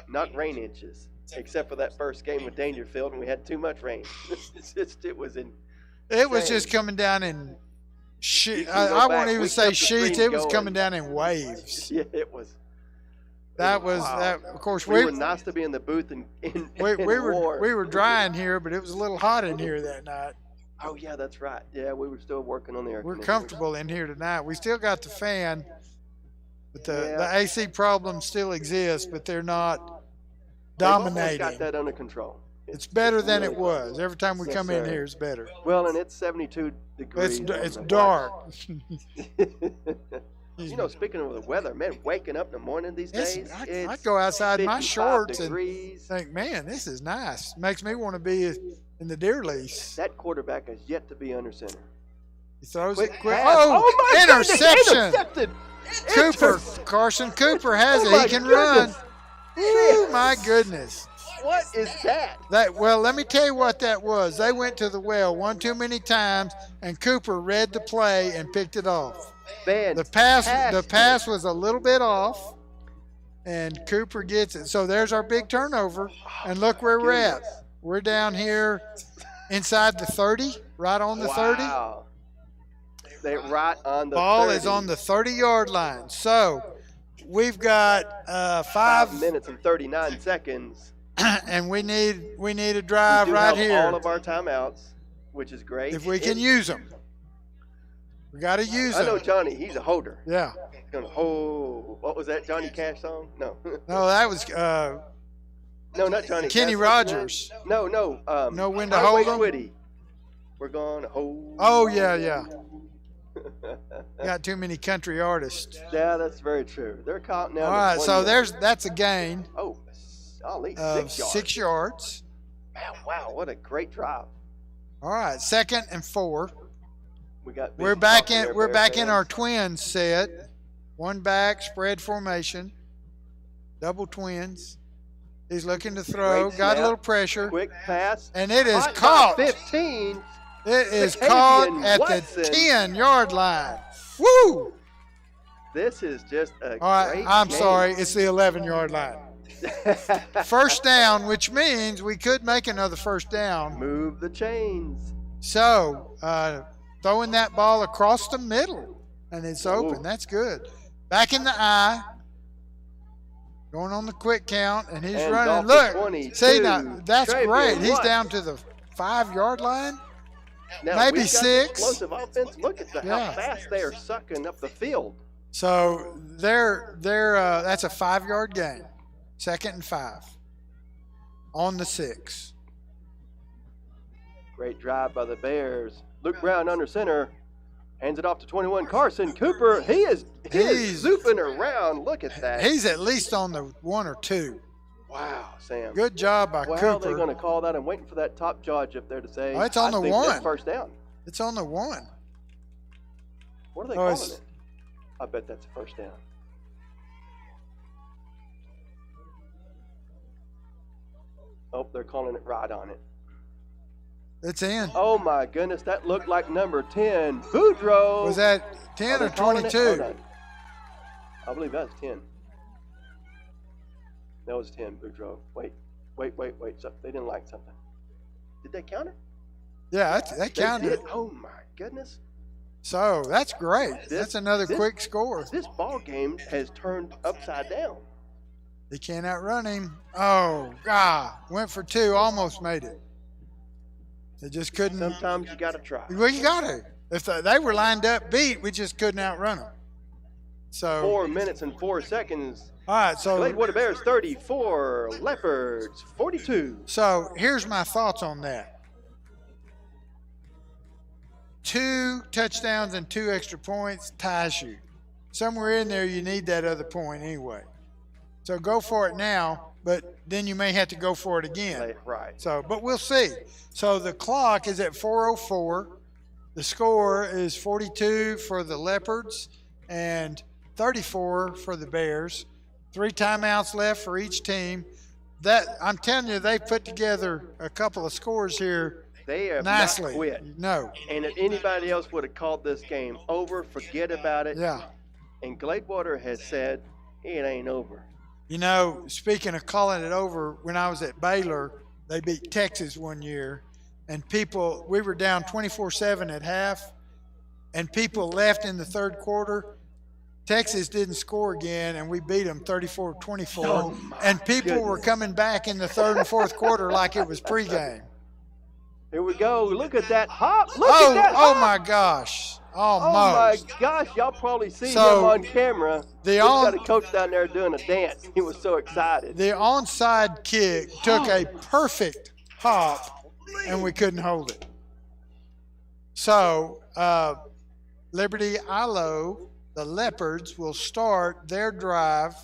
Not rain inches, except for that first game with Dangerfield, and we had too much rain. it was in. It was Same. just coming down in You can go I back. won't even We say kept the sheets. stream It was going. coming down in waves. Yeah, it was. That was Wow. that. Of course, We we were nice to be in the booth and we were warm. we were dry in here, but it was a little hot in here that night. Oh yeah, that's right. Yeah, we were still working on the air We're conditioning. comfortable in here tonight. We still got the fan, but the Yeah. AC problem still exists, but they're not They've almost dominating. got that under control. It's better than really it was. Every time we Yes, come in sir. here, it's better. Well, and it's 72 degrees. It's on the dark. You know, speaking of the weather, man, waking up in the morning these days, I it's go outside in my 55 shorts and degrees. think, man, this is nice. Makes me want to be in the deer lease. That quarterback is yet to be under center. He throws Quick it quick. pass. Oh, my goodness, interception! intercepted. Cooper, Carson Cooper has Oh, it. my He can run. goodness. Woo, my goodness. What is that? Well, let me tell you what that was. They went to the well one too many times, and Cooper read the play and picked it off. The pass was a little bit off, and Cooper gets it. So there's our big turnover, and look where we're at. Goodness. We're down here inside the 30, right on the 30. Wow. They're right on the Ball 30. is on the 30-yard line. So we've got 5 minutes and 39 seconds. and we need a drive We do right have here all of our timeouts, which is great. if we can use them. We got to use I know them. Johnny. He's a holder. Yeah. He's gonna hold. What was that Johnny Cash song? No. No, that was No, not Johnny. Kenny Cash. Rogers. No. Know when to Highway hold 'em? Quitty. We're gonna hold. Oh yeah. Got too many country artists. Yeah, that's very true. They're counting down. All to right, 20 so yards. that's a gain Oh, golly, of 6 yards. 6 yards. Wow, what a great drive. All right, 2nd and 4. We got. We're busy back talking in. there, We're Bear back in fans. our twins set. One back, spread formation, double twins. He's looking to throw. Great Got a snap. little pressure, Quick pass. and it is Caught by caught. 15. It is Jacavian caught at Watson. the 10-yard line. Woo! This is just a All great right, I'm game. sorry. It's the 11-yard line. First down, which means we could make another first down. Move the chains. So, throwing that ball across the middle, and it's open. Ooh. That's good. Back in the eye. Going on the quick count, and he's And running. off the Look, 22. see, now, that's Travian great. He's Watts. down to the 5-yard line. Now, Maybe we've got 6. Explosive offense. Look at how Yeah. fast they are sucking up the field. So they're that's a 5-yard gain. 2nd and 5 on the 6. Great drive by the Bears. Luke Brown under center. Hands it off to 21 Carson Cooper. He's zooping around. Look at that. He's at least on the 1 or 2. Wow, Sam. Good job by Well, how are they Cooper. going to call that? I'm waiting for that top judge up there to say. Oh, it's on I the think 1. that's first down. It's on the 1. What are they Oh, calling it's- it? I bet that's a first down. Oh, they're calling it right on it. It's in. Oh my goodness, that looked like number 10, Boudreaux. Was that 10 Are or they calling it? 22? Hold on. I believe that's 10. That was 10, Boudreaux. Wait. So they didn't like something. Did they count it? Yeah, they They counted did? it. Oh my goodness. So that's great. That's another this- quick score. This ball game has turned upside down. They can't outrun him. Oh, God. Went for 2, almost made it. They just couldn't. Sometimes you got to try. Well, you got to. If they were lined up beat, we just couldn't outrun them. So, 4 minutes and 4 seconds. all right. So, Gladewater Bears 34, Leopards 42. so here's my thoughts on that. 2 touchdowns and 2 extra points ties you. Somewhere in there, you need that other point anyway. So go for it now, but then you may have to go for it again. Right. So, but we'll see. So the clock is at 4:04. The score is 42 for the Leopards and 34 for the Bears. 3 timeouts left for each team. That I'm telling you, they put together a couple of scores here They have nicely. not quit. No, And if anybody else would have called this game over, forget about it. yeah. And Gladewater has said, it ain't over. You know, speaking of calling it over, when I was at Baylor, they beat Texas one year, and we were down 24-7 at half, and people left in the third quarter. Texas didn't score again, and we beat them 34-24, Oh, and people were goodness. coming back in the third and fourth quarter like it was pregame. Here we go. Look at that hop. Look at that Oh hop. my gosh. Oh my Almost. gosh, y'all probably see So, him on camera. the He's on- got a coach down there doing a dance. He was so excited. The onside kick took a perfect hop, and we couldn't hold it. So, Liberty-Eylau, the Leopards, will start their drive,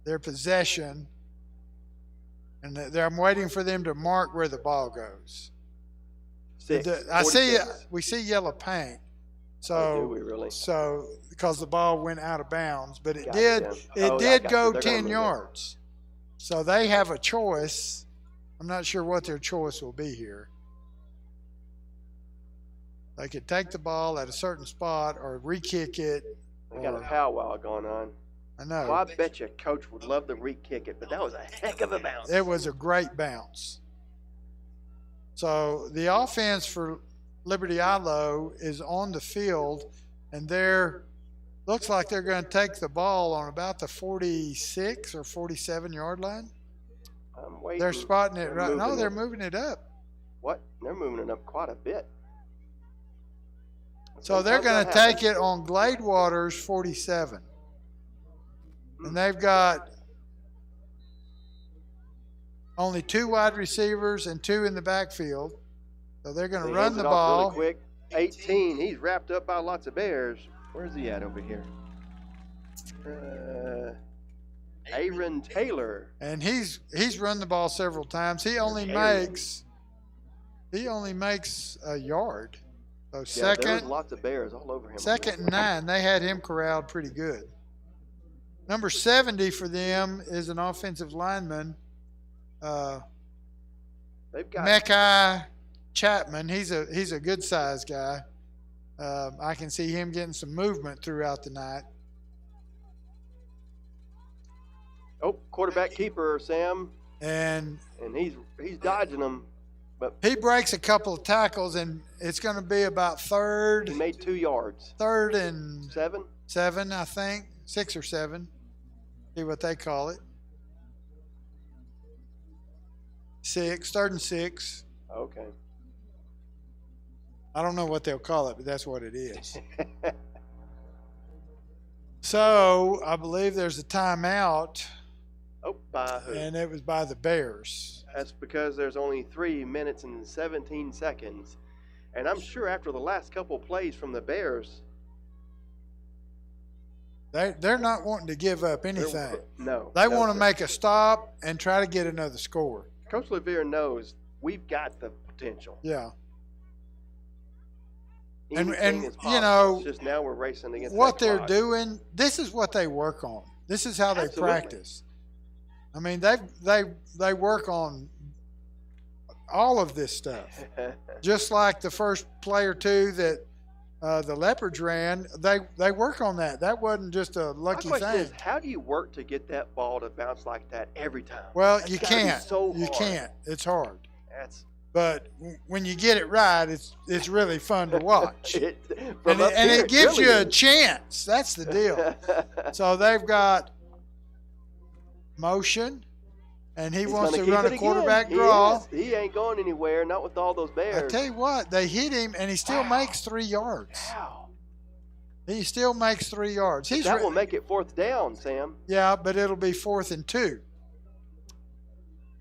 their possession, and I'm waiting for them to mark where the ball goes. 6. We see yellow paint. So, Oh, do we really? So, because the ball went out of bounds, but it Gotcha. did Oh, I did got go you. They're gonna 10 move it. yards. So they have a choice. I'm not sure what their choice will be here. They could take the ball at a certain spot or re-kick it. They got a or- powwow going on. I know. Well, I bet you coach would love to re-kick it, but that was a heck of a bounce. It was a great bounce. So the offense for Liberty-Eylau is on the field, and looks like they're going to take the ball on about the 46 or 47-yard line. I'm waiting. They're spotting it right. No, moving they're it. moving it up. What? They're moving it up quite a bit. So they're going to Sometimes take it on Gladewater's 47. And they've got only 2 wide receivers and 2 in the backfield. So they're going to He run hands the it off ball. really quick. 18. He's wrapped up by lots of Bears. Where's he at over here? Aaron Taylor. And he's run the ball several times. He only Aaron. makes a yard. So Yeah, there was second lots of Bears all over him. and 9, they had him corralled pretty good. Number 70 for them is an offensive lineman, They've got Mekhi Chapman. He's a good sized guy. I can see him getting some movement throughout the night. Oh, quarterback keeper, Sam. And he's dodging them. But he breaks a couple of tackles, and it's going to be about third. He made 2 yards. Third and 7, I think. 6 or 7. See what they call it. 6, 3rd and 6. Okay. I don't know what they'll call it, but that's what it is. So I believe there's a timeout. Oh, by who? And it was by the Bears. That's because there's only 3 minutes and 17 seconds. And I'm sure after the last couple plays from the Bears, they're not wanting to give up anything. No. They want to make a stop and try to get another score. Coach Levere knows we've got the potential. Yeah. Anything is possible. You know, it's just now we're racing against what that they're clock. doing. This is what they work on. This is how they Absolutely. practice. I mean, they work on all of this stuff. Just like the first play or two that the Leopards ran, they work on that. That wasn't just a lucky My question thing. is, how do you work to get that ball to bounce like that every time? Well, That's you gotta be can't. so You hard. can't. It's hard. That's But when you get it right, it's really fun to watch. and it gives you a chance. That's the deal. So they've got motion, and he wants to run a quarterback draw. He ain't going anywhere, not with all those Bears. I tell you what, they hit him, and he still makes 3 yards. Wow. He still makes 3 yards. That will make it 4th down, Sam. Yeah, but it'll be 4th and 2.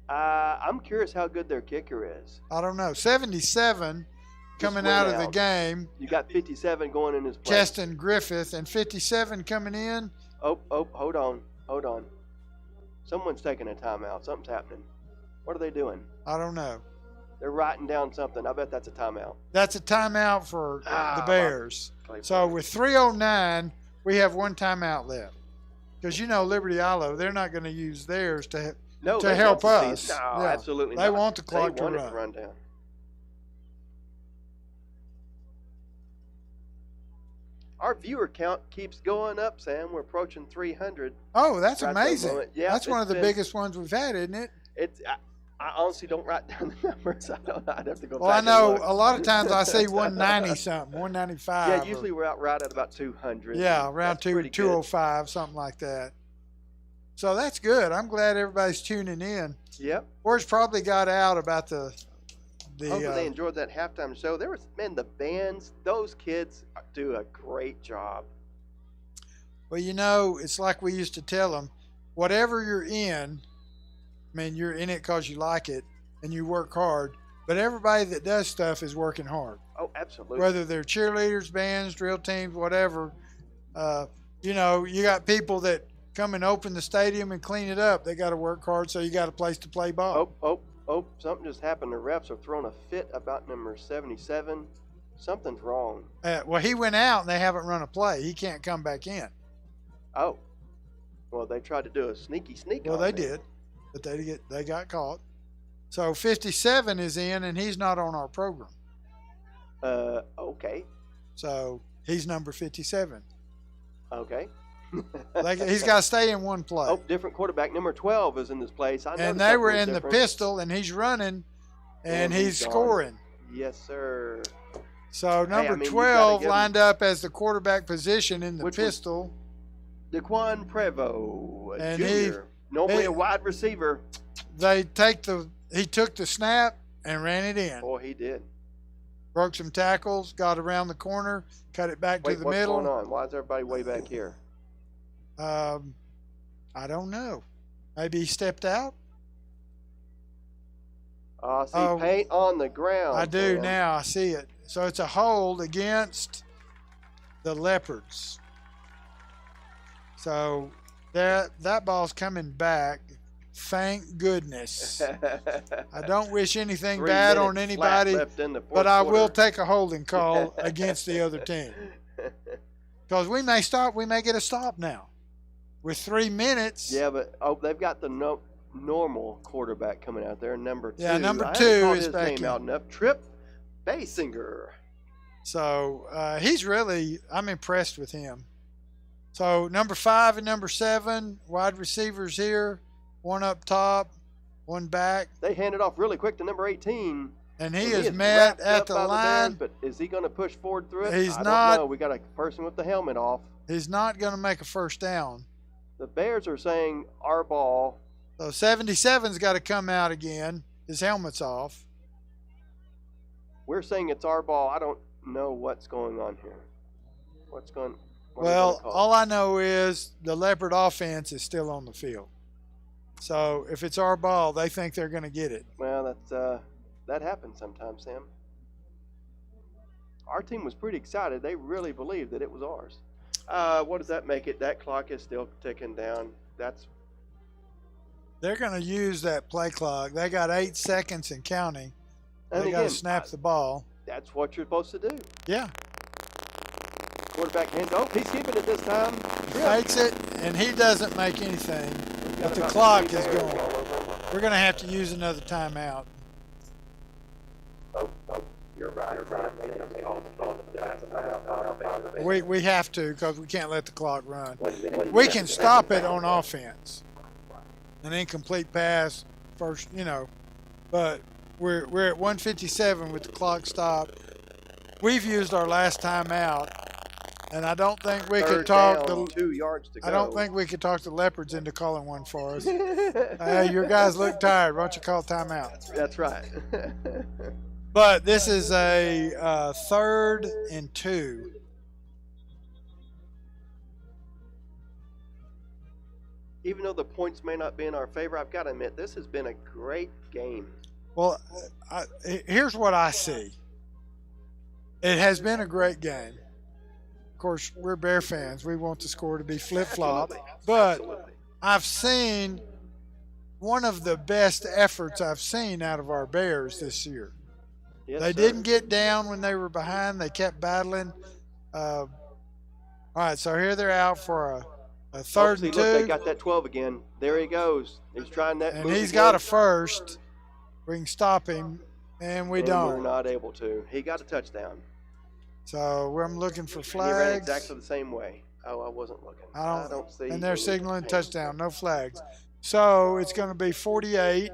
I'm curious how good their kicker is. I don't know. 77 coming went out of the out. game. You got 57 going in his place. Keston Griffith, and 57 coming in. Oh, hold on. Someone's taking a timeout. Something's happening. What are they doing? I don't know. They're writing down something. I bet that's a timeout. That's a timeout for the Bears. Clay So Bears. with 3:09, we have 1 timeout left. Because Liberty-Eylau, they're not going to use theirs to they help want to us. see- No, Yeah. absolutely They not. want the clock they to want it run. to run down. Our viewer count keeps going up, Sam. We're approaching 300. Oh, that's Right amazing. there, yeah, That's one it's of the been- biggest ones we've had, isn't it? I honestly don't write down the numbers. I'd have to go Well, I back and know look. a lot of times I see 190 something, 195. Yeah, usually we're out right at about 200. Yeah, around That's pretty good. 205, something like that. So that's good. I'm glad everybody's tuning in. Yep. Word's probably got out about the Hopefully they enjoyed that halftime show. There was, man, the bands, those kids do a great job. well, it's like we used to tell them, whatever you're in, I mean, you're in it because you like it and you work hard, but everybody that does stuff is working hard. Oh, absolutely. Whether they're cheerleaders, bands, drill teams, whatever. You got people that come and open the stadium and clean it up. They got to work hard, so you got a place to play ball. Oh, something just happened. The refs are throwing a fit about number 77. Something's wrong. Well, he went out and they haven't run a play. He can't come back in. Oh. Well, they tried to do a sneak. Well, on they him. did, but they got caught. So 57 is in, and he's not on our program. Okay. So he's number 57. Okay. He's got to stay in one play. Oh, different quarterback. Number 12 is in this place. I And noticed they were something in the different. pistol, and he's running, and he's gone. scoring. Yes, sir. So number you gotta 12 give him- lined up as the quarterback position in the Which was- pistol. Daquan Prevost, a And junior. Normally he- a wide receiver. He took the snap and ran it in. Boy, he did. Broke some tackles, got around the corner, cut it back Wait, to the what's middle. going on? Why is everybody way back here? I don't know. Maybe he stepped out. See Oh, paint on the ground. I do Sam. now. I see it. So it's a hold against the Leopards. So that ball's coming back. Thank goodness. I don't wish anything 3 bad on minutes flat anybody, left in the fourth but I will quarter. take a holding call against the other team. Because we may get a stop now. With 3 minutes. Yeah, but they've got the normal quarterback coming out there, number 2. Yeah, number I 2 haven't called is his back name in. out enough. Trip Basinger. So he's really, I'm impressed with him. So number 5 and number 7, wide receivers here, one up top, one back. They hand it off really quick to number 18. And he is met at the line. But is he going to push forward through it? He's I not. don't know. We got a person with the helmet off. He's not going to make a first down. The Bears are saying our ball. So 77's got to come out again. His helmet's off. We're saying it's our ball. I don't know what's going on here. Well, all I know is the Leopard offense is still on the field. So if it's our ball, they think they're going to get it. Well, that happens sometimes, Sam. Our team was pretty excited. They really believed that it was ours. What does that make it? That clock is still ticking down. They're going to use that play clock. They got 8 seconds and counting. They got to snap the ball. That's what you're supposed to do. Yeah. Quarterback hands. Oh, he's keeping it this time. He fakes it, and he doesn't make anything. But the clock is going. We're going to have to use another timeout. You're right. We have to, because we can't let the clock run. We can stop it on offense. An incomplete pass, first, but we're at 1:57 with the clock stopped. We've used our last timeout, and I don't think we could talk 2 yards to go. I don't think we could talk the Leopards into calling one for us. Hey, your guys look tired. Why don't you call timeout? That's right. But this is a 3rd and 2. Even though the points may not be in our favor, I've got to admit, this has been a great game. Well, here's what I see. It has been a great game. Of course, we're Bear fans. We want the score to be flip-flop. But I've seen one of the best efforts I've seen out of our Bears this year. Yes, they didn't get down when they were behind. They kept battling. All right, so here they're out for a 3rd and 2. Look, they got that 12 again. There he goes. He's trying that. And he's got a first. We can stop him, and we don't. We're not able to. He got a touchdown. So I'm looking for He ran flags. exactly the same way. Oh, I wasn't looking. I don't see. And they're signaling touchdown, no flags. So it's going to be 48,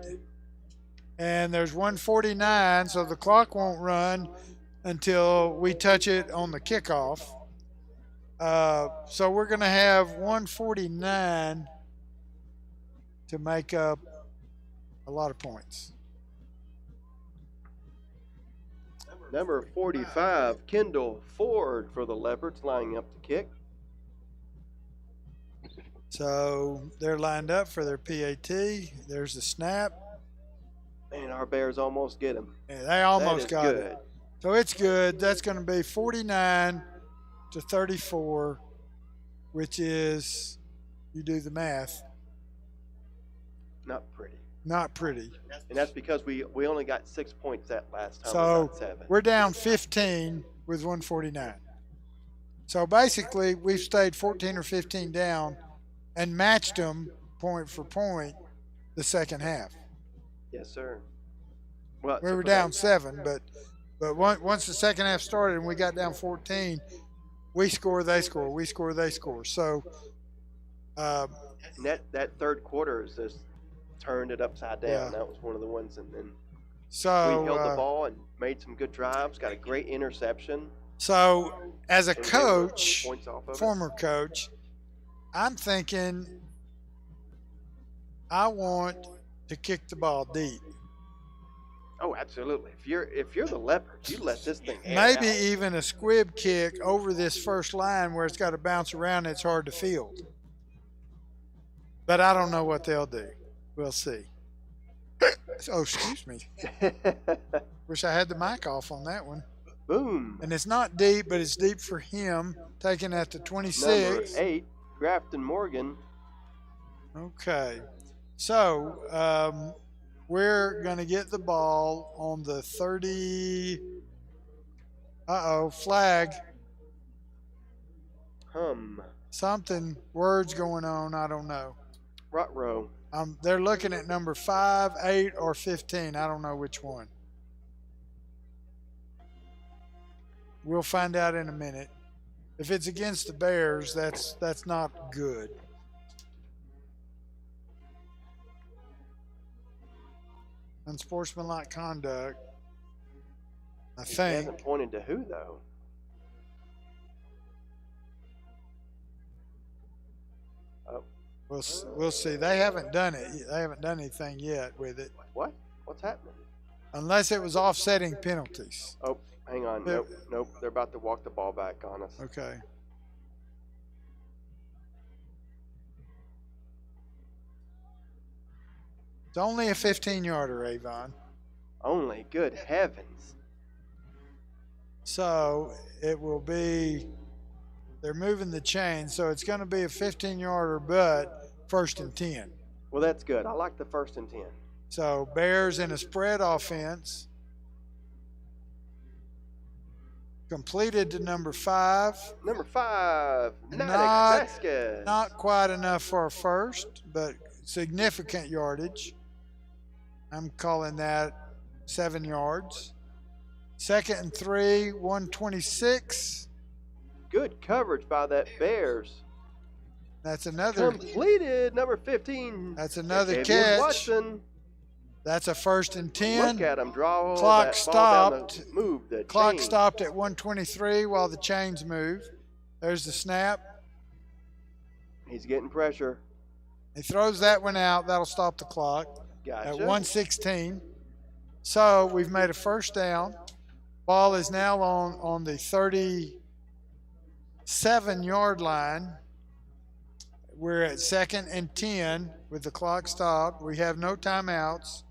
and there's 149, so the clock won't run until we touch it on the kickoff. So we're going to have 149 to make up a lot of points. Number 45, Kendall Ford for the Leopards, lining up to kick. So they're lined up for their PAT. There's the snap. And our Bears almost get him. Yeah, they almost got good. it. So it's good. That's going to be 49 to 34, which is, you do the math, Not pretty. not pretty. And that's because we only got 6 points that last time. So not 7. we're down 15 with 149. So basically, we've stayed 14 or 15 down and matched them point for point the second half. Yes, sir. Well, We were down 7, but once the second half started and we got down 14, we score, they score, we score, they score. So and that third quarter has just turned it upside down. Yeah. That was one of the ones, and then so we held the ball and made some good drives. Got a great interception. So as a And coach, points off of it. former coach, I'm thinking I want to kick the ball deep. Oh, absolutely. If you're the Leopards, you let this thing hang Maybe out. even a squib kick over this first line where it's got to bounce around and it's hard to field. But I don't know what they'll do. We'll see. Oh, excuse me. Wish I had the mic off on that one. Boom. And it's not deep, but it's deep for him, taking at the 26. Number 8, Grafton Morgan. Okay. So we're going to get the ball on the 30. Flag. Something, words going on, I don't know. Rut row. They're looking at number 5, 8, or 15. I don't know which one. we'll find out in a minute. If it's against the Bears, that's not good. Unsportsmanlike conduct. I He think. hasn't pointed to who, though. Oh, We'll see. They haven't done it. They haven't done anything yet with it, what? What's happening? unless it was offsetting penalties. Oh, hang on. Yeah. Nope. They're about to walk the ball back on us. Okay. It's only a 15-yarder, Avon. Only, good heavens. So it will be, they're moving the chain, so it's going to be a 15-yarder, but 1st and 10. Well, that's good. I like the 1st and 10. So Bears in a spread offense. Completed to number 5. Number 5, Not- Vasquez. Not quite enough for a first, but significant yardage. I'm calling that 7 yards. 2nd and 3, 126. Good coverage by that Bears. That's another. Completed, number 15. That's another Xavier catch. Watson. That's a 1st and 10. Look at him draw Clock that ball down stopped. move the Clock chain. stopped at 123 while the chains move. There's the snap. He's getting pressure. He throws that one out. That'll stop the clock Gotcha. at 116. So we've made a 1st down. Ball is now on the 37-yard line. We're at 2nd and 10 with the clock stopped. We have no timeouts,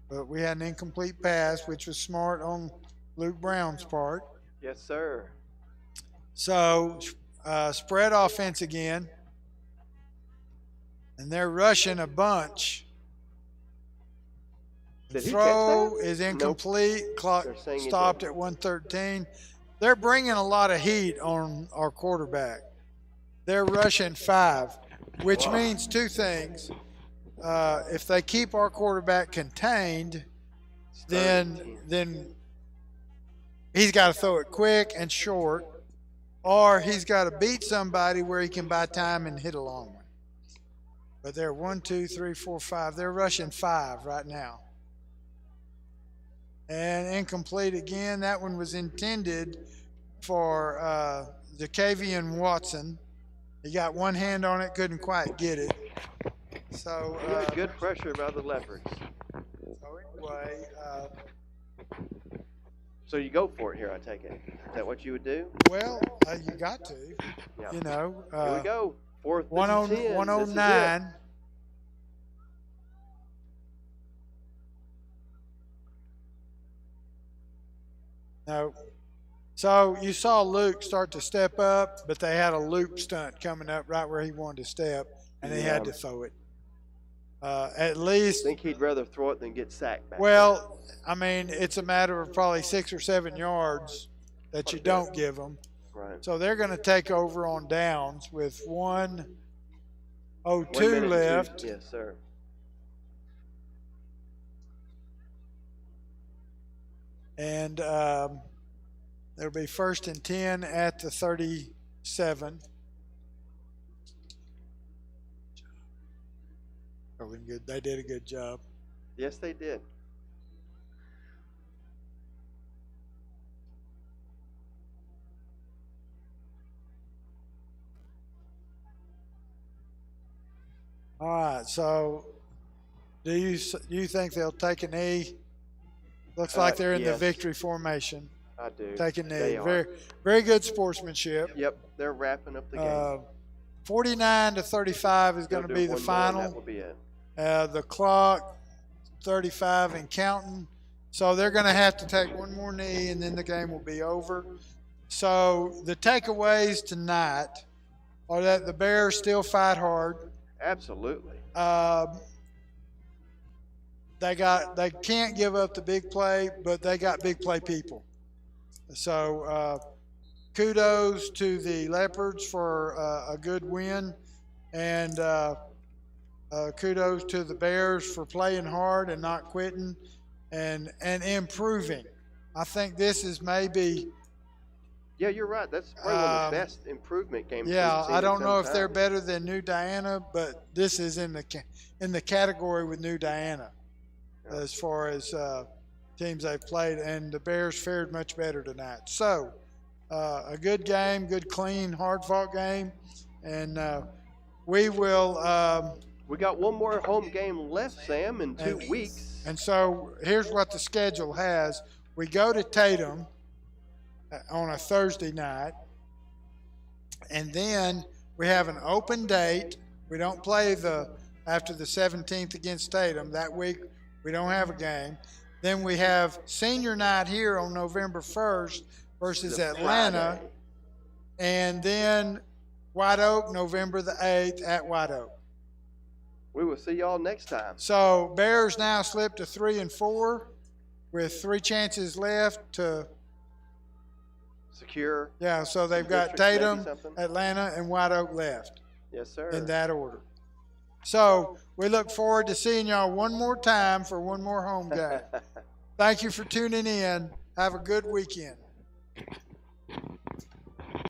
but we had an incomplete pass, which was smart on Luke Brown's part. Yes, sir. So spread offense again. And they're rushing a bunch. The Did he throw catch that? is incomplete. Clock They're saying he stopped did. at 113. They're bringing a lot of heat on our quarterback. They're rushing 5, which means 2 things. If they keep our quarterback contained, then he's got to throw it quick and short, or he's got to beat somebody where he can buy time and hit a long one. But they're 1, 2, 3, 4, 5. They're rushing 5 right now. And incomplete again. That one was intended for Ja'Cavion Watson. He got one hand on it, couldn't quite get it. So Good pressure by the Leopards. so anyway, So you go for it here, I take it. Is that what you would do? well, you got to. Yeah. You know. Here we go. 4th and 10. 109. No. So you saw Luke start to step up, but they had a loop stunt coming up right where he wanted to step, and he had to throw it. At I least, think he'd rather throw it than get sacked back. well, I mean, it's a matter of probably 6 or 7 yards that you don't give them. Right. So they're going to take over on downs with 1:02 1 minute and left. 2. Yes, sir. And it'll be 1st and 10 at the 37. Really good. They did a good job. Yes, they did. All right. So, do you think they'll take a knee? Looks like they're in the yes. victory formation. I do. Take a knee. They are. Very, very good sportsmanship. Yep, they're wrapping up the game. 49-35 is going to They'll do be the one more, and final. that will be it. The clock, 35 and counting. So they're going to have to take one more knee, and then the game will be over. So the takeaways tonight are that the Bears still fight hard. Absolutely. They can't give up the big play, but they got big play people. So kudos to the Leopards for a good win, and kudos to the Bears for playing hard and not quitting and improving. I think this is maybe Yeah, you're right. That's probably one of the best improvement games. Yeah, we've seen I in don't some know if they're time. better than New Diana, but this is in the category with New Diana Yeah. as far as teams they've played, and the Bears fared much better tonight. So, a good game, good, clean, hard-fought game, and we will. We got one more home game left, Sam, in 2 And- weeks. And so here's what the schedule has: we go to Tatum on a Thursday night, and then we have an open date. We don't play after the 17th against Tatum. That week we don't have a game. Then we have senior night here on November 1st versus The Atlanta, Friday. and then White Oak November the 8th at White Oak. We will see y'all next time. So Bears now slip to 3-4 with 3 chances left to. Secure. Yeah, so they've got Districts, maybe Tatum, something. Atlanta, and White Oak left Yes, sir. in that order. So we look forward to seeing y'all one more time for one more home game. Thank you for tuning in. Have a good weekend.